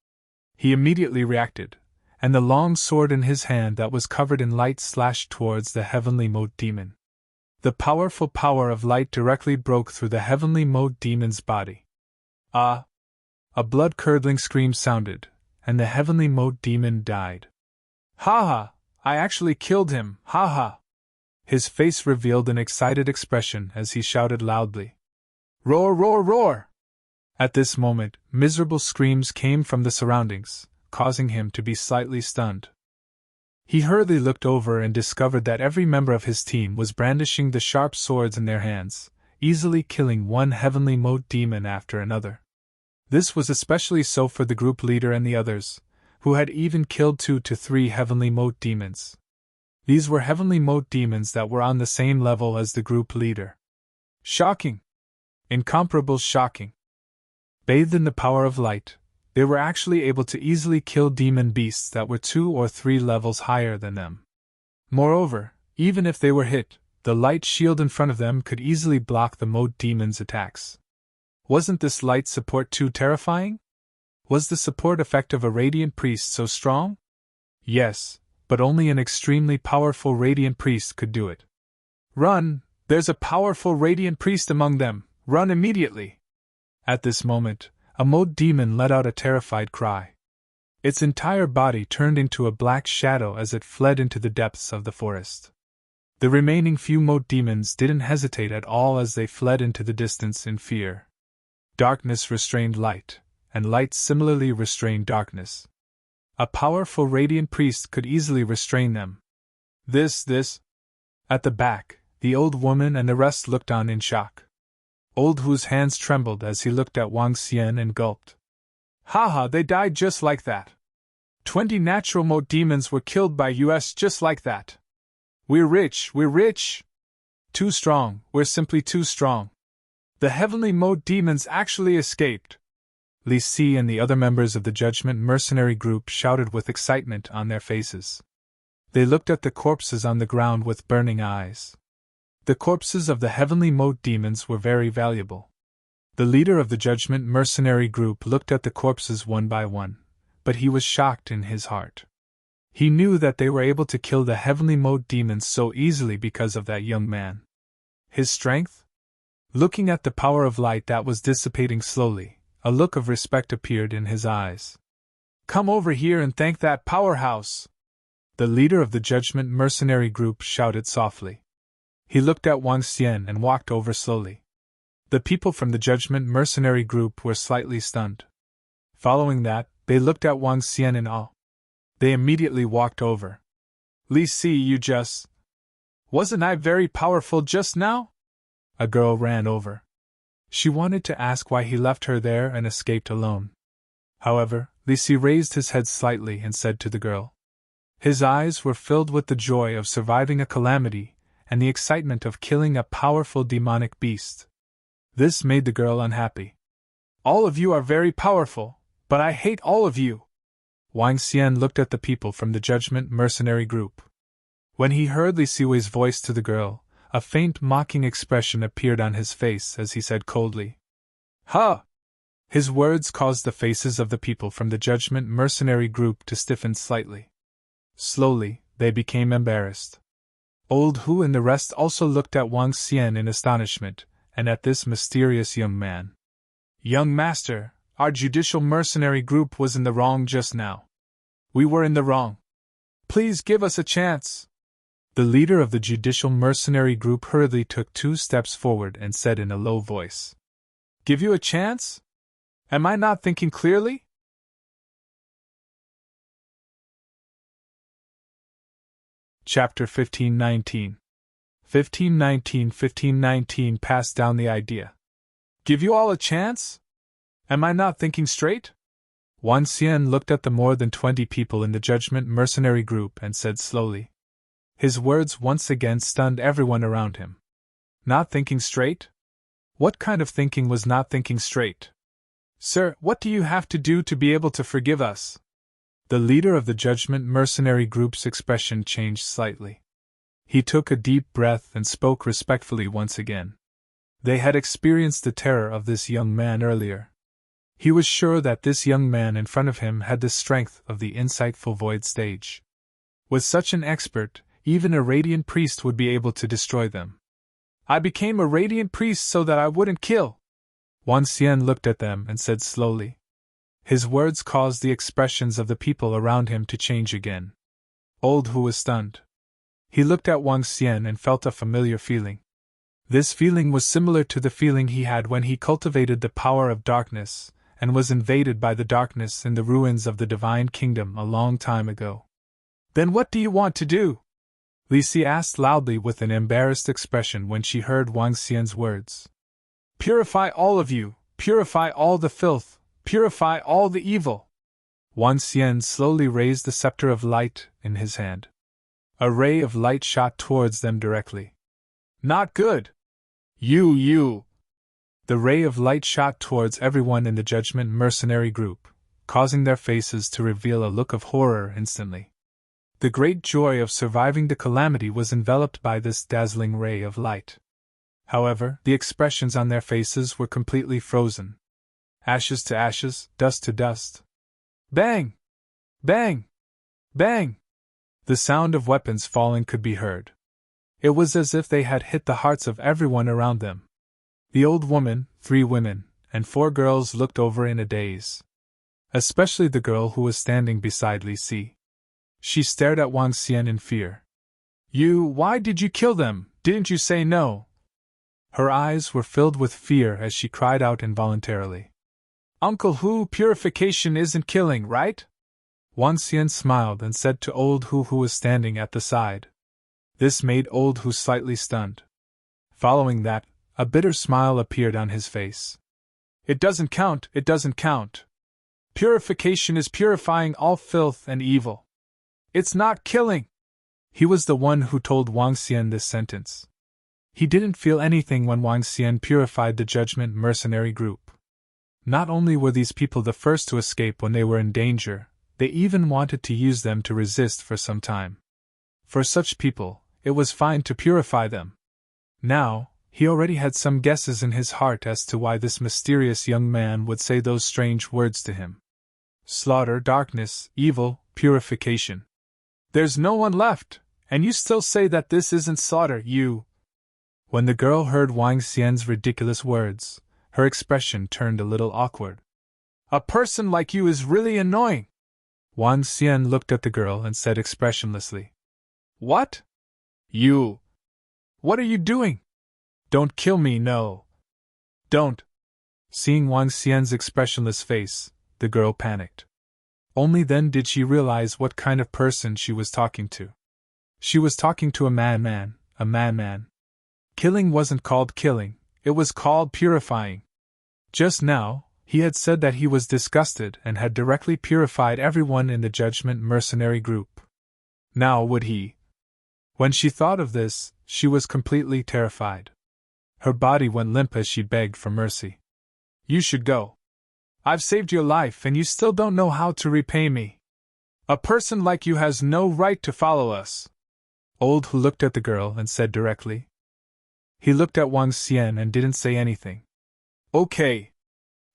He immediately reacted, and the long sword in his hand that was covered in light slashed towards the heavenly mode demon. The powerful power of light directly broke through the heavenly mode demon's body. Ah! A blood-curdling scream sounded, and the heavenly mode demon died. Ha ha! I actually killed him, ha ha! His face revealed an excited expression as he shouted loudly. Roar, roar, roar! At this moment, miserable screams came from the surroundings, causing him to be slightly stunned. He hurriedly looked over and discovered that every member of his team was brandishing the sharp swords in their hands, easily killing one heavenly mode demon after another. This was especially so for the group leader and the others, who had even killed 2 to 3 heavenly mode demons. These were heavenly mode demons that were on the same level as the group leader. Shocking! Incomparable shocking! Bathed in the power of light, they were actually able to easily kill demon beasts that were 2 or 3 levels higher than them. Moreover, even if they were hit, the light shield in front of them could easily block the mode demon's attacks. Wasn't this light support too terrifying? Was the support effect of a radiant priest so strong? Yes, but only an extremely powerful radiant priest could do it. Run! There's a powerful radiant priest among them! Run immediately! At this moment, a mode demon let out a terrified cry. Its entire body turned into a black shadow as it fled into the depths of the forest. The remaining few mode demons didn't hesitate at all as they fled into the distance in fear. Darkness restrained light, and light similarly restrained darkness. A powerful radiant priest could easily restrain them. This. At the back, the old woman and the rest looked on in shock. Old Hu's hands trembled as he looked at Wang Xian and gulped. Ha, they died just like that. 20 natural mode demons were killed by us just like that. We're rich! Too strong, we're simply too strong. The heavenly mode demons actually escaped. Li Si and the other members of the Judgment Mercenary Group shouted with excitement on their faces. They looked at the corpses on the ground with burning eyes. The corpses of the heavenly mode demons were very valuable. The leader of the Judgment Mercenary Group looked at the corpses one by one, but he was shocked in his heart. He knew that they were able to kill the heavenly mode demons so easily because of that young man. His strength? Looking at the power of light that was dissipating slowly, a look of respect appeared in his eyes. Come over here and thank that powerhouse! The leader of the Judgment Mercenary Group shouted softly. He looked at Wang Xian and walked over slowly. The people from the Judgment Mercenary Group were slightly stunned. Following that, they looked at Wang Xian in awe. They immediately walked over. Li Si, you just... Wasn't I very powerful just now? A girl ran over. She wanted to ask why he left her there and escaped alone. However, Li Si raised his head slightly and said to the girl. His eyes were filled with the joy of surviving a calamity and the excitement of killing a powerful demonic beast. This made the girl unhappy. All of you are very powerful, but I hate all of you. Wang Xian looked at the people from the Judgment Mercenary Group. When he heard Li Siwei's voice to the girl, a faint mocking expression appeared on his face as he said coldly, Ha! His words caused the faces of the people from the Judgment Mercenary Group to stiffen slightly. Slowly, they became embarrassed. Old Hu and the rest also looked at Wang Xian in astonishment, and at this mysterious young man. Young master, our judicial mercenary group was in the wrong just now. We were in the wrong. Please give us a chance. The leader of the judicial mercenary group hurriedly took 2 steps forward and said in a low voice. Give you a chance? Am I not thinking clearly? Chapter 1519. 1519 passed down the idea. Give you all a chance? Am I not thinking straight? Wang Xian looked at the more than 20 people in the Judgment Mercenary Group and said slowly. His words once again stunned everyone around him. Not thinking straight? What kind of thinking was not thinking straight? Sir, what do you have to do to be able to forgive us? The leader of the Judgment Mercenary Group's expression changed slightly. He took a deep breath and spoke respectfully once again. They had experienced the terror of this young man earlier. He was sure that this young man in front of him had the strength of the insightful void stage. With such an expert, even a radiant priest would be able to destroy them. I became a radiant priest so that I wouldn't kill. Wang Xian looked at them and said slowly. His words caused the expressions of the people around him to change again. Old Hu was stunned. He looked at Wang Xian and felt a familiar feeling. This feeling was similar to the feeling he had when he cultivated the power of darkness and was invaded by the darkness in the ruins of the Divine Kingdom a long time ago. Then what do you want to do? Li Si asked loudly with an embarrassed expression when she heard Wang Xian's words. Purify all of you, purify all the filth, purify all the evil. Wang Xian slowly raised the scepter of light in his hand. A ray of light shot towards them directly. Not good! You! The ray of light shot towards everyone in the Judgment Mercenary group, causing their faces to reveal a look of horror instantly. The great joy of surviving the calamity was enveloped by this dazzling ray of light. However, the expressions on their faces were completely frozen. Ashes to ashes, dust to dust. Bang! Bang! Bang! The sound of weapons falling could be heard. It was as if they had hit the hearts of everyone around them. The old woman, 3 women, and 4 girls looked over in a daze. Especially the girl who was standing beside Li Si. She stared at Wang Xian in fear. Why did you kill them? Didn't you say no? Her eyes were filled with fear as she cried out involuntarily. Uncle Hu, purification isn't killing, right? Wang Xian smiled and said to Old Hu, who was standing at the side. This made Old Hu slightly stunned. Following that, a bitter smile appeared on his face. It doesn't count. Purification is purifying all filth and evil. It's not killing. He was the one who told Wang Xian this sentence. He didn't feel anything when Wang Xian purified the Judgment Mercenary group. Not only were these people the first to escape when they were in danger, they even wanted to use them to resist for some time. For such people, it was fine to purify them. Now, he already had some guesses in his heart as to why this mysterious young man would say those strange words to him. Slaughter, darkness, evil, purification. There's no one left, and you still say that this isn't slaughter, you. When the girl heard Wang Xian's ridiculous words, her expression turned a little awkward. A person like you is really annoying. Wang Xian looked at the girl and said expressionlessly. What? You. What are you doing? Don't kill me, no. Don't. Seeing Wang Xian's expressionless face, the girl panicked. Only then did she realize what kind of person she was talking to. She was talking to a madman, a madman. Killing wasn't called killing, it was called purifying. Just now, he had said that he was disgusted and had directly purified everyone in the Judgment Mercenary group. Now would he? When she thought of this, she was completely terrified. Her body went limp as she begged for mercy. You should go. I've saved your life and you still don't know how to repay me. A person like you has no right to follow us. Old Hu looked at the girl and said directly. He looked at Wang Xian and didn't say anything. Okay.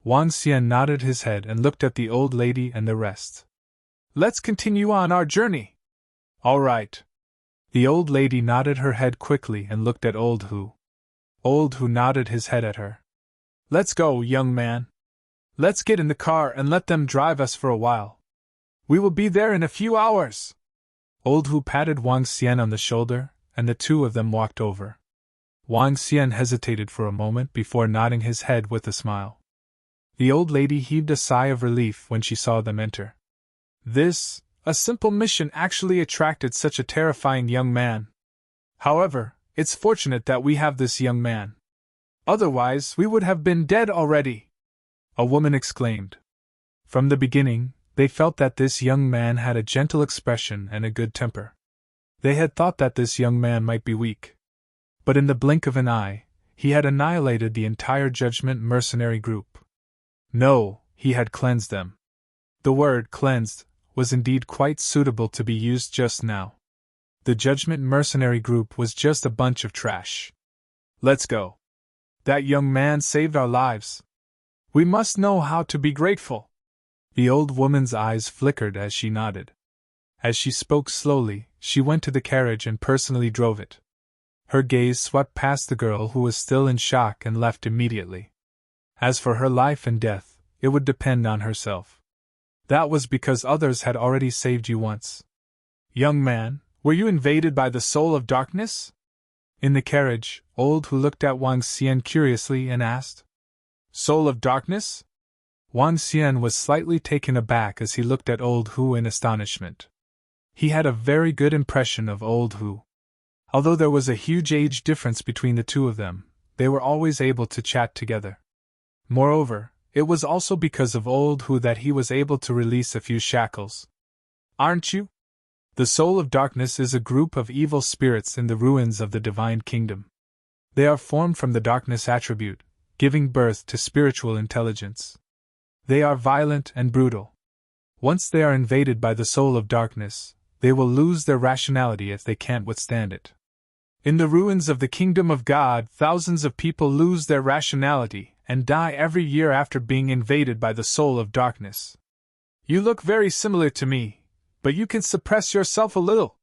Wang Xian nodded his head and looked at the old lady and the rest. Let's continue on our journey. All right. The old lady nodded her head quickly and looked at Old Hu. Old Hu nodded his head at her. Let's go, young man. Let's get in the car and let them drive us for a while. We will be there in a few hours. Old Hu patted Wang Xian on the shoulder, and the two of them walked over. Wang Xian hesitated for a moment before nodding his head with a smile. The old lady heaved a sigh of relief when she saw them enter. This, a simple mission, actually attracted such a terrifying young man. However, it's fortunate that we have this young man. Otherwise, we would have been dead already. A woman exclaimed. From the beginning, they felt that this young man had a gentle expression and a good temper. They had thought that this young man might be weak. But in the blink of an eye, he had annihilated the entire Judgment Mercenary group. No, he had cleansed them. The word cleansed was indeed quite suitable to be used just now. The Judgment Mercenary group was just a bunch of trash. Let's go. That young man saved our lives. We must know how to be grateful. The old woman's eyes flickered as she nodded. As she spoke slowly, she went to the carriage and personally drove it. Her gaze swept past the girl who was still in shock and left immediately. As for her life and death, it would depend on herself. That was because others had already saved you once. Young man, were you invaded by the soul of darkness? In the carriage, Old Hu looked at Wang Xian curiously and asked. Soul of darkness? Wang Xian was slightly taken aback as he looked at Old Hu in astonishment. He had a very good impression of Old Hu. Although there was a huge age difference between the two of them, they were always able to chat together. Moreover, it was also because of Old Hu that he was able to release a few shackles. Aren't you? The soul of darkness is a group of evil spirits in the ruins of the divine kingdom. They are formed from the darkness attribute, giving birth to spiritual intelligence. They are violent and brutal. Once they are invaded by the soul of darkness, they will lose their rationality if they can't withstand it. In the ruins of the kingdom of God, thousands of people lose their rationality and die every year after being invaded by the soul of darkness. You look very similar to me, but you can suppress yourself a little.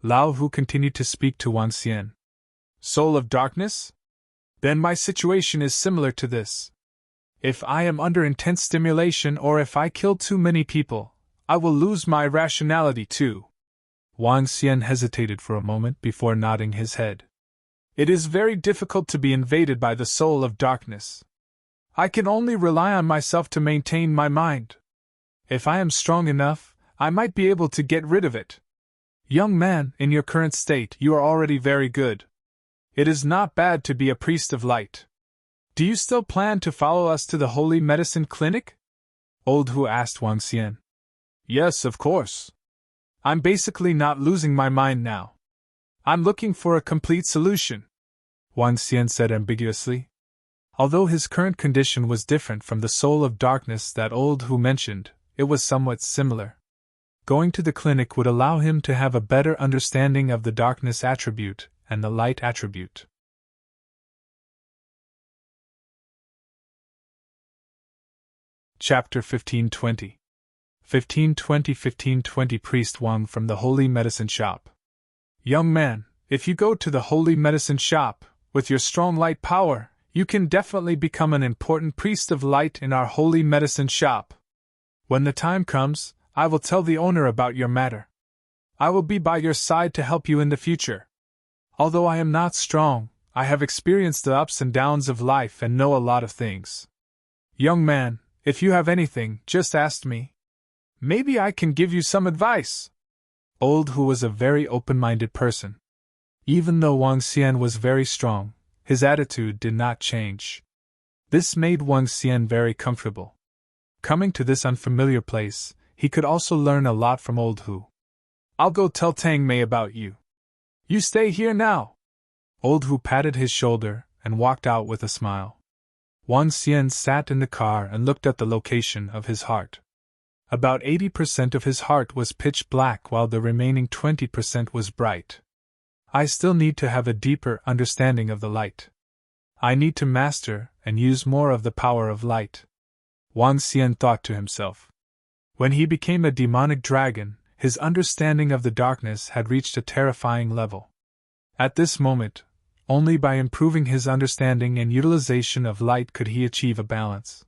Lao Hu continued to speak to Wang Xian. Soul of darkness? Then my situation is similar to this. If I am under intense stimulation or if I kill too many people, I will lose my rationality too. Wang Xian hesitated for a moment before nodding his head. It is very difficult to be invaded by the soul of darkness. I can only rely on myself to maintain my mind. If I am strong enough, I might be able to get rid of it. Young man, in your current state, you are already very good. It is not bad to be a priest of light. Do you still plan to follow us to the Holy Medicine Clinic? Old Hu asked Wang Xian. Yes, of course. I'm basically not losing my mind now. I'm looking for a complete solution, Wang Xian said ambiguously. Although his current condition was different from the soul of darkness that Old Hu mentioned, it was somewhat similar. Going to the clinic would allow him to have a better understanding of the darkness attribute and the light attribute. Chapter 1520 1520 Priest Wang from the Holy Medicine Shop. Young man, if you go to the Holy Medicine Shop, with your strong light power, you can definitely become an important priest of light in our Holy Medicine Shop. When the time comes, I will tell the owner about your matter. I will be by your side to help you in the future. Although I am not strong, I have experienced the ups and downs of life and know a lot of things. Young man, if you have anything, just ask me. Maybe I can give you some advice. Old Hu was a very open-minded person. Even though Wang Xian was very strong, his attitude did not change. This made Wang Xian very comfortable. Coming to this unfamiliar place, he could also learn a lot from Old Hu. I'll go tell Tang Mei about you. You stay here now. Old Hu patted his shoulder and walked out with a smile. Wang Xian sat in the car and looked at the location of his heart. About 80% of his heart was pitch black while the remaining 20% was bright. I still need to have a deeper understanding of the light. I need to master and use more of the power of light. Wang Xian thought to himself. When he became a demonic dragon, his understanding of the darkness had reached a terrifying level. At this moment, only by improving his understanding and utilization of light could he achieve a balance.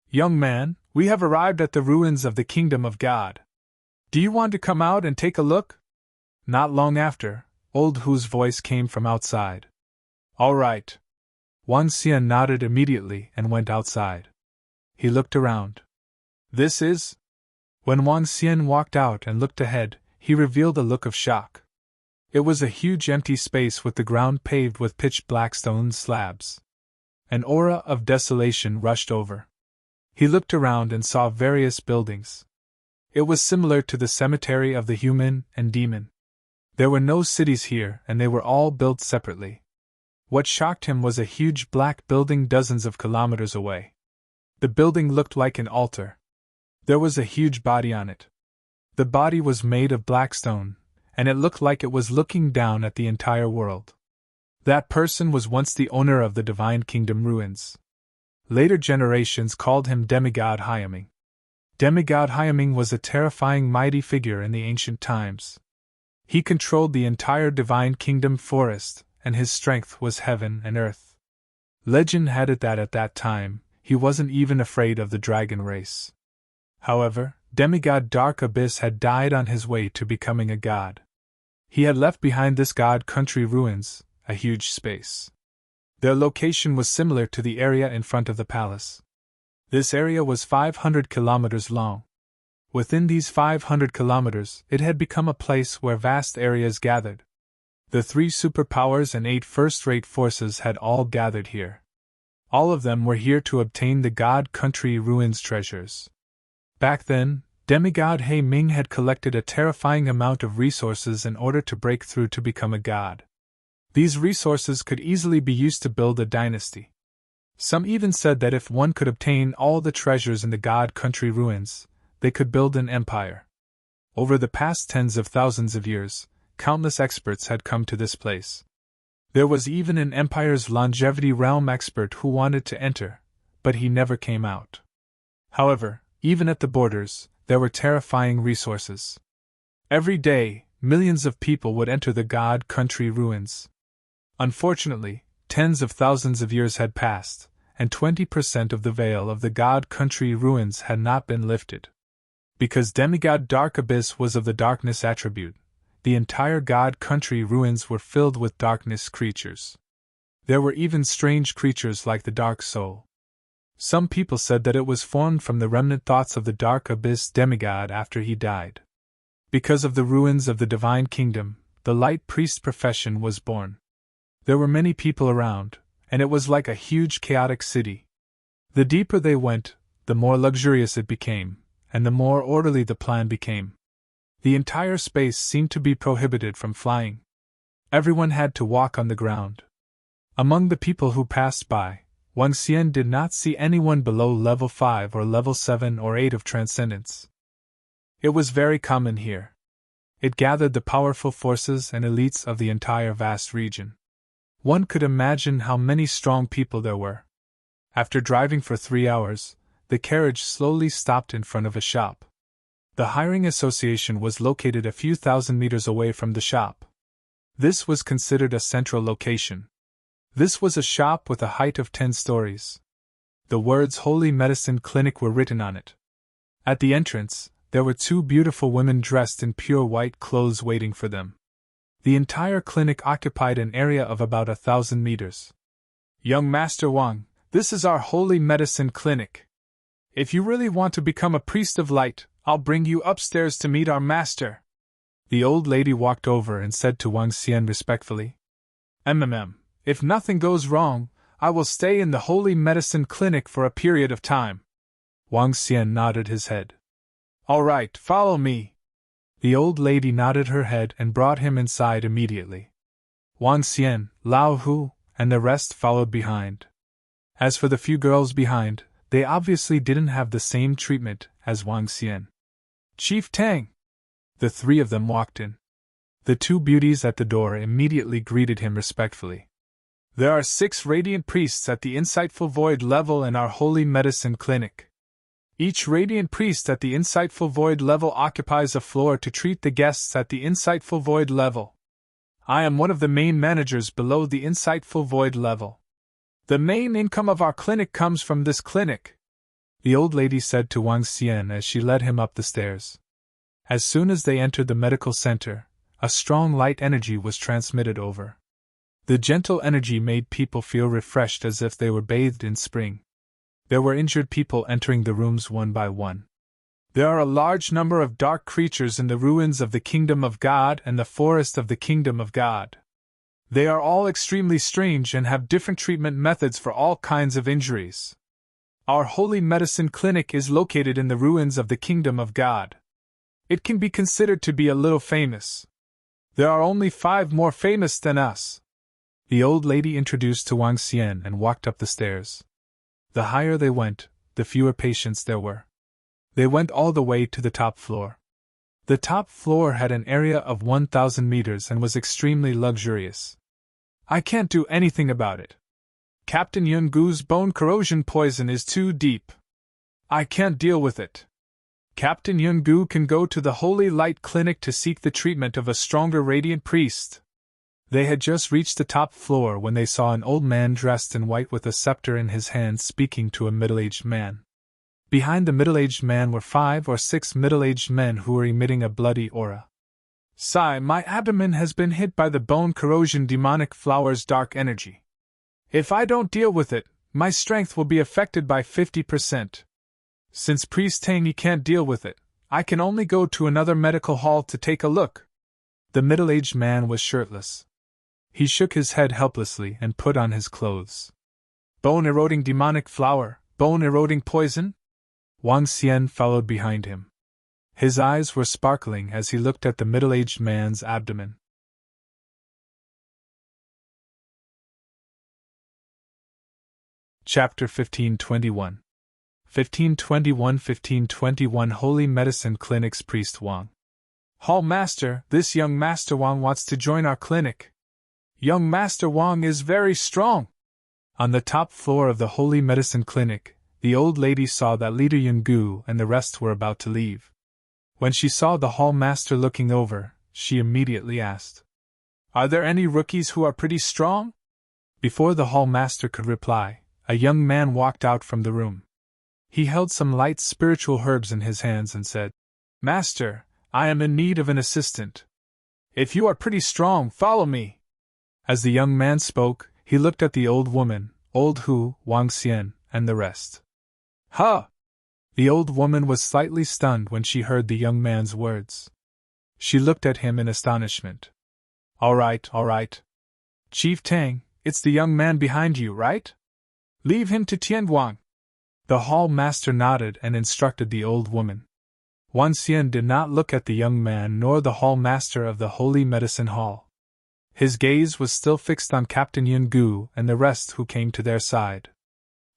Young man, we have arrived at the ruins of the kingdom of God. Do you want to come out and take a look? Not long after, Old Hu's voice came from outside. All right. Wang Xian nodded immediately and went outside. He looked around. This is? When Wang Xian walked out and looked ahead, he revealed a look of shock. It was a huge empty space with the ground paved with pitch-black stone slabs. An aura of desolation rushed over. He looked around and saw various buildings. It was similar to the cemetery of the human and demon. There were no cities here, and they were all built separately. What shocked him was a huge black building dozens of kilometers away. The building looked like an altar. There was a huge body on it. The body was made of black stone, and it looked like it was looking down at the entire world. That person was once the owner of the Divine Kingdom ruins. Later generations called him demigod Hyaming. Demigod Hyaming was a terrifying mighty figure in the ancient times. He controlled the entire divine kingdom forest, and his strength was heaven and earth. Legend had it that at that time, he wasn't even afraid of the dragon race. However, demigod Dark Abyss had died on his way to becoming a god. He had left behind this god country ruins, a huge space. Their location was similar to the area in front of the palace. This area was 500 kilometers long. Within these 500 kilometers, it had become a place where vast areas gathered. The 3 superpowers and 8 first-rate forces had all gathered here. All of them were here to obtain the God Country Ruins treasures. Back then, demigod He Ming had collected a terrifying amount of resources in order to break through to become a god. These resources could easily be used to build a dynasty. Some even said that if one could obtain all the treasures in the God Country Ruins, they could build an empire. Over the past tens of thousands of years, countless experts had come to this place. There was even an empire's longevity realm expert who wanted to enter, but he never came out. However, even at the borders, there were terrifying resources. Every day, millions of people would enter the God Country Ruins. Unfortunately, tens of thousands of years had passed, and 20% of the veil of the God Country Ruins had not been lifted. Because demigod Dark Abyss was of the darkness attribute, the entire God Country Ruins were filled with darkness creatures. There were even strange creatures like the Dark Soul. Some people said that it was formed from the remnant thoughts of the Dark Abyss demigod after he died. Because of the ruins of the Divine Kingdom, the Light Priest profession was born. There were many people around, and it was like a huge chaotic city. The deeper they went, the more luxurious it became, and the more orderly the plan became. The entire space seemed to be prohibited from flying. Everyone had to walk on the ground. Among the people who passed by, Wang Xian did not see anyone below level 5 or level 7 or 8 of transcendence. It was very common here. It gathered the powerful forces and elites of the entire vast region. One could imagine how many strong people there were. After driving for 3 hours, the carriage slowly stopped in front of a shop. The hiring association was located a few thousand meters away from the shop. This was considered a central location. This was a shop with a height of 10 stories. The words Holy Medicine Clinic were written on it. At the entrance, there were 2 beautiful women dressed in pure white clothes waiting for them. The entire clinic occupied an area of about 1,000 meters. Young Master Wang, this is our Holy Medicine Clinic. If you really want to become a priest of light, I'll bring you upstairs to meet our master. The old lady walked over and said to Wang Xian respectfully. If nothing goes wrong, I will stay in the Holy Medicine Clinic for a period of time. Wang Xian nodded his head. All right, follow me. The old lady nodded her head and brought him inside immediately. Wang Xian, Lao Hu, and the rest followed behind. As for the few girls behind, they obviously didn't have the same treatment as Wang Xian. Chief Tang! The 3 of them walked in. The 2 beauties at the door immediately greeted him respectfully. There are 6 radiant priests at the Insightful Void level in our Holy Medicine Clinic. Each radiant priest at the Insightful Void level occupies a floor to treat the guests at the Insightful Void level. I am one of the main managers below the Insightful Void level. The main income of our clinic comes from this clinic, the old lady said to Wang Xian as she led him up the stairs. As soon as they entered the medical center, a strong light energy was transmitted over. The gentle energy made people feel refreshed as if they were bathed in spring. There were injured people entering the rooms one by one. There are a large number of dark creatures in the ruins of the Kingdom of God and the forest of the Kingdom of God. They are all extremely strange and have different treatment methods for all kinds of injuries. Our Holy Medicine Clinic is located in the ruins of the Kingdom of God. It can be considered to be a little famous. There are only 5 more famous than us. The old lady introduced to Wang Xian and walked up the stairs. The higher they went, the fewer patients there were. They went all the way to the top floor. The top floor had an area of 1,000 meters and was extremely luxurious. I can't do anything about it. Captain Yungu's bone corrosion poison is too deep. I can't deal with it. Captain Yungu can go to the Holy Light Clinic to seek the treatment of a stronger radiant priest. They had just reached the top floor when they saw an old man dressed in white with a scepter in his hand speaking to a middle-aged man. Behind the middle-aged man were 5 or 6 middle-aged men who were emitting a bloody aura. Sigh, my abdomen has been hit by the bone corrosion demonic flower's dark energy. If I don't deal with it, my strength will be affected by 50%. Since Priest Tangy can't deal with it, I can only go to another medical hall to take a look. The middle-aged man was shirtless. He shook his head helplessly and put on his clothes. Bone-eroding demonic flower, bone-eroding poison? Wang Xian followed behind him. His eyes were sparkling as he looked at the middle-aged man's abdomen. Chapter 1521 1521 Holy Medicine Clinic's Priest Wang. Hall Master, this young Master Wang wants to join our clinic. Young Master Wang is very strong. On the top floor of the Holy Medicine Clinic, the old lady saw that Leader Yungu and the rest were about to leave. When she saw the Hall Master looking over, she immediately asked, "Are there any rookies who are pretty strong?" Before the Hall Master could reply, a young man walked out from the room. He held some light spiritual herbs in his hands and said, "Master, I am in need of an assistant. If you are pretty strong, follow me." As the young man spoke, he looked at the old woman, Old Hu, Wang Xian, and the rest. "Huh!" The old woman was slightly stunned when she heard the young man's words. She looked at him in astonishment. All right. Chief Tang, it's the young man behind you, right? Leave him to Tianguang." The hall master nodded and instructed the old woman. Wang Xian did not look at the young man nor the hall master of the Holy Medicine Hall. His gaze was still fixed on Captain Yungu and the rest who came to their side.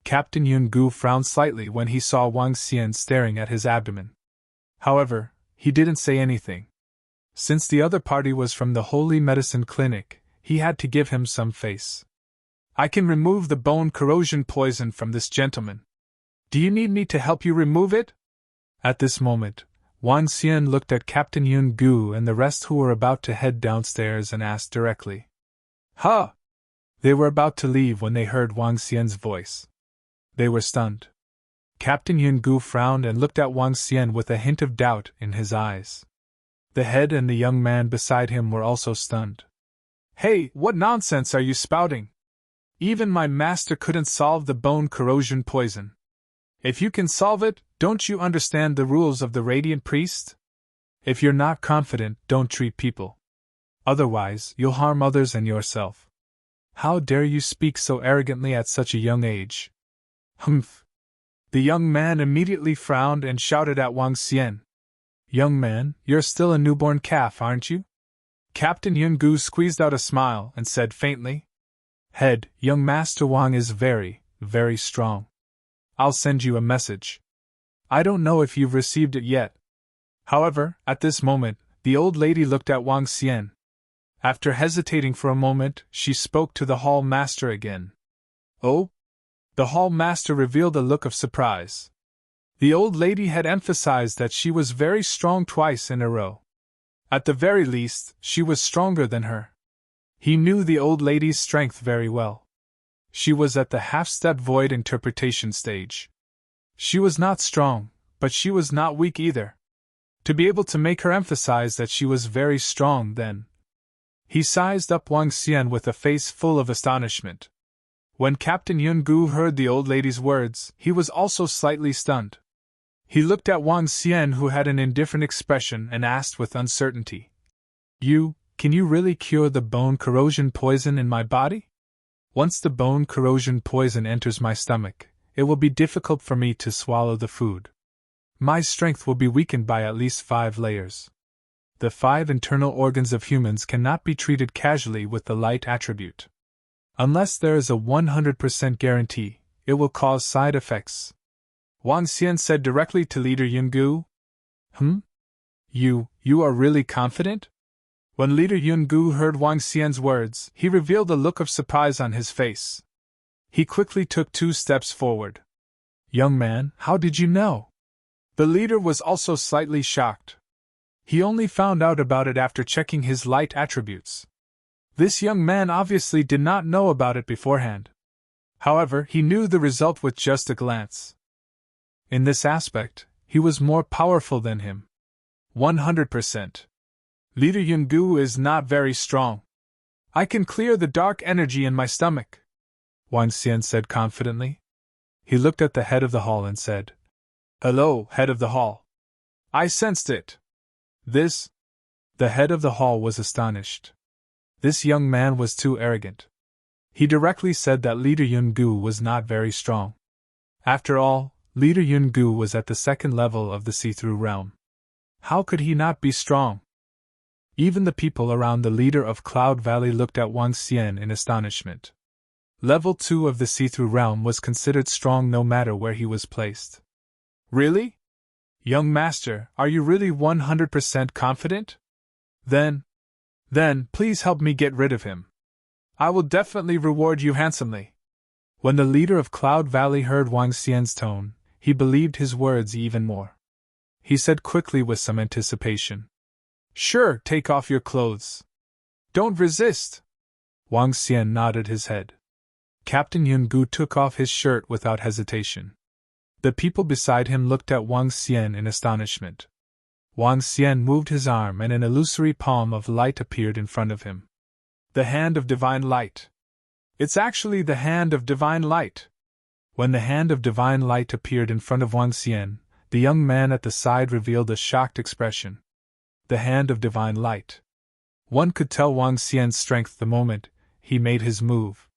Captain Yungu frowned slightly when he saw Wang Xian staring at his abdomen. However, he didn't say anything. Since the other party was from the Holy Medicine Clinic, he had to give him some face. "I can remove the bone corrosion poison from this gentleman. Do you need me to help you remove it?" At this moment, Wang Xian looked at Captain Yungu and the rest who were about to head downstairs and asked directly. "Huh!" They were about to leave when they heard Wang Xian's voice. They were stunned. Captain Yungu frowned and looked at Wang Xian with a hint of doubt in his eyes. The head and the young man beside him were also stunned. "Hey, what nonsense are you spouting? Even my master couldn't solve the bone corrosion poison. If you can solve it, don't you understand the rules of the Radiant Priest? If you're not confident, don't treat people. Otherwise, you'll harm others and yourself. How dare you speak so arrogantly at such a young age?" "Humph!" The young man immediately frowned and shouted at Wang Xian. "Young man, you're still a newborn calf, aren't you?" Captain Yungu squeezed out a smile and said faintly, "Head, young Master Wang is very, very strong. I'll send you a message. I don't know if you've received it yet." However, at this moment, the old lady looked at Wang Xian. After hesitating for a moment, she spoke to the hall master again. "Oh?" The hall master revealed a look of surprise. The old lady had emphasized that she was very strong twice in a row. At the very least, she was stronger than her. He knew the old lady's strength very well. She was at the half-step void interpretation stage. She was not strong, but she was not weak either. To be able to make her emphasize that she was very strong then. He sized up Wang Xian with a face full of astonishment. When Captain Yungu heard the old lady's words, he was also slightly stunned. He looked at Wang Xian, who had an indifferent expression, and asked with uncertainty, Can you really cure the bone corrosion poison in my body? Once the bone corrosion poison enters my stomach, it will be difficult for me to swallow the food. My strength will be weakened by at least 5 layers. The 5 internal organs of humans cannot be treated casually with the light attribute. Unless there is a 100% guarantee, it will cause side effects. Wang Xian said directly to Leader Yungu. You are really confident? When Leader Yungu heard Wang Xian's words, he revealed a look of surprise on his face. He quickly took 2 steps forward. Young man, how did you know? The leader was also slightly shocked. He only found out about it after checking his light attributes. This young man obviously did not know about it beforehand. However, he knew the result with just a glance. In this aspect, he was more powerful than him. 100%. Leader Yungu is not very strong. I can clear the dark energy in my stomach, Wang Xian said confidently. He looked at the head of the hall and said, "Hello, head of the hall. I sensed it." This? The head of the hall was astonished. This young man was too arrogant. He directly said that Leader Yungu was not very strong. After all, Leader Yungu was at the 2nd level of the see-through realm. How could he not be strong? Even the people around the leader of Cloud Valley looked at Wang Xian in astonishment. Level 2 of the see-through realm was considered strong no matter where he was placed. Really? Young master, are you really 100% confident? Then, please help me get rid of him. I will definitely reward you handsomely. When the leader of Cloud Valley heard Wang Xian's tone, he believed his words even more. He said quickly with some anticipation, "Sure, take off your clothes. Don't resist." Wang Xian nodded his head. Captain Yungu took off his shirt without hesitation. The people beside him looked at Wang Xian in astonishment. Wang Xian moved his arm and an illusory palm of light appeared in front of him. The hand of divine light. It's actually the hand of divine light. When the hand of divine light appeared in front of Wang Xian, the young man at the side revealed a shocked expression. The hand of divine light. One could tell Wang Xian's strength the moment he made his move.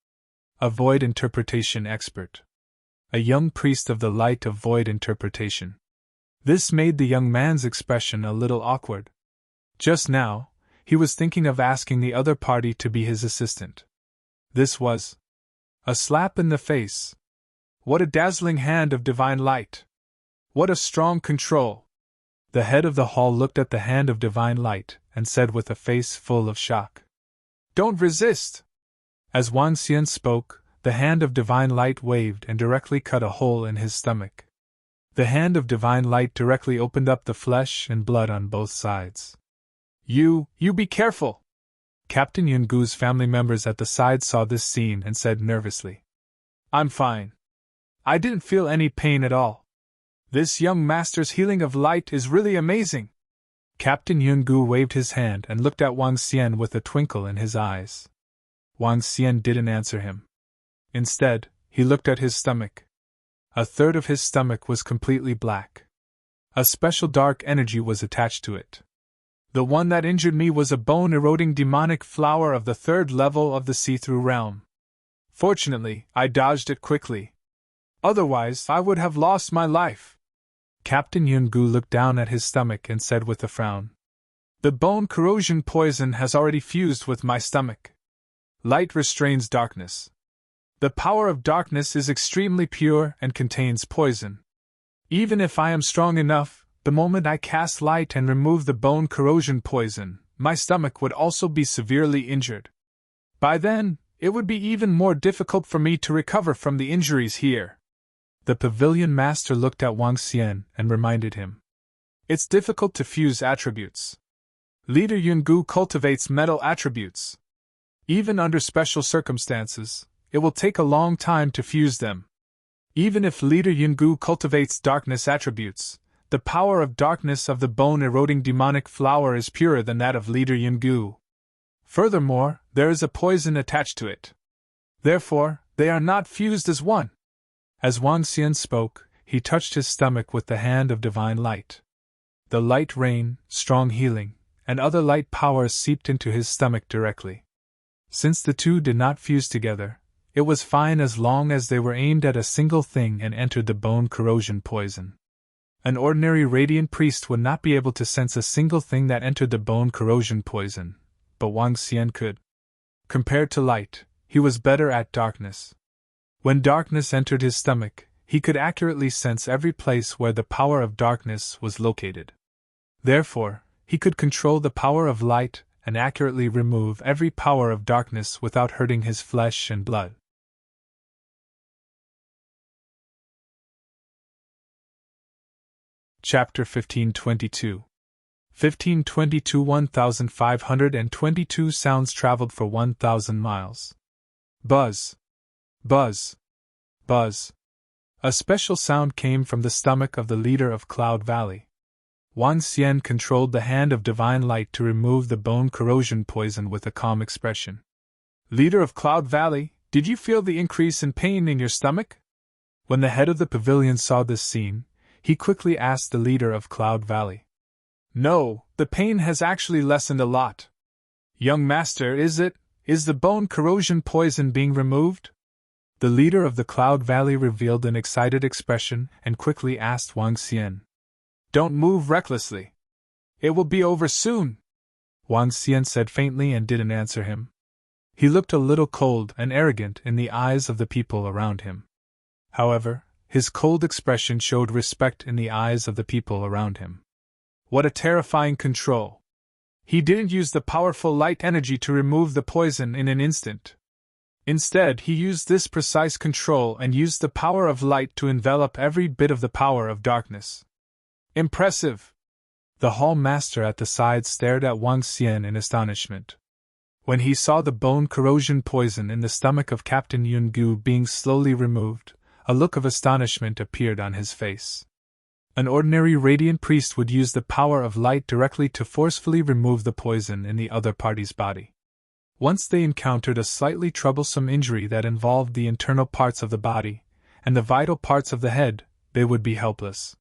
A void interpretation expert. A young priest of the light of void interpretation. This made the young man's expression a little awkward. Just now, he was thinking of asking the other party to be his assistant. This was a slap in the face. What a dazzling hand of divine light! What a strong control! The head of the hall looked at the hand of divine light and said with a face full of shock, "Don't resist!" As Wang Xian spoke, the hand of divine light waved and directly cut a hole in his stomach. The hand of divine light directly opened up the flesh and blood on both sides. You be careful! Captain Yungu's family members at the side saw this scene and said nervously, "I'm fine. I didn't feel any pain at all. This young master's healing of light is really amazing." Captain Yungu waved his hand and looked at Wang Xian with a twinkle in his eyes. Wang Xian didn't answer him. Instead, he looked at his stomach. A third of his stomach was completely black. A special dark energy was attached to it. The one that injured me was a bone-eroding demonic flower of the 3rd level of the see-through realm. Fortunately, I dodged it quickly. Otherwise, I would have lost my life. Captain Yungu looked down at his stomach and said with a frown, "The bone corrosion poison has already fused with my stomach. Light restrains darkness. The power of darkness is extremely pure and contains poison. Even if I am strong enough, the moment I cast light and remove the bone corrosion poison, my stomach would also be severely injured. By then, it would be even more difficult for me to recover from the injuries here." The pavilion master looked at Wang Xian and reminded him, "It's difficult to fuse attributes. Leader Yungu cultivates metal attributes. Even under special circumstances, it will take a long time to fuse them. Even if Leader Yungu cultivates darkness attributes, the power of darkness of the bone-eroding demonic flower is purer than that of Leader Yungu. Furthermore, there is a poison attached to it. Therefore, they are not fused as one." As Wang Xian spoke, he touched his stomach with the hand of divine light. The light rain, strong healing, and other light powers seeped into his stomach directly. Since the two did not fuse together, it was fine as long as they were aimed at a single thing and entered the bone corrosion poison. An ordinary radiant priest would not be able to sense a single thing that entered the bone corrosion poison, but Wang Xian could. Compared to light, he was better at darkness. When darkness entered his stomach, he could accurately sense every place where the power of darkness was located. Therefore, he could control the power of light and accurately remove every power of darkness without hurting his flesh and blood. Chapter 1522. 1522 1522 sounds traveled for 1,000 miles. Buzz. Buzz. Buzz. A special sound came from the stomach of the leader of Cloud Valley. Wang Xian controlled the hand of divine light to remove the bone corrosion poison with a calm expression. Leader of Cloud Valley, did you feel the increase in pain in your stomach? When the head of the pavilion saw this scene, he quickly asked the leader of Cloud Valley. No, the pain has actually lessened a lot. Young master, is the bone corrosion poison being removed? The leader of the Cloud Valley revealed an excited expression and quickly asked Wang Xian. Don't move recklessly. It will be over soon. Wang Xian said faintly and didn't answer him. He looked a little cold and arrogant in the eyes of the people around him. However, his cold expression showed respect in the eyes of the people around him. What a terrifying control! He didn't use the powerful light energy to remove the poison in an instant. Instead, he used this precise control and used the power of light to envelop every bit of the power of darkness. Impressive! The hall master at the side stared at Wang Xian in astonishment. When he saw the bone corrosion poison in the stomach of Captain Yungu being slowly removed, a look of astonishment appeared on his face. An ordinary radiant priest would use the power of light directly to forcefully remove the poison in the other party's body. Once they encountered a slightly troublesome injury that involved the internal parts of the body and the vital parts of the head, they would be helpless.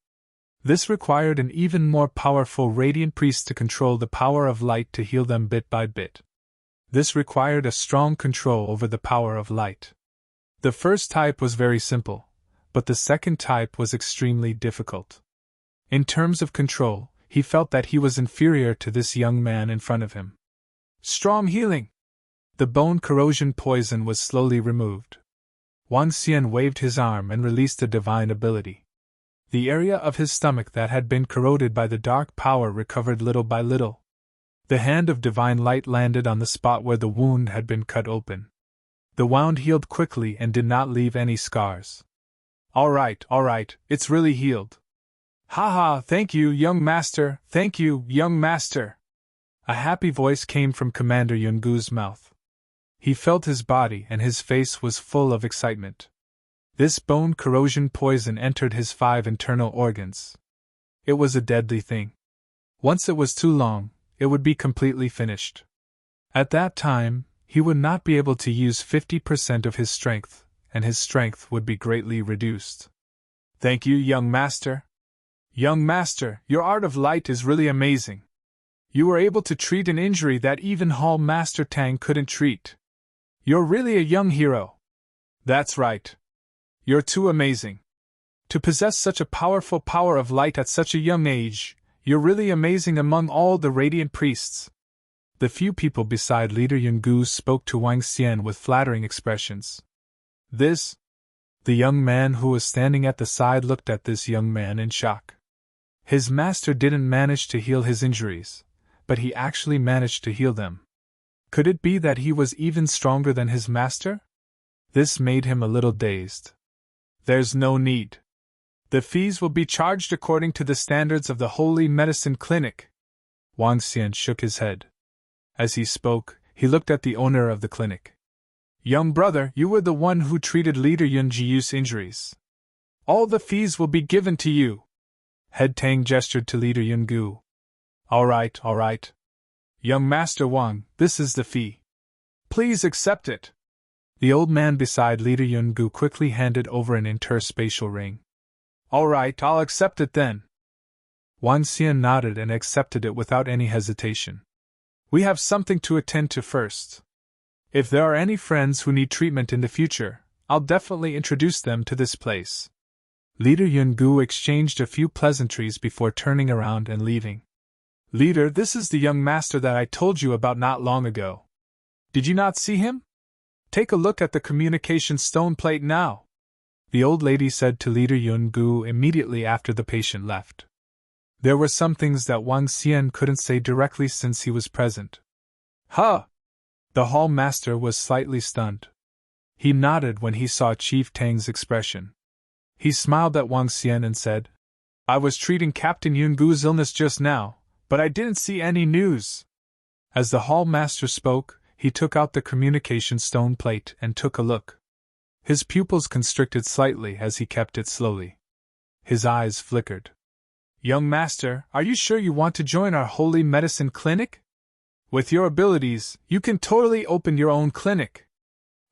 This required an even more powerful radiant priest to control the power of light to heal them bit by bit. This required a strong control over the power of light. The first type was very simple, but the second type was extremely difficult. In terms of control, he felt that he was inferior to this young man in front of him. Strong healing! The bone corrosion poison was slowly removed. Wang Xian waved his arm and released a divine ability. The area of his stomach that had been corroded by the dark power recovered little by little. The hand of divine light landed on the spot where the wound had been cut open. The wound healed quickly and did not leave any scars. All right, it's really healed. Ha, thank you, young master, thank you, young master. A happy voice came from Commander Yungu's mouth. He felt his body and his face was full of excitement. This bone corrosion poison entered his 5 internal organs. It was a deadly thing. Once it was too long, it would be completely finished. At that time, he would not be able to use 50% of his strength, and his strength would be greatly reduced. Thank you, young master. Young master, your art of light is really amazing. You were able to treat an injury that even Hall Master Tang couldn't treat. You're really a young hero. That's right. You're too amazing. To possess such a powerful power of light at such a young age, you're really amazing among all the radiant priests. The few people beside Leader Yungu spoke to Wang Xian with flattering expressions. The young man who was standing at the side looked at this young man in shock. His master didn't manage to heal his injuries, but he actually managed to heal them. Could it be that he was even stronger than his master? This made him a little dazed. There's no need. The fees will be charged according to the standards of the Holy Medicine Clinic. Wang Xian shook his head. As he spoke, he looked at the owner of the clinic. Young brother, you were the one who treated Leader Yunji's injuries. All the fees will be given to you. Head Tang gestured to Leader Yungu. All right. Young Master Wang, this is the fee. Please accept it. The old man beside Leader Yungu quickly handed over an interspatial ring. All right, I'll accept it then. Wang Xian nodded and accepted it without any hesitation. We have something to attend to first. If there are any friends who need treatment in the future, I'll definitely introduce them to this place. Leader Yungu exchanged a few pleasantries before turning around and leaving. Leader, this is the young master that I told you about not long ago. Did you not see him? Take a look at the communication stone plate now. The old lady said to Leader Yungu immediately after the patient left. There were some things that Wang Xian couldn't say directly since he was present. Huh! The hall master was slightly stunned. He nodded when he saw Chief Tang's expression. He smiled at Wang Xian and said, I was treating Captain Yungu's illness just now, but I didn't see any news. As the hall master spoke, he took out the communication stone plate and took a look. His pupils constricted slightly as he kept it slowly. His eyes flickered. Young master, are you sure you want to join our holy medicine clinic? With your abilities, you can totally open your own clinic.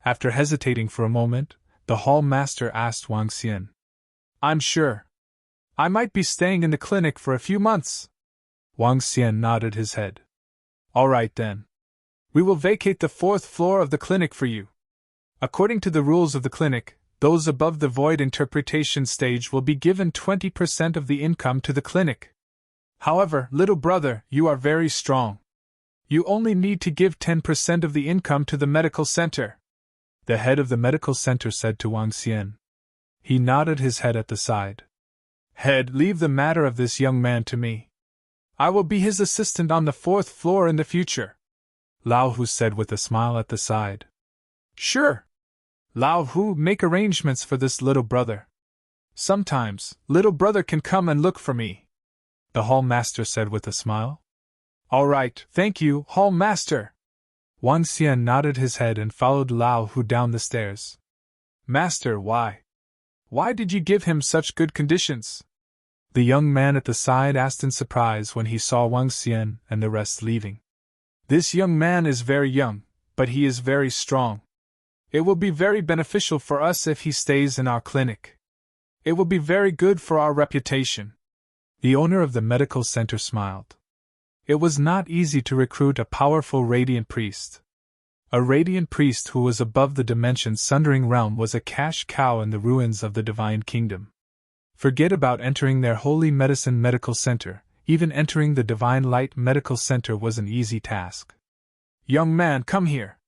After hesitating for a moment, the hall master asked Wang Xian. I'm sure. I might be staying in the clinic for a few months. Wang Xian nodded his head. All right then. We will vacate the 4th floor of the clinic for you. According to the rules of the clinic, those above the void interpretation stage will be given 20% of the income to the clinic. However, little brother, you are very strong. You only need to give 10% of the income to the medical center. The head of the medical center said to Wang Xian. He nodded his head at the side. Head, leave the matter of this young man to me. I will be his assistant on the 4th floor in the future. Lao Hu said with a smile at the side. Sure. Lao Hu, make arrangements for this little brother. Sometimes, little brother can come and look for me. The hall master said with a smile. All right, thank you, hall master. Wang Xian nodded his head and followed Lao Hu down the stairs. Master, why? Why did you give him such good conditions? The young man at the side asked in surprise when he saw Wang Xian and the rest leaving. This young man is very young, but he is very strong. It will be very beneficial for us if he stays in our clinic. It will be very good for our reputation. The owner of the medical center smiled. It was not easy to recruit a powerful radiant priest. A radiant priest who was above the dimension-sundering realm was a cash cow in the ruins of the divine kingdom. Forget about entering their holy medicine medical center, even entering the divine light medical center was an easy task. Young man, come here.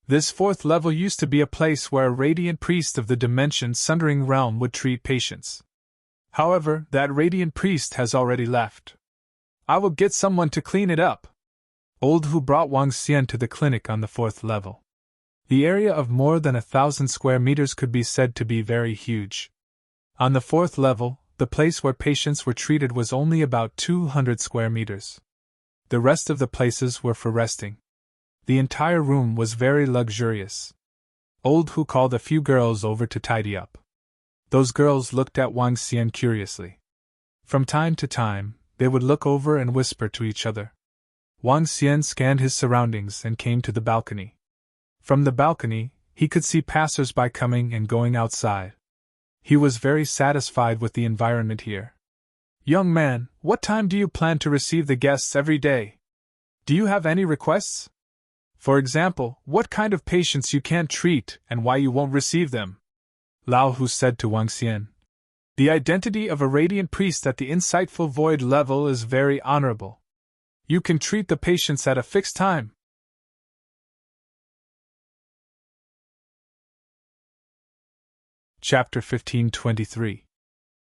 This 4th level used to be a place where a radiant priest of the dimension-sundering realm would treat patients. However, that radiant priest has already left. I will get someone to clean it up. Old Hu brought Wang Xian to the clinic on the 4th level. The area of more than 1,000 square meters could be said to be very huge. On the 4th level, the place where patients were treated was only about 200 square meters. The rest of the places were for resting. The entire room was very luxurious. Old Hu called a few girls over to tidy up. Those girls looked at Wang Xian curiously. From time to time, they would look over and whisper to each other. Wang Xian scanned his surroundings and came to the balcony. From the balcony, he could see passers-by coming and going outside. He was very satisfied with the environment here. Young man, what time do you plan to receive the guests every day? Do you have any requests? For example, what kind of patients you can't treat and why you won't receive them? Lao Hu said to Wang Xian. The identity of a radiant priest at the insightful void level is very honorable. You can treat the patients at a fixed time. Chapter 1523.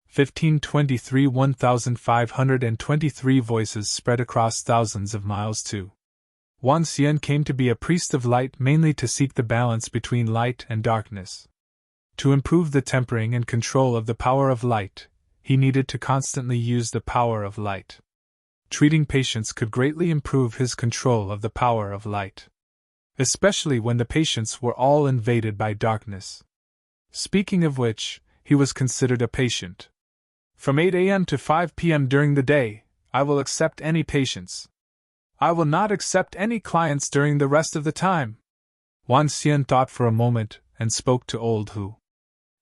1523 1523 voices spread across thousands of miles too. Wang Xian came to be a priest of light mainly to seek the balance between light and darkness. To improve the tempering and control of the power of light, he needed to constantly use the power of light. Treating patients could greatly improve his control of the power of light, especially when the patients were all invaded by darkness. Speaking of which, he was considered a patient. From 8 a.m. to 5 p.m. during the day, I will accept any patients. I will not accept any clients during the rest of the time. Wang Xian thought for a moment and spoke to Old Hu.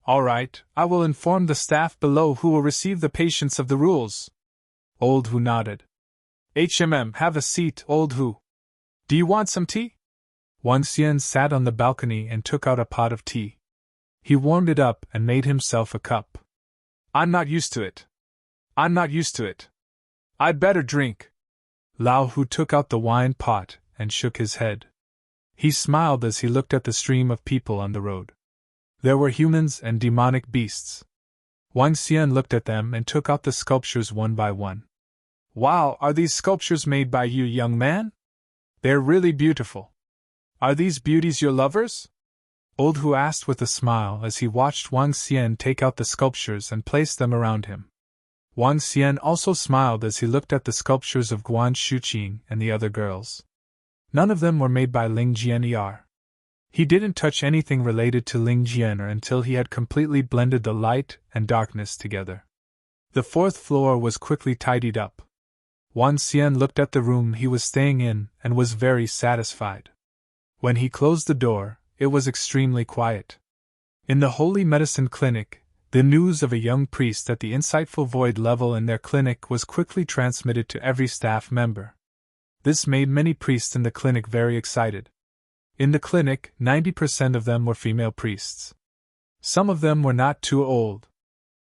All right, I will inform the staff below who will receive the patients of the rules. Old Hu nodded. Have a seat, Old Hu. Do you want some tea? Wang Xian sat on the balcony and took out a pot of tea. He warmed it up and made himself a cup. I'm not used to it. I'd better drink. Lao Hu took out the wine pot and shook his head. He smiled as he looked at the stream of people on the road. There were humans and demonic beasts. Wang Xian looked at them and took out the sculptures one by one. Wow, are these sculptures made by you, young man? They're really beautiful. Are these beauties your lovers? Old Hu asked with a smile as he watched Wang Xian take out the sculptures and place them around him. Wang Xian also smiled as he looked at the sculptures of Guan Shuqing and the other girls. None of them were made by Ling Jian. He didn't touch anything related to Ling Jian until he had completely blended the light and darkness together. The fourth floor was quickly tidied up. Wang Xian looked at the room he was staying in and was very satisfied. When he closed the door, it was extremely quiet. In the Holy Medicine Clinic, the news of a young priest at the insightful void level in their clinic was quickly transmitted to every staff member. This made many priests in the clinic very excited. In the clinic, 90% of them were female priests. Some of them were not too old.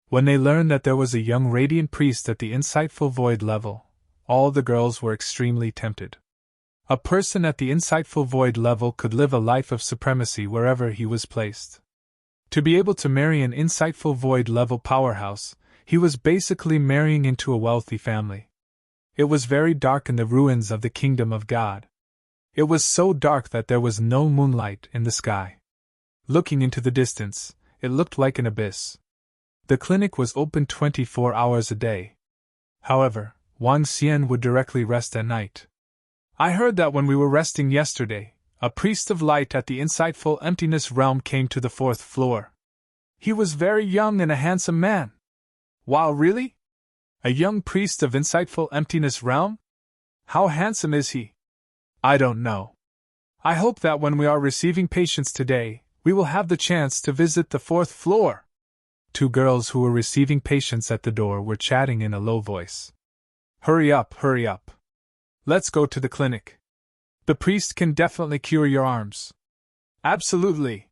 When they learned that there was a young radiant priest at the insightful void level, all the girls were extremely tempted. A person at the insightful void level could live a life of supremacy wherever he was placed. To be able to marry an insightful void level powerhouse, he was basically marrying into a wealthy family. It was very dark in the ruins of the kingdom of God. It was so dark that there was no moonlight in the sky. Looking into the distance, it looked like an abyss. The clinic was open 24 hours a day. However, Wang Xian would directly rest at night. I heard that when we were resting yesterday, a priest of light at the insightful emptiness realm came to the fourth floor. He was very young and a handsome man. Wow, really? A young priest of insightful emptiness realm? How handsome is he? I don't know. I hope that when we are receiving patients today, we will have the chance to visit the fourth floor. Two girls who were receiving patients at the door were chatting in a low voice. Hurry up, hurry up. Let's go to the clinic. The priest can definitely cure your arms. Absolutely.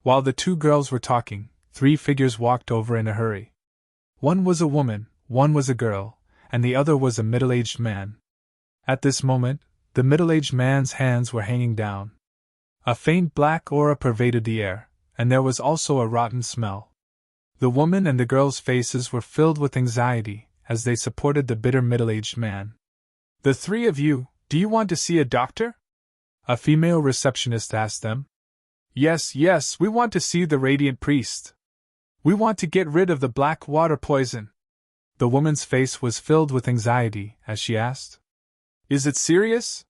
While the two girls were talking, three figures walked over in a hurry. One was a woman, one was a girl, and the other was a middle-aged man. At this moment, the middle-aged man's hands were hanging down. A faint black aura pervaded the air, and there was also a rotten smell. The woman and the girl's faces were filled with anxiety as they supported the bitter middle-aged man. The three of you, do you want to see a doctor? A female receptionist asked them. Yes, we want to see the radiant priest. We want to get rid of the black water poison. The woman's face was filled with anxiety as she asked. Is it serious?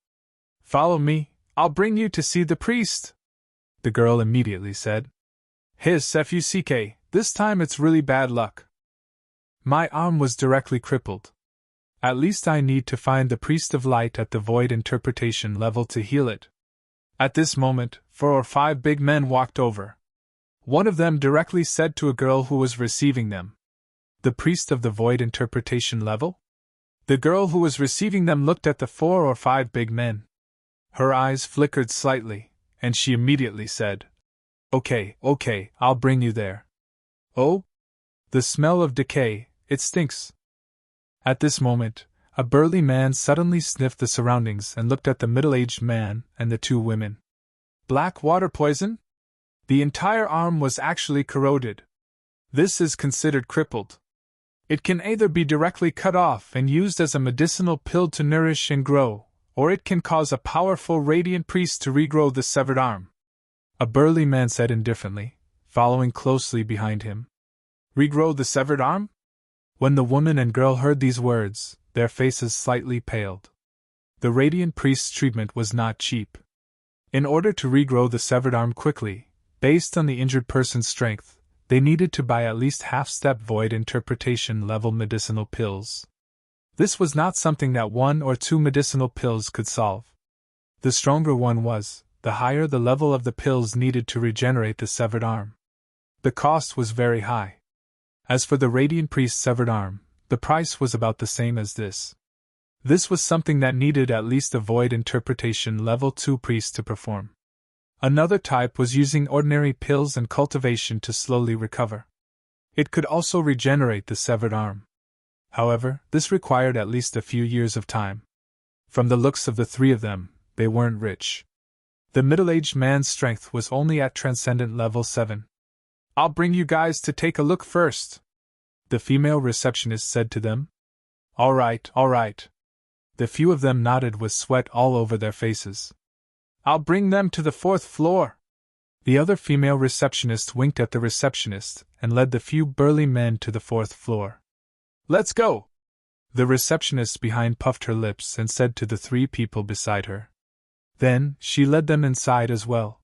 Follow me, I'll bring you to see the priest. The girl immediately said. Fuck, this time it's really bad luck. My arm was directly crippled. At least I need to find the priest of light at the void interpretation level to heal it. At this moment, 4 or 5 big men walked over. One of them directly said to a girl who was receiving them. The priest of the void interpretation level? The girl who was receiving them looked at the 4 or 5 big men. Her eyes flickered slightly, and she immediately said, Okay, I'll bring you there. Oh? The smell of decay, it stinks. At this moment, a burly man suddenly sniffed the surroundings and looked at the middle-aged man and the two women. Black water poison? The entire arm was actually corroded. This is considered crippled. It can either be directly cut off and used as a medicinal pill to nourish and grow, or it can cause a powerful radiant priest to regrow the severed arm. A burly man said indifferently, following closely behind him. Regrow the severed arm? When the woman and girl heard these words, their faces slightly paled. The radiant priest's treatment was not cheap. In order to regrow the severed arm quickly, based on the injured person's strength, they needed to buy at least half-step void interpretation level medicinal pills. This was not something that 1 or 2 medicinal pills could solve. The stronger one was, the higher the level of the pills needed to regenerate the severed arm. The cost was very high. As for the radiant priest's severed arm, the price was about the same as this. This was something that needed at least a void interpretation level 2 priest to perform. Another type was using ordinary pills and cultivation to slowly recover. It could also regenerate the severed arm. However, this required at least a few years of time. From the looks of the three of them, they weren't rich. The middle-aged man's strength was only at transcendent level 7. I'll bring you guys to take a look first, the female receptionist said to them. All right. The few of them nodded with sweat all over their faces. I'll bring them to the 4th floor. The other female receptionist winked at the receptionist and led the few burly men to the 4th floor. Let's go! The receptionist behind puffed her lips and said to the three people beside her. Then, she led them inside as well.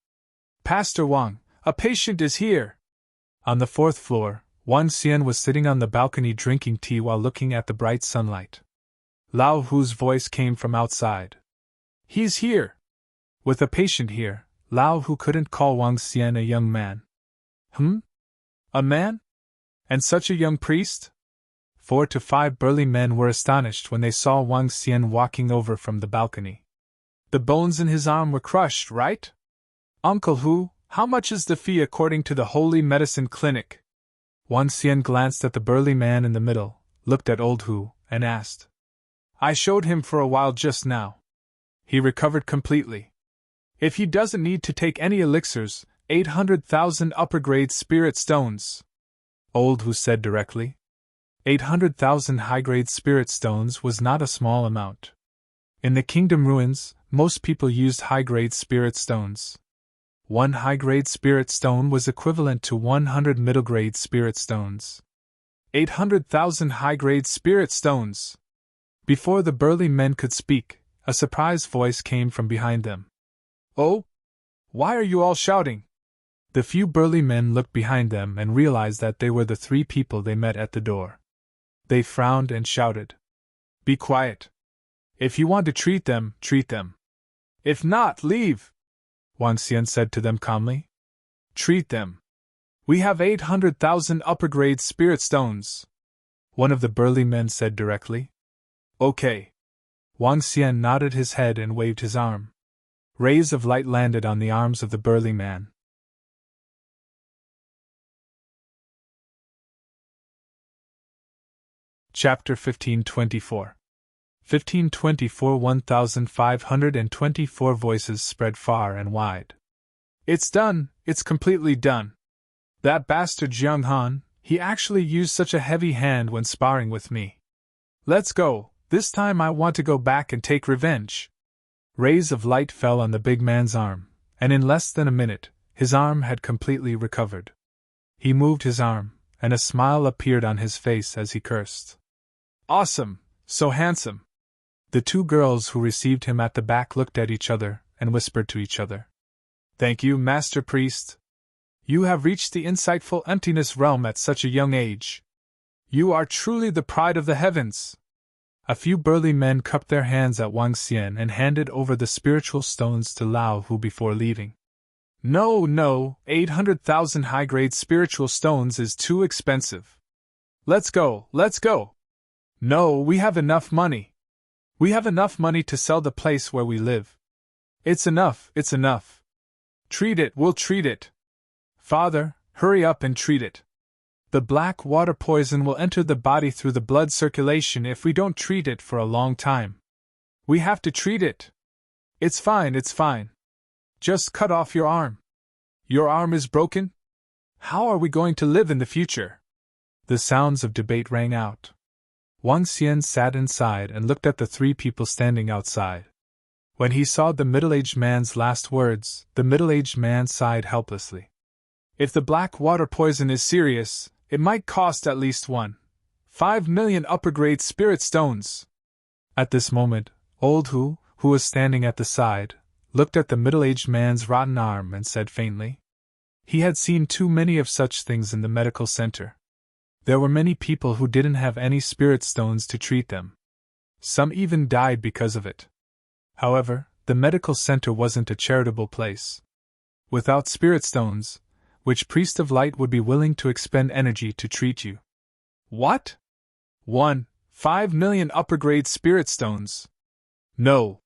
Pastor Wang, a patient is here! On the fourth floor, Wang Xian was sitting on the balcony drinking tea while looking at the bright sunlight. Lao Hu's voice came from outside. He's here! With a patient here, Lao Hu couldn't call Wang Xian a young man. A man? And such a young priest? 4 to 5 burly men were astonished when they saw Wang Xian walking over from the balcony. The bones in his arm were crushed, right? Uncle Hu, how much is the fee according to the Holy Medicine Clinic? Wang Xian glanced at the burly man in the middle, looked at old Hu, and asked. I showed him for a while just now. He recovered completely. If he doesn't need to take any elixirs, 800,000 upper-grade spirit stones. Old Hu said directly. 800,000 high-grade spirit stones was not a small amount. In the kingdom ruins, most people used high-grade spirit stones. One high-grade spirit stone was equivalent to 100 middle-grade spirit stones. 800,000 high-grade spirit stones! Before the burly men could speak, a surprised voice came from behind them. Oh? Why are you all shouting? The few burly men looked behind them and realized that they were the three people they met at the door. They frowned and shouted. Be quiet. If you want to treat them, treat them. If not, leave, Wang Xian said to them calmly. Treat them. We have 800,000 upper-grade spirit stones, one of the burly men said directly. Okay. Wang Xian nodded his head and waved his arm. Rays of light landed on the arms of the burly man. Chapter 1524. 1524 1524 voices spread far and wide. It's done, it's completely done. That bastard Jiang Han, he actually used such a heavy hand when sparring with me. Let's go, this time I want to go back and take revenge. Rays of light fell on the big man's arm, and in less than a minute, his arm had completely recovered. He moved his arm, and a smile appeared on his face as he cursed. Awesome, so handsome. The two girls who received him at the back looked at each other and whispered to each other. Thank you, Master Priest. You have reached the insightful emptiness realm at such a young age. You are truly the pride of the heavens. A few burly men cupped their hands at Wang Xian and handed over the spiritual stones to Lao Hu before leaving. No, 800,000 high-grade spiritual stones is too expensive. Let's go. No, we have enough money. We have enough money to sell the place where we live. It's enough. Treat it, we'll treat it. Father, hurry up and treat it. The black water poison will enter the body through the blood circulation if we don't treat it for a long time. We have to treat it. It's fine. Just cut off your arm. Your arm is broken? How are we going to live in the future? The sounds of debate rang out. Wang Xian sat inside and looked at the three people standing outside. When he saw the middle-aged man's last words, the middle-aged man sighed helplessly. If the black water poison is serious, it might cost at least 1.5 million upper-grade spirit stones. At this moment, old Hu, who was standing at the side, looked at the middle-aged man's rotten arm and said faintly. He had seen too many of such things in the medical center. There were many people who didn't have any spirit stones to treat them. Some even died because of it. However, the medical center wasn't a charitable place. Without spirit stones, which priest of light would be willing to expend energy to treat you? What? 1.5 million upper-grade spirit stones? No.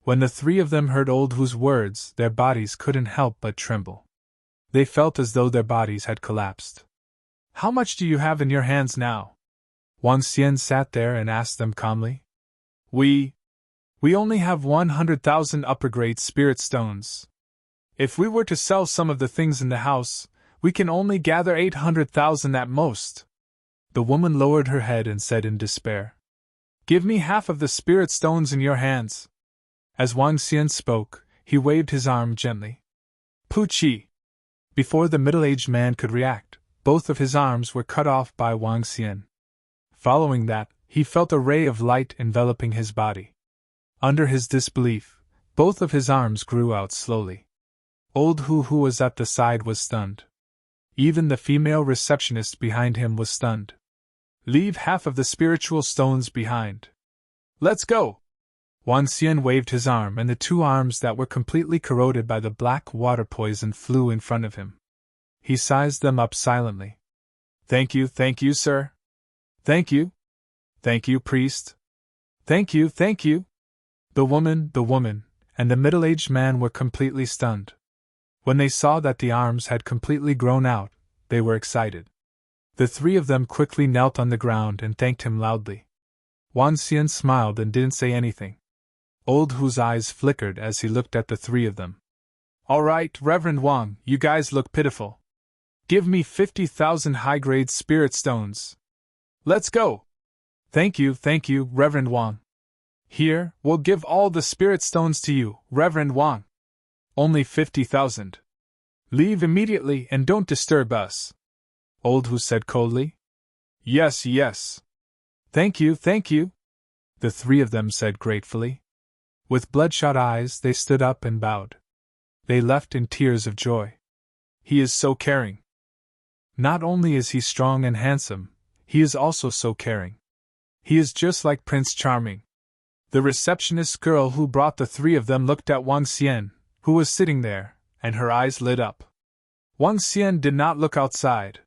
When the three of them heard old Hu's words, their bodies couldn't help but tremble. They felt as though their bodies had collapsed. How much do you have in your hands now? Wang Xian sat there and asked them calmly. We only have 100,000 upper-grade spirit stones. If we were to sell some of the things in the house, we can only gather 800,000 at most. The woman lowered her head and said in despair. Give me half of the spirit stones in your hands. As Wang Xian spoke, he waved his arm gently. Puchi! Before the middle-aged man could react, both of his arms were cut off by Wang Xian. Following that, he felt a ray of light enveloping his body. Under his disbelief, both of his arms grew out slowly. Old Hu, who was at the side, was stunned. Even the female receptionist behind him was stunned. Leave half of the spiritual stones behind. Let's go! Wang Xian waved his arm, and the two arms that were completely corroded by the black water poison flew in front of him. He sized them up silently. Thank you, sir. Thank you, priest. Thank you. The woman, and the middle-aged man were completely stunned. When they saw that the arms had completely grown out, they were excited. The three of them quickly knelt on the ground and thanked him loudly. Wang Xian smiled and didn't say anything. Old Hu's eyes flickered as he looked at the three of them. All right, Reverend Wang, you guys look pitiful. Give me 50,000 high-grade spirit stones. Let's go! Thank you, Reverend Wang. Here, we'll give all the spirit stones to you, Reverend Wang. Only 50,000. Leave immediately and don't disturb us. Old Hu said coldly. Yes. Thank you. The three of them said gratefully. With bloodshot eyes, they stood up and bowed. They left in tears of joy. He is so caring. Not only is he strong and handsome, he is also so caring. He is just like Prince Charming. The receptionist girl who brought the three of them looked at Wang Xian, who was sitting there, and her eyes lit up. Wang Xian did not look outside.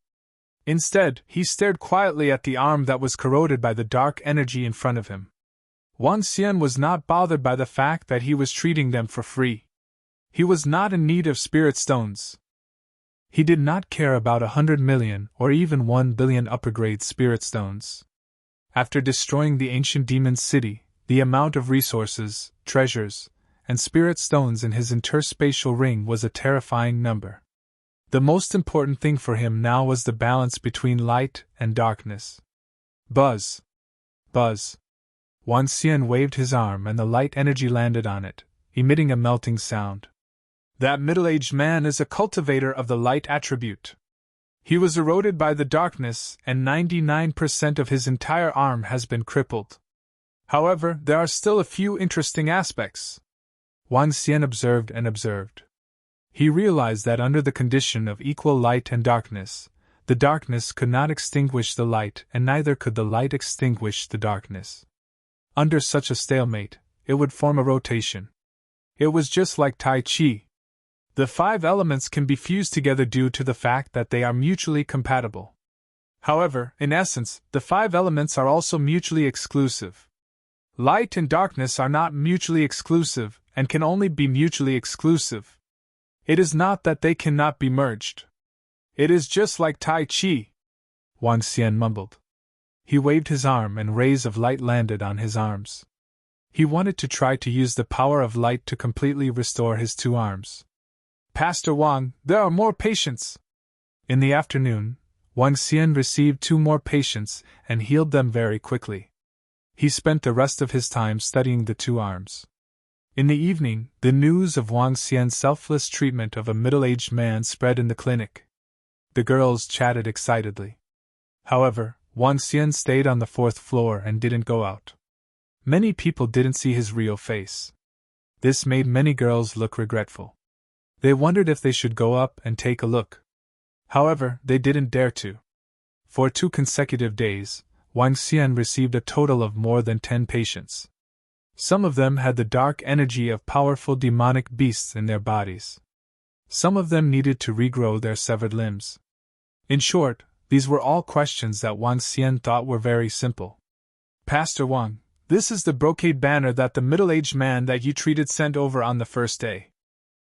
Instead, he stared quietly at the arm that was corroded by the dark energy in front of him. Wang Xian was not bothered by the fact that he was treating them for free. He was not in need of spirit stones. He did not care about 100 million or even 1 billion upper-grade spirit stones. After destroying the ancient demon city, the amount of resources, treasures, and spirit stones in his interspatial ring was a terrifying number. The most important thing for him now was the balance between light and darkness. Buzz! Wang Xian waved his arm and the light energy landed on it, emitting a melting sound. That middle-aged man is a cultivator of the light attribute. He was eroded by the darkness, and 99% of his entire arm has been crippled. However, there are still a few interesting aspects. Wang Xian observed. He realized that under the condition of equal light and darkness, the darkness could not extinguish the light and neither could the light extinguish the darkness. Under such a stalemate, it would form a rotation. It was just like Tai Chi. The 5 elements can be fused together due to the fact that they are mutually compatible. However, in essence, the 5 elements are also mutually exclusive. Light and darkness are not mutually exclusive and can only be mutually exclusive. It is not that they cannot be merged. It is just like Tai Chi, Wang Xian mumbled. He waved his arm and rays of light landed on his arms. He wanted to try to use the power of light to completely restore his 2 arms. Pastor Wang, there are more patients. In the afternoon, Wang Xian received 2 more patients and healed them very quickly. He spent the rest of his time studying the 2 arms. In the evening, the news of Wang Xian's selfless treatment of a middle-aged man spread in the clinic. The girls chatted excitedly. However, Wang Xian stayed on the 4th floor and didn't go out. Many people didn't see his real face. This made many girls look regretful. They wondered if they should go up and take a look. However, they didn't dare to. For 2 consecutive days, Wang Xian received a total of more than 10 patients. Some of them had the dark energy of powerful demonic beasts in their bodies. Some of them needed to regrow their severed limbs. In short, these were all questions that Wang Xian thought were very simple. Pastor Wang, this is the brocade banner that the middle-aged man that you treated sent over on the first day.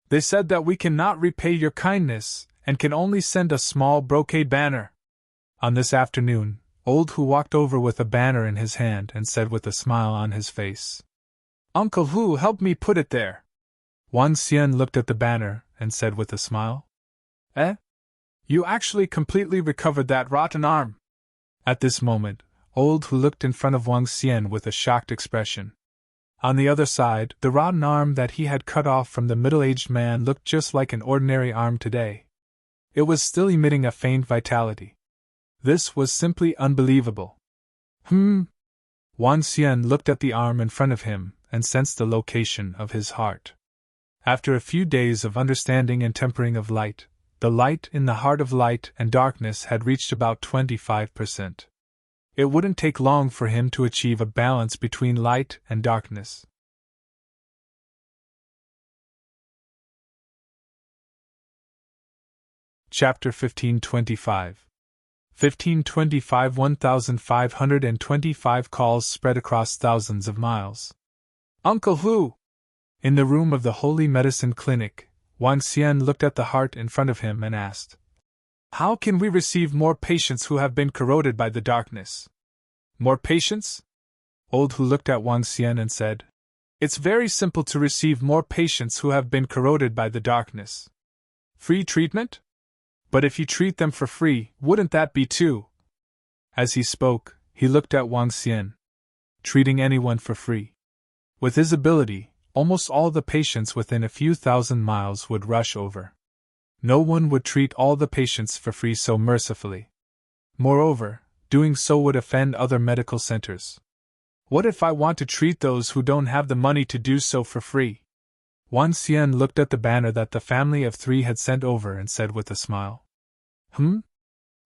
They said that we cannot repay your kindness and can only send a small brocade banner. On this afternoon, Old Hu walked over with a banner in his hand and said with a smile on his face, Uncle Hu helped me put it there. Wang Xian looked at the banner and said with a smile, You actually completely recovered that rotten arm. At this moment, Old Hu looked in front of Wang Xian with a shocked expression. On the other side, the rotten arm that he had cut off from the middle-aged man looked just like an ordinary arm today. It was still emitting a faint vitality. This was simply unbelievable. Wang Xian looked at the arm in front of him and sensed the location of his heart. After a few days of understanding and tempering of light, the light in the heart of light and darkness had reached about 25%. It wouldn't take long for him to achieve a balance between light and darkness. Chapter 1525. 1525 1525 calls spread across thousands of miles. Uncle Hu! In the room of the Holy Medicine Clinic, Wang Xian looked at the heart in front of him and asked, "How can we receive more patients who have been corroded by the darkness?" "More patients?" Old Hu looked at Wang Xian and said, "It's very simple to receive more patients who have been corroded by the darkness. Free treatment? But if you treat them for free, wouldn't that be too?" As he spoke, he looked at Wang Xian. Treating anyone for free. With his ability, almost all the patients within a few thousand miles would rush over. No one would treat all the patients for free so mercifully. Moreover, doing so would offend other medical centers. What if I want to treat those who don't have the money to do so for free? Wang Xian looked at the banner that the family of 3 had sent over and said with a smile,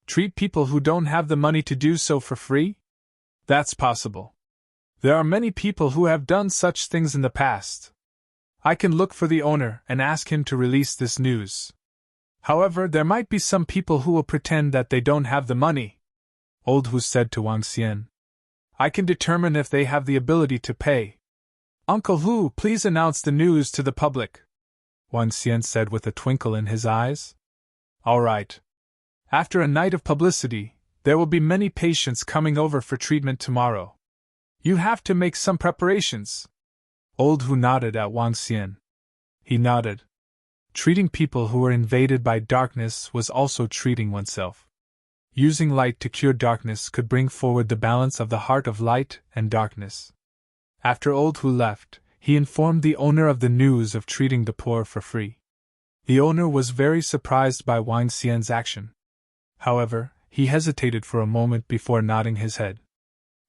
Treat people who don't have the money to do so for free? That's possible. There are many people who have done such things in the past. I can look for the owner and ask him to release this news. However, there might be some people who will pretend that they don't have the money. Old Hu said to Wang Xian. I can determine if they have the ability to pay. Uncle Hu, please announce the news to the public, Wang Xian said with a twinkle in his eyes. All right. After a night of publicity, there will be many patients coming over for treatment tomorrow. You have to make some preparations. Old Hu nodded at Wang Xian. He nodded. Treating people who were invaded by darkness was also treating oneself. Using light to cure darkness could bring forward the balance of the heart of light and darkness. After Old Hu left, he informed the owner of the news of treating the poor for free. The owner was very surprised by Wang Xian's action. However, he hesitated for a moment before nodding his head.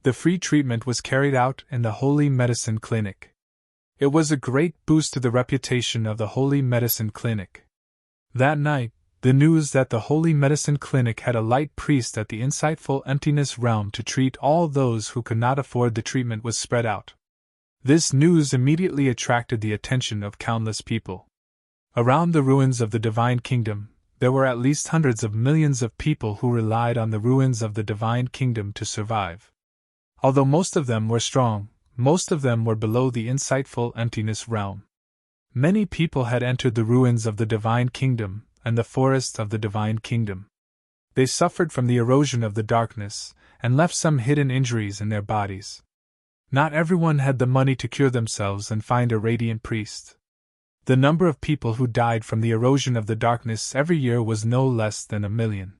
The free treatment was carried out in the Holy Medicine Clinic. It was a great boost to the reputation of the Holy Medicine Clinic. That night, the news that the Holy Medicine Clinic had a light priest at the insightful emptiness realm to treat all those who could not afford the treatment was spread out. This news immediately attracted the attention of countless people. Around the ruins of the Divine Kingdom, there were at least hundreds of millions of people who relied on the ruins of the Divine Kingdom to survive. Although most of them were strong, most of them were below the insightful emptiness realm. Many people had entered the ruins of the Divine Kingdom and the forests of the Divine Kingdom. They suffered from the erosion of the darkness and left some hidden injuries in their bodies. Not everyone had the money to cure themselves and find a radiant priest. The number of people who died from the erosion of the darkness every year was no less than 1 million.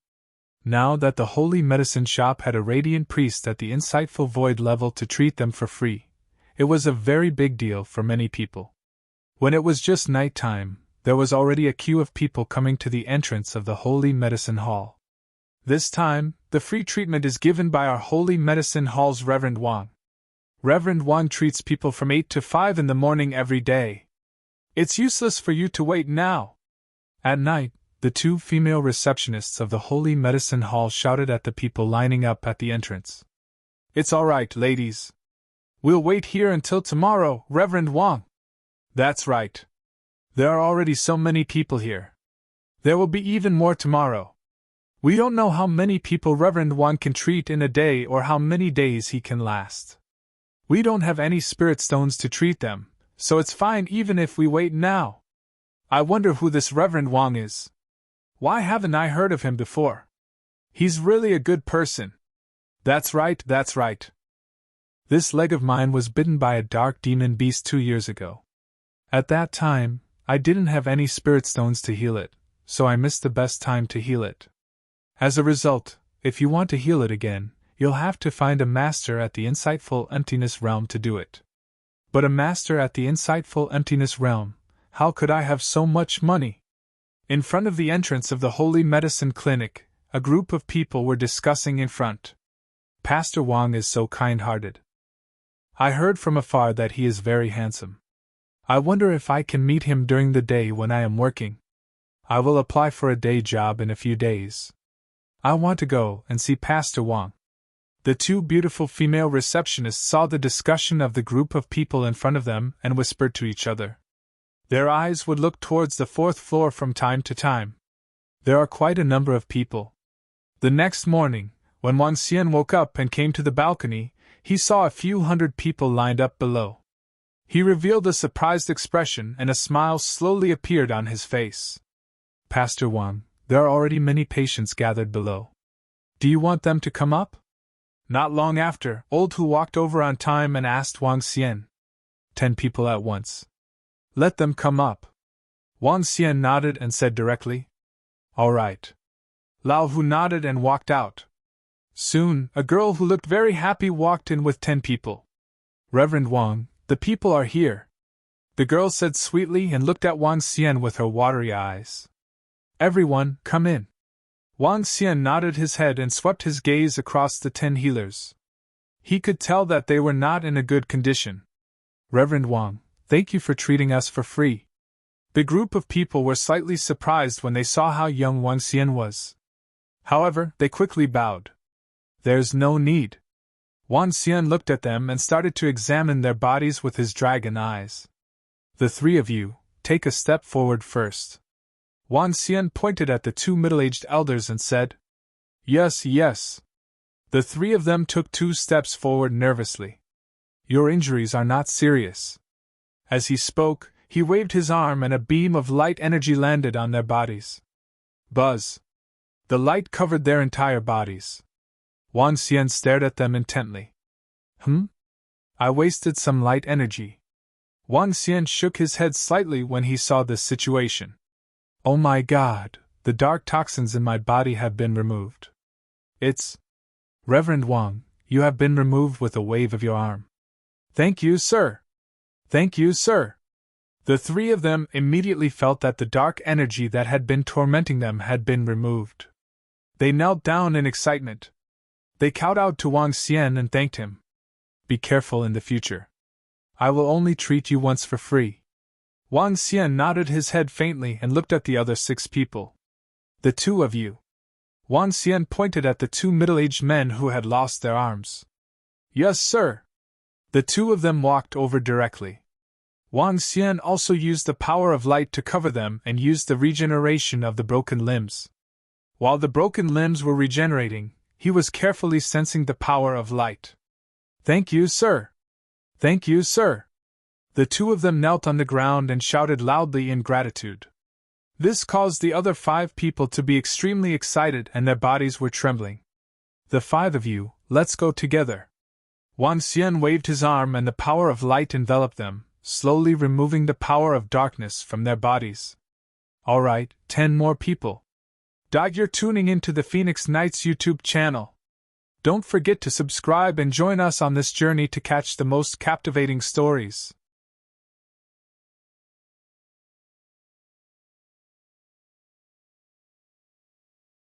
Now that the Holy Medicine Shop had a radiant priest at the insightful void level to treat them for free, it was a very big deal for many people. When it was just night time, there was already a queue of people coming to the entrance of the Holy Medicine Hall. This time, the free treatment is given by our Holy Medicine Hall's Reverend Wang. Reverend Wang treats people from 8 to 5 in the morning every day. It's useless for you to wait now. At night, the 2 female receptionists of the Holy Medicine Hall shouted at the people lining up at the entrance. It's all right, ladies. We'll wait here until tomorrow, Reverend Wang. That's right. There are already so many people here. There will be even more tomorrow. We don't know how many people Reverend Wang can treat in a day or how many days he can last. We don't have any spirit stones to treat them, so it's fine even if we wait now. I wonder who this Reverend Wang is. Why haven't I heard of him before? He's really a good person. That's right, that's right. This leg of mine was bitten by a dark demon beast 2 years ago. At that time, I didn't have any spirit stones to heal it, so I missed the best time to heal it. As a result, if you want to heal it again, you'll have to find a master at the insightful emptiness realm to do it. But a master at the insightful emptiness realm, how could I have so much money? In front of the entrance of the Holy Medicine Clinic, a group of people were discussing in front. Pastor Wang is so kind-hearted. I heard from afar that he is very handsome. I wonder if I can meet him during the day when I am working. I will apply for a day job in a few days. I want to go and see Pastor Wang. The two beautiful female receptionists saw the discussion of the group of people in front of them and whispered to each other. Their eyes would look towards the fourth floor from time to time. There are quite a number of people. The next morning, when Wang Xian woke up and came to the balcony, he saw a few hundred people lined up below. He revealed a surprised expression and a smile slowly appeared on his face. Pastor Wang, there are already many patients gathered below. Do you want them to come up? Not long after, Old Hu walked over on time and asked Wang Xian. 10 people at once. Let them come up. Wang Xian nodded and said directly. All right. Lao Hu nodded and walked out. Soon, a girl who looked very happy walked in with 10 people. Reverend Wang, the people are here. The girl said sweetly and looked at Wang Xian with her watery eyes. Everyone, come in. Wang Xian nodded his head and swept his gaze across the 10 healers. He could tell that they were not in a good condition. Reverend Wang, thank you for treating us for free. The group of people were slightly surprised when they saw how young Wang Xian was. However, they quickly bowed. There's no need. Wang Xian looked at them and started to examine their bodies with his dragon eyes. The 3 of you, take a step forward first. Wang Xian pointed at the 2 middle-aged elders and said, Yes, yes. The 3 of them took 2 steps forward nervously. Your injuries are not serious. As he spoke, he waved his arm and a beam of light energy landed on their bodies. Buzz! The light covered their entire bodies. Wang Xian stared at them intently. I wasted some light energy. Wang Xian shook his head slightly when he saw this situation. Oh my God, the dark toxins in my body have been removed. It's... Reverend Wang, you have been removed with a wave of your arm. Thank you, sir. Thank you, sir. The 3 of them immediately felt that the dark energy that had been tormenting them had been removed. They knelt down in excitement. They kowtowed to Wang Xian and thanked him. Be careful in the future. I will only treat you once for free. Wang Xian nodded his head faintly and looked at the other 6 people. The 2 of you. Wang Xian pointed at the 2 middle-aged men who had lost their arms. Yes, sir. The 2 of them walked over directly. Wang Xian also used the power of light to cover them and used the regeneration of the broken limbs. While the broken limbs were regenerating, he was carefully sensing the power of light. Thank you, sir. Thank you, sir. The 2 of them knelt on the ground and shouted loudly in gratitude. This caused the other 5 people to be extremely excited and their bodies were trembling. The 5 of you, let's go together. Wang Xian waved his arm and the power of light enveloped them, slowly removing the power of darkness from their bodies. All right, 10 more people. You're tuning into the Phoenix Nights YouTube channel. Don't forget to subscribe and join us on this journey to catch the most captivating stories.